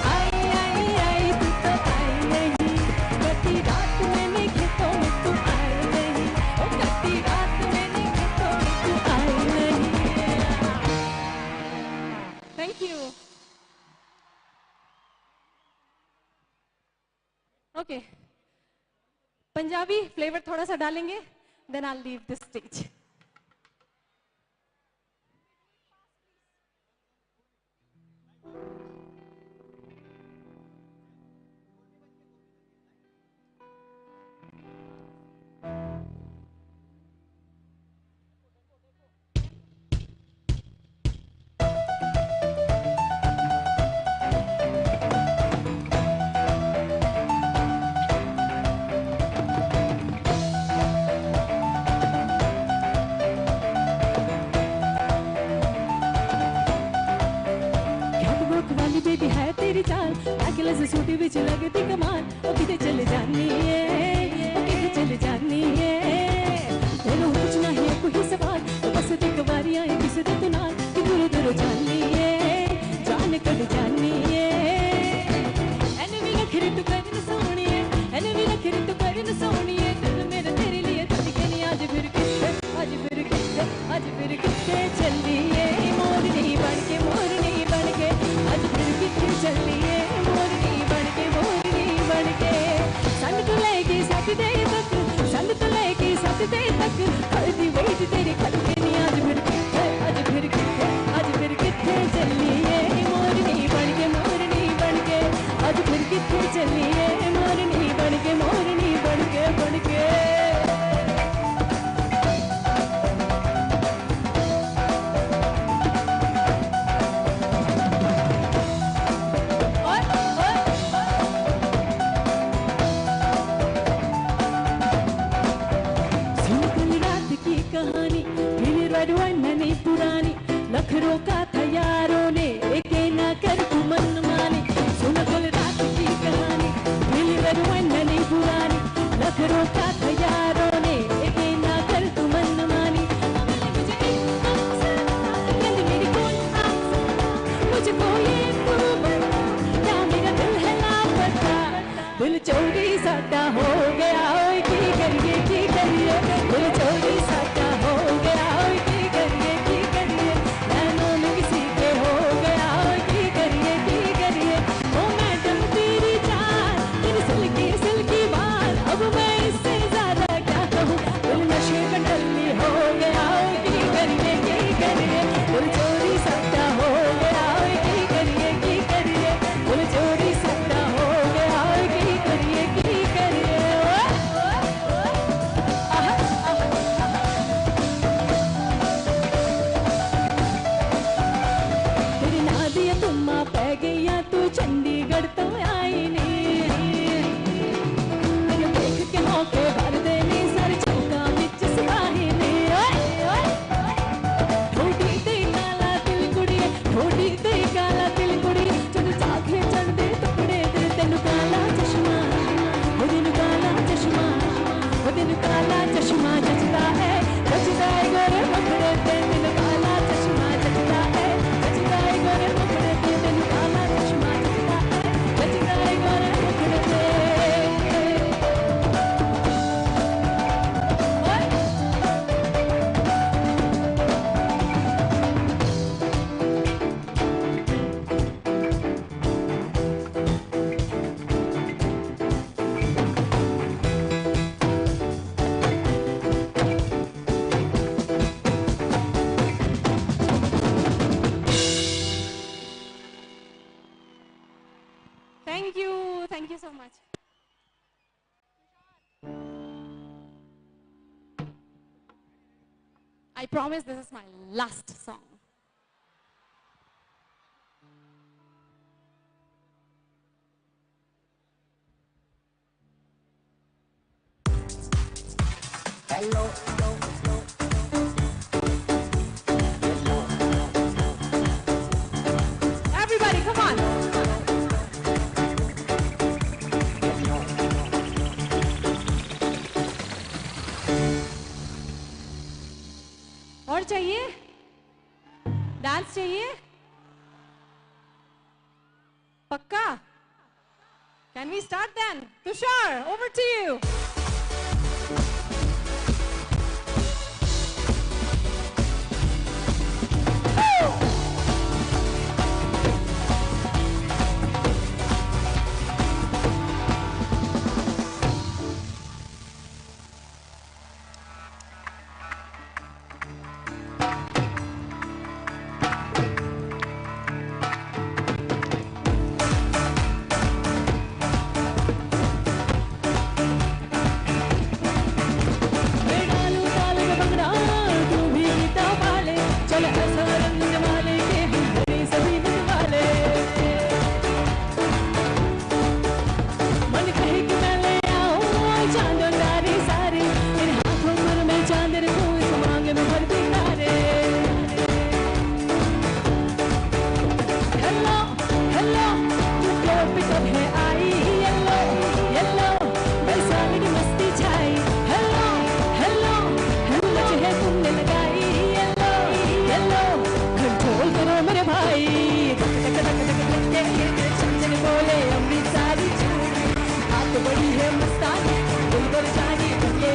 ओके, पंजाबी फ्लेवर थोड़ा सा डालेंगे, then I leave this stage. Baby है तेरी चाल, नेकलेस सूटी विच लगती कमाल. ओ किते चले जानी है, ओ किते चले जानी है. तेनू कुछ ना है कोई सवाल, ओ बस एक बारी आए किसे दे तू नाल. कि दूर दूर जानी है, जान कट जानी है. एने भी लखरी तू कर न सोनी है, एने भी लखरी तू कर न सोनी है. दिल मेरा तेरे लिए धड़के नहीं. आज फिर किथे, आज फिर किथे, आज फिर किथे चली है. मोरनी बन के, मोरनी बन के, आज फिर किथे चली है. मोरनी बन के, मोरनी बन के. संग तो लेके सटदे तक, संग तो लेके सटदे तक. करदी वेट तेरी खड़के नहीं. आज फिर किथे, आज फिर किथे, आज फिर किथे चली है. मोरनी बन के, मोरनी बन के, आज फिर किथे चली है. मोरनी बन के, मोरनी बन के, बन के. कहानी मेरी रडवन्नी पुरानी. लखरों का था यारों ने, एक ना कर तू मन मानी. सुन कल रात की कहानी मेरी रडवन्नी पुरानी. लखरों का था यारों ने, एक ना कर तू मन मानी. मेरी कौन मुझको ये तू बता, क्या मेरा दिल है लापता. दिल चोरी साटा हो गया. ओए की करिए, की करिए. दिल चोरी साटा हो गया. ओए की करिए, की करिए. नैनों में किसी के हो गया. ओए की करिए, की करिए. ओ मैडम तेरी जान, तेरी सिल्की सिल्की बाल. अब मैं इससे ज्यादा क्या कहूँ. दिल नशे का डल्ली हो गया. ओए की करिए, की करिए. दिल चोरी साटा हो गया. ओए की करिए, की करिए. दिल चोरी साटा हो गया. ओए की करिए, की करिए. तेरी नादिया तुम्मा पै गईया, तू चंडीगढ़ तो आई नहीं. तेरे देख के मौके भर देने सारे चौका विच सिपाही ने. ठोडी ते काला दिल कुड़िए, ठोडी ते काला दिल कुड़िए. जद चाखे चढ़दे टुकड़े दिल तेनू काला चश्मा, ओ तेनू काला चश्मा, ओ तेनू काला चश्मा जचदा है. जचदा है गोरे मुखड़े ते तेनू काला चश्मा जचदा है. जचदा है गोरे मुखड़े ते तेनू काला चश्मा जचदा है. जचदा है गोरे मुखड़े ते. Thank you so much. I promise this is my last song. Everybody, come on. और चाहिए? डांस चाहिए? पक्का? Can we start then? Tushar, over to you. पे कब है आई येलो येलो बरसात की मस्ती छाई हेलो हेलो हिम्मत है तुमने लगाई येलो येलो कंट्रोल करो मेरे भाई धक धक धक धक धक के चंचल बोले अमृतसरी चूड़ी बात बड़ी है मस्तानी दिल पर जानी ये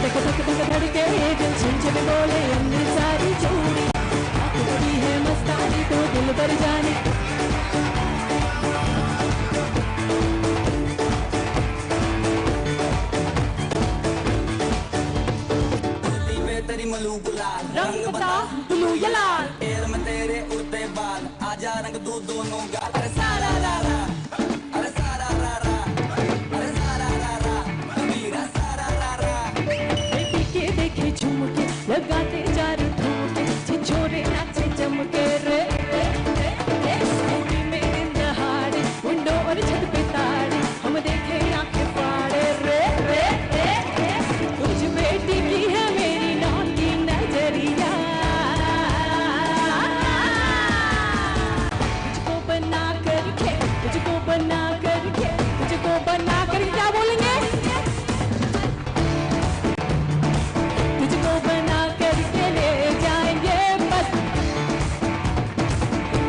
धक धक धक धड़के दिल चंचल बोले अमृतसरी चूड़ी बात बड़ी है मस्तानी तो दिल पर जानी तेरी मलू गुलाल रंग बता ब्लू या लाल एर में तेरे उड़ते बाल आजा रंग दो दोनों गाल अरे सारा रा रा अरे सारा रा रा अरे सारा रा रा मेरा सारा रा रा बेटी के देखे झुमके लगाते चारों ठुमके छिछोरे नाचे चमके रे रे रे रे स्कूटी में दिन दहाड़े विंडो और छत पे ताड़े हम देखे आंखें फाड़े रे रे रे रे तुझ बेटी की है मेरी नौकी नजरिया तुझको बना करके क्या बोलेंगे तुझको बना करके ले जाएंगे बस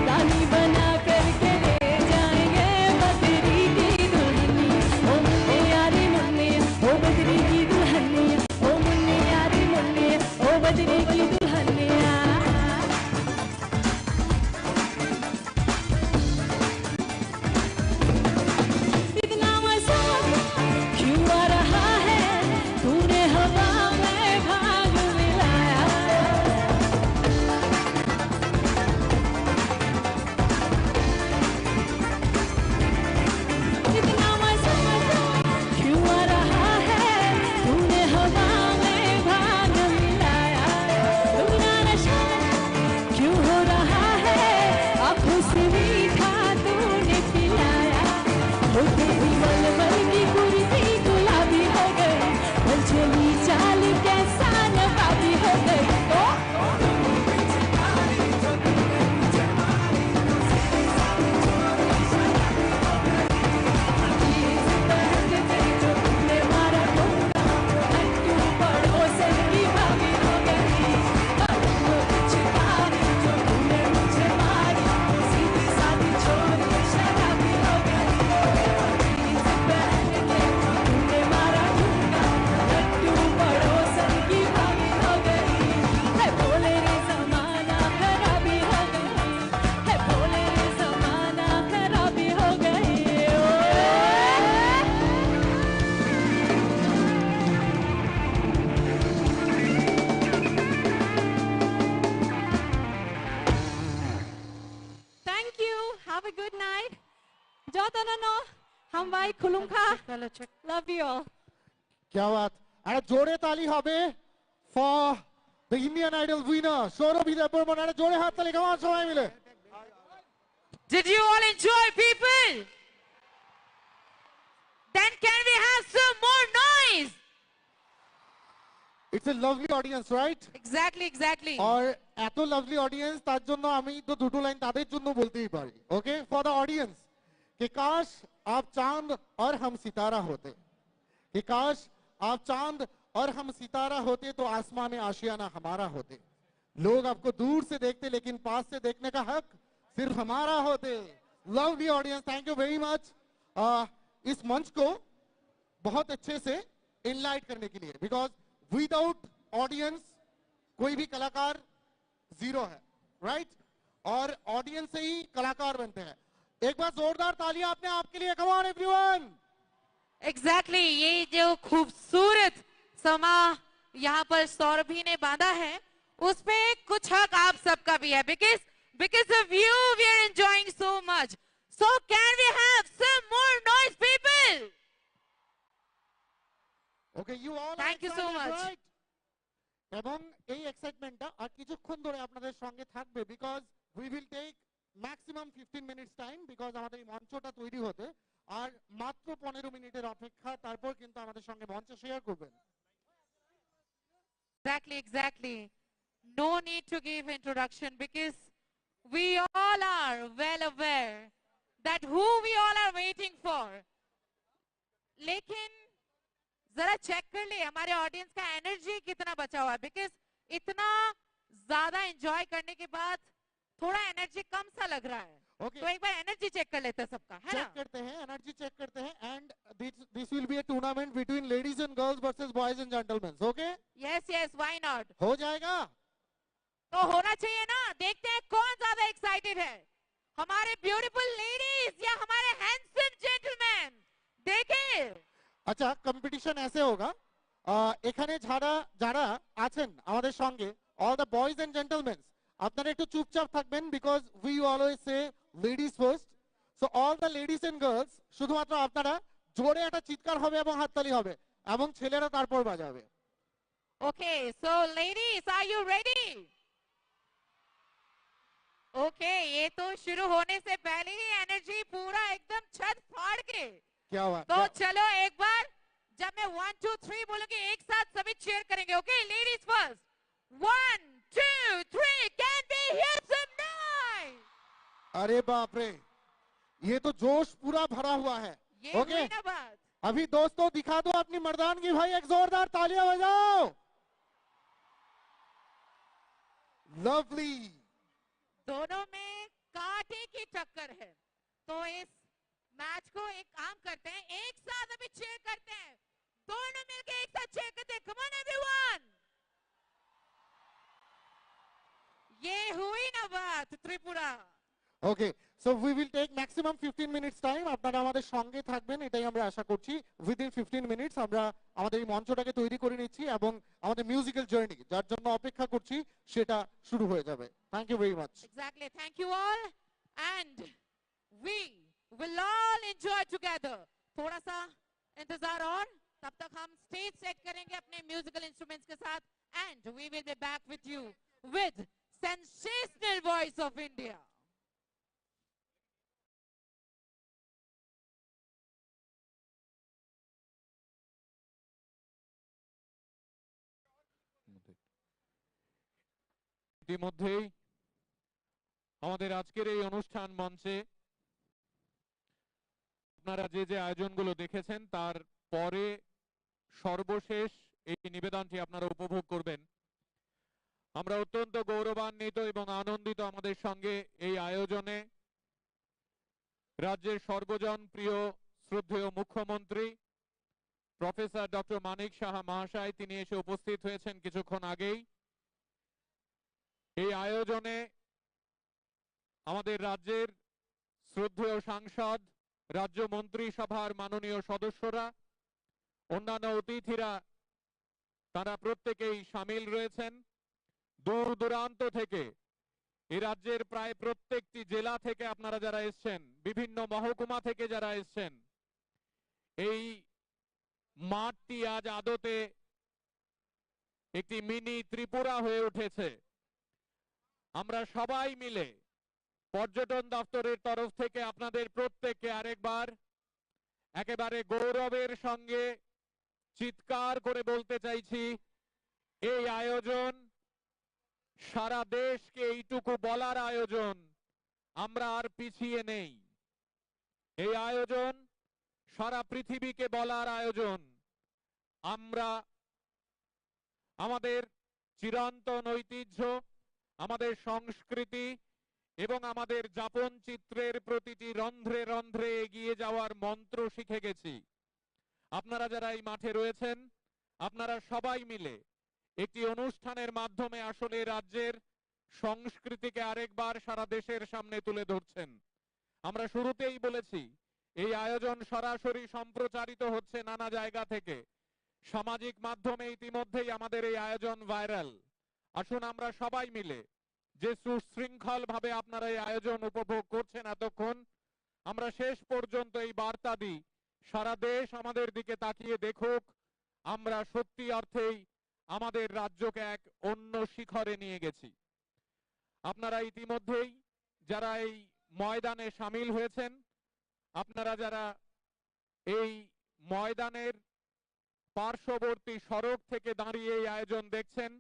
रानी बना करके ले जाएंगे बदरी की दुल्हनी ओ मुन्ने यारी मुन्ने ओ बदरी की दुल्हनी ओ मुन्ने यारी मुन्ने ओ बदरी की दुल्हनिया इतना मजा क्यों आ रहा है तूने हवा में भाग मिलाया इतना मजा क्यों आ रहा है तूने हवा में भाग मिलाया दुनिया नशा क्यों हो रहा है आँखों से मीठा तूने पिलाया वो तेरी मलमल की कुर्सी गुलाबी हो गई चली चाल कैसा नवाबी हो गई तुमने मारा तू पड़ोसन की भाभी हो गई कुछ मारी जो तूने मुझे मारी सीधी सादी छोरी शराबी हो गई तुमने मारा लट्टू पड़ोसन की भाभी हो गई है बोले रे जमाना खराबी हो गई है बोले रे जमाना खराबी हो गई Thank you. Have a good night. Jotanono, हम भाई खुलुमखा. Love you all. क्या बात अरे जोड़े ताली হবে for the Indian Idol winner Sourav Debbarman আরে জোরে হাত তালি কেমন সবাই মিলে Did you all enjoy, people? Then can we have some more noise? It's a lovely audience, right? Exactly, exactly. और এত lovely audience তার জন্য আমি তো দুটো লাইন তাদের জন্য বলতেই পারি ওকে ফর দ্য অডিয়েন্স कि काश आप चांद और हम सितारा होते कि काश आप चांद और हम सितारा होते तो आसमां में आशियाना हमारा होते लोग आपको दूर से देखते लेकिन पास से देखने का हक सिर्फ हमारा होते lovely audience thank you very much इस मंच को बहुत अच्छे से इनलाइट करने के लिए बिकॉज विदाउट ऑडियंस कोई भी कलाकार जीरो है राइट और ऑडियंस से ही कलाकार बनते हैं एक बार जोरदार तालियां अपने आप के लिए कम ऑन एवरीवन एग्जैक्टली ये जो खूबसूरत समा यहाँ पर सौरभी ने बांधा है उस पे कुछ हक आप सबका भी है because of you we are enjoying so much so can we have some more noise people okay you all thank you so much right? এবং এই এক্সাইটমেন্টটা আর কিছুক্ষণ ধরে আপনাদের সঙ্গে থাকবে because we will take maximum 15 minutes time because আমাদের এই মঞ্চটা তৈরি হতে আর মাত্র 15 মিনিটের অপেক্ষা তারপর কিন্তু আমাদের সঙ্গে মঞ্চ শেয়ার করবেন Exactly. No need to give introduction because we all are well aware that who we all are waiting for. लेकिन जरा चेक कर ले हमारे ऑडियंस का एनर्जी कितना बचा हुआ है बिकॉज इतना ज्यादा एंजॉय करने के बाद थोड़ा एनर्जी कम सा लग रहा है Okay. तो एक बार एनर्जी चेक कर लेते हैं सबका है ना चेक करते हैं, एनर्जी चेक करते हैं and this will be a tournament between ladies and girls versus boys and gentleman. Okay, yes yes why not हो जाएगा. तो होना चाहिए ना. देखते हैं कौन ज्यादा एक्साइटेड है, हमारे ब्यूटीफुल लेडीज या हमारे हैंडसम जेंटलमैन. देखें আচ্ছা, কম্পিটিশন এসে হোগা. এখানে যারা আছেন আমাদের সঙ্গে, all the boys and gentleman, আপনারা একটু চুপচাপ থাকবেন because we always say ladies first. So all the ladies and girls, শুধুমাত্র আপনারা জোরে একটা চিৎকার হবে এবং হাততালি হবে এবং ছেলেরা তারপর বাজাবে. Okay so ladies are you ready? Okay ये तो शुरू होने से पहले ही एनर्जी पूरा एकदम छत फाड़ के. क्या हुआ? तो चलो एक बार जब मैं 1 2 3 बोलूंगी एक साथ सभी चीयर करेंगे. Okay ladies first. 1 2 3 can be here some nice. अरे बाप रे, ये तो जोश पूरा भरा हुआ है. ये ओके, हुई ना बात. अभी दोस्तों दिखा दो अपनी मर्दानगी भाई, एक जोरदार तालियां बजाओ. लवली. दोनों में कांटे की टक्कर है. तो इस मैच को एक काम करते हैं, एक साथ अभी चेयर करते हैं. दोनों मिलके एक साथ चेयर करते हैं. Come on everyone. ये हुई ना बात Tripura. Okay, so we will take maximum 15 minutes time. আপনারা আমাদের সঙ্গে থাকবেন এটাই আমরা আশা করছি. উইদিন 15 মিনিটস আমরা আমাদের এই মঞ্চটাকে তৈরি করে নিচ্ছি এবং আমাদের মিউজিক্যাল জার্নি যার জন্য অপেক্ষা করছি সেটা শুরু হয়ে যাবে. Thank you very much. Exactly. Thank you all. And we will all enjoy together. थोड़ा सा इंतजार और तब तक हम स्टेज सेट करेंगे अपने म्यूजिकल इंस्ट्रूमेंट्स के साथ. And we will be back with you with sensational voice of India. ইতিমধ্যেই আমাদের আজকের এই অনুষ্ঠান মঞ্চে আপনারা যে যে আয়োজনগুলো দেখেছেন তার পরে সর্বশেষ এই নিবেদনটি আপনারা উপভোগ করবেন. আমরা অত্যন্ত গৌরবান্বিত এবং আনন্দিত আমাদের সঙ্গে এই আয়োজনে রাজ্যের সর্বজন প্রিয় শ্রদ্ধেয় মুখ্যমন্ত্রী প্রফেসর ডক্টর মানিক সাহা মহাশয় তিনি এসে উপস্থিত হয়েছেন কিছুক্ষণ আগেই. এই আয়োজনে আমাদের রাজ্যের শ্রদ্ধেয় সাংসদ, রাজ্য মন্ত্রিসভার মাননীয় সদস্যরা, অন্যান্য অতিথিরা তারা প্রত্যেকেই সামিল রয়েছেন. দূর দূরান্ত থেকে এই রাজ্যের প্রায় প্রত্যেকটি জেলা থেকে আপনারা যারা এসছেন, বিভিন্ন মহকুমা থেকে যারা এসছেন, এই মাঠটি আজ আদতে একটি মিনি ত্রিপুরা হয়ে উঠেছে. আমরা সবাই মিলে পর্যটন দপ্তরের তরফ থেকে আপনাদের প্রত্যেককে আরেকবার একেবারে গৌরবের সঙ্গে চিৎকার করে বলতে চাইছি, এই আয়োজন সারা দেশকে এইটুকু বলার আয়োজন, আমরা আর পিছিয়ে নেই. এই আয়োজন সারা পৃথিবীকে বলার আয়োজন, আমরা আমাদের চিরন্তন ঐতিহ্য, আমাদের সংস্কৃতি এবং আমাদের যাপন চিত্রের প্রতিটি রন্ধ্রে রন্ধ্রে এগিয়ে যাওয়ার মন্ত্র শিখে গেছি. আপনারা যারা এই মাঠে রয়েছেন আপনারা সবাই মিলে একটি অনুষ্ঠানের মাধ্যমে আসলে রাজ্যের সংস্কৃতিকে আরেকবার সারা দেশের সামনে তুলে ধরছেন. আমরা শুরুতেই বলেছি এই আয়োজন সরাসরি সম্প্রচারিত হচ্ছে নানা জায়গা থেকে. সামাজিক মাধ্যমে ইতিমধ্যেই আমাদের এই আয়োজন ভাইরাল. আসুন আমরা সবাই মিলে যে সুশৃঙ্খল ভাবে আপনারা এই আয়োজন উপভোগ করছেন এতক্ষণ, আমরা শেষ পর্যন্ত এই বার্তা দিই সারা দেশ আমাদের দিকে তাকিয়ে দেখুক আমরা সত্যি অর্থেই আমাদের রাজ্যকে এক অন্য শিখরে নিয়ে গেছি. আপনারা ইতিমধ্যেই যারা এই ময়দানে সামিল হয়েছেন, আপনারা যারা এই ময়দানের পার্শ্ববর্তী সড়ক থেকে দাঁড়িয়ে এই আয়োজন দেখছেন,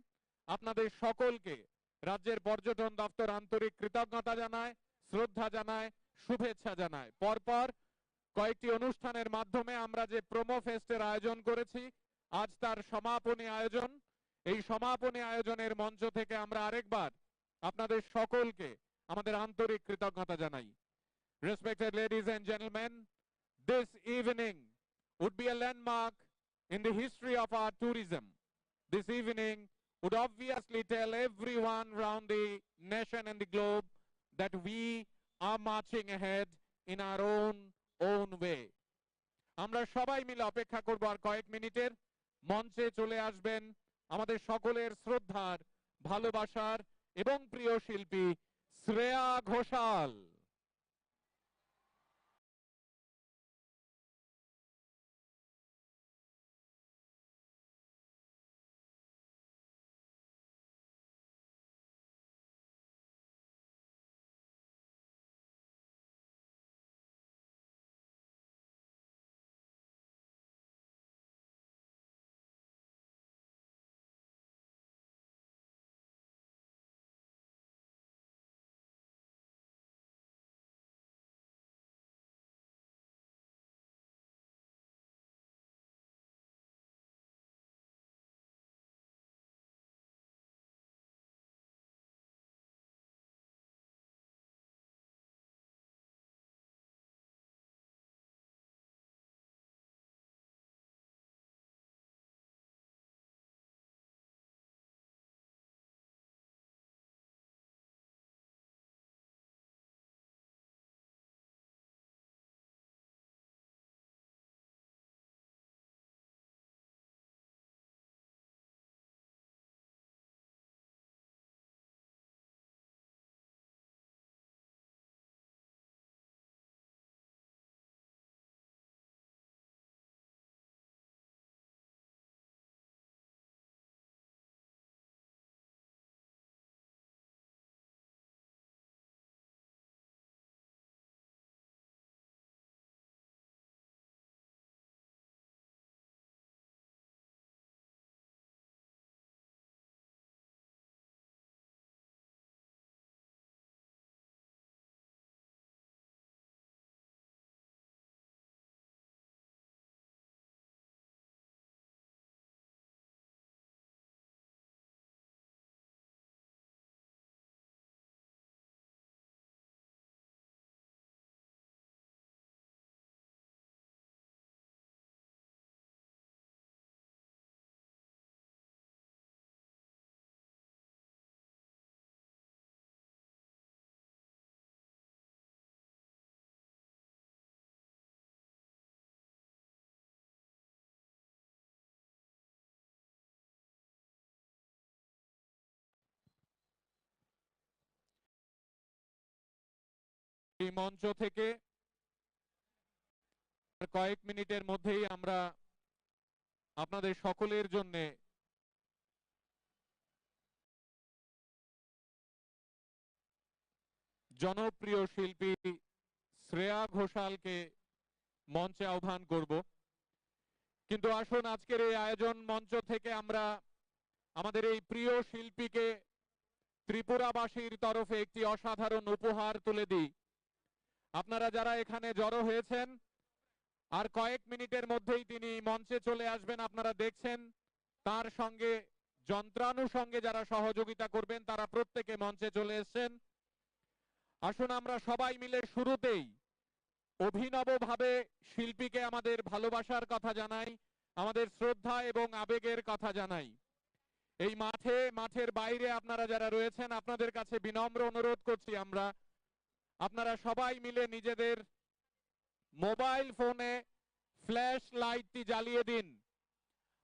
আপনাদের সকলকে রাজ্যের পর্যটন দপ্তর আন্তরিক কৃতজ্ঞতা জানায়, শ্রদ্ধা জানায়, শুভেচ্ছা জানায়। পরপর কয়েকটি অনুষ্ঠানের মাধ্যমে আমরা যে প্রোমো ফেস্টের আয়োজন করেছি, আজ তার সমাপনী আয়োজন। এই সমাপনী আয়োজনের মঞ্চ থেকে আমরা আরেকবার আপনাদের সকলকে আমাদের আন্তরিক কৃতজ্ঞতা জানাই। Respected ladies and gentlemen, this evening would be a landmark in the history of our tourism. This evening would obviously tell everyone around the nation and the globe that we are marching ahead in our own way. আমরা সবাই মিলে অপেক্ষা করব আর কয়েক মিনিটের। মঞ্চে চলে আসবেন আমাদের সকলের শ্রদ্ধার, ভালোবাসার এবং প্রিয় শিল্পী শ্রেয়া ঘোষাল। এই মঞ্চ থেকে কয়েক মিনিটের মধ্যেই আমরা আপনাদের সকলের জন্য জনপ্রিয় শিল্পী শ্রেয়া ঘোষালকে মঞ্চে আহ্বান করব। কিন্তু আসুন আজকের এই আয়োজন মঞ্চ থেকে আমরা আমাদের এই প্রিয় শিল্পীকে ত্রিপুরাবাসীর তরফে একটি অসাধারণ উপহার তুলে দিই। আপনারা যারা এখানে জড়ো হয়েছেন, আর কয়েক মিনিটের মধ্যেই তিনি মঞ্চে চলে আসবেন। আপনারা দেখছেন তার সঙ্গে যন্ত্রানুষঙ্গে যারা সহযোগিতা করবেন তারা প্রত্যেকে মঞ্চে চলে এসেছেন। আসুন আমরা সবাই মিলে শুরুতেই অভিনবভাবে শিল্পীকে আমাদের ভালোবাসার কথা জানাই, আমাদের শ্রদ্ধা এবং আবেগের কথা জানাই। এই মাঠের বাইরে আপনারা যারা রয়েছেন, আপনাদের কাছে বিনম্র অনুরোধ করছি আপনারা সবাই মিলে নিজেদের মোবাইল ফোনে ফ্ল্যাশ লাইটটি জ্বালিয়ে দিন।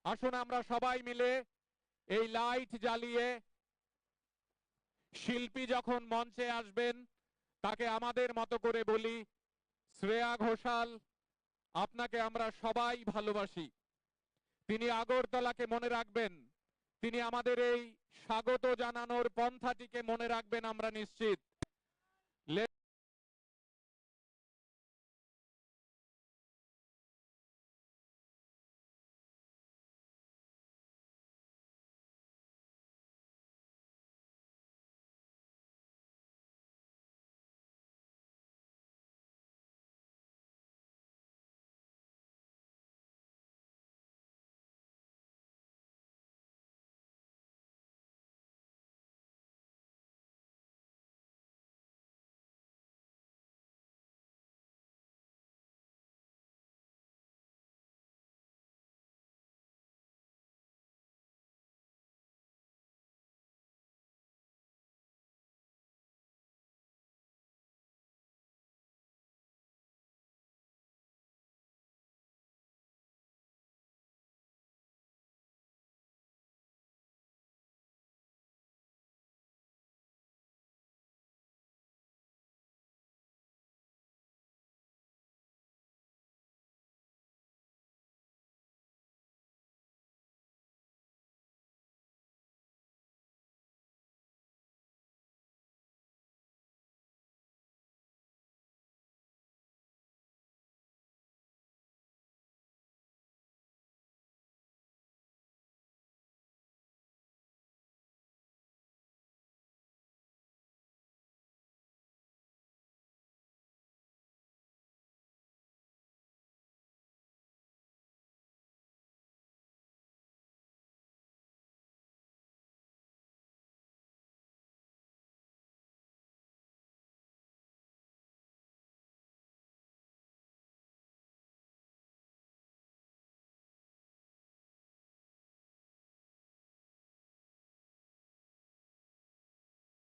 আসুন আমরা সবাই মিলে এই লাইট জ্বালিয়ে শিল্পী যখন মঞ্চে আসবেন তাকে আমাদের মতো করে বলি, শ্রেয়া ঘোষাল, আপনাকে আমরা সবাই ভালোবাসি। তিনি আগরতলাকে মনে রাখবেন, তিনি আমাদের এই স্বাগত জানানোর পন্থাটিকে মনে রাখবেন আমরা নিশ্চিত।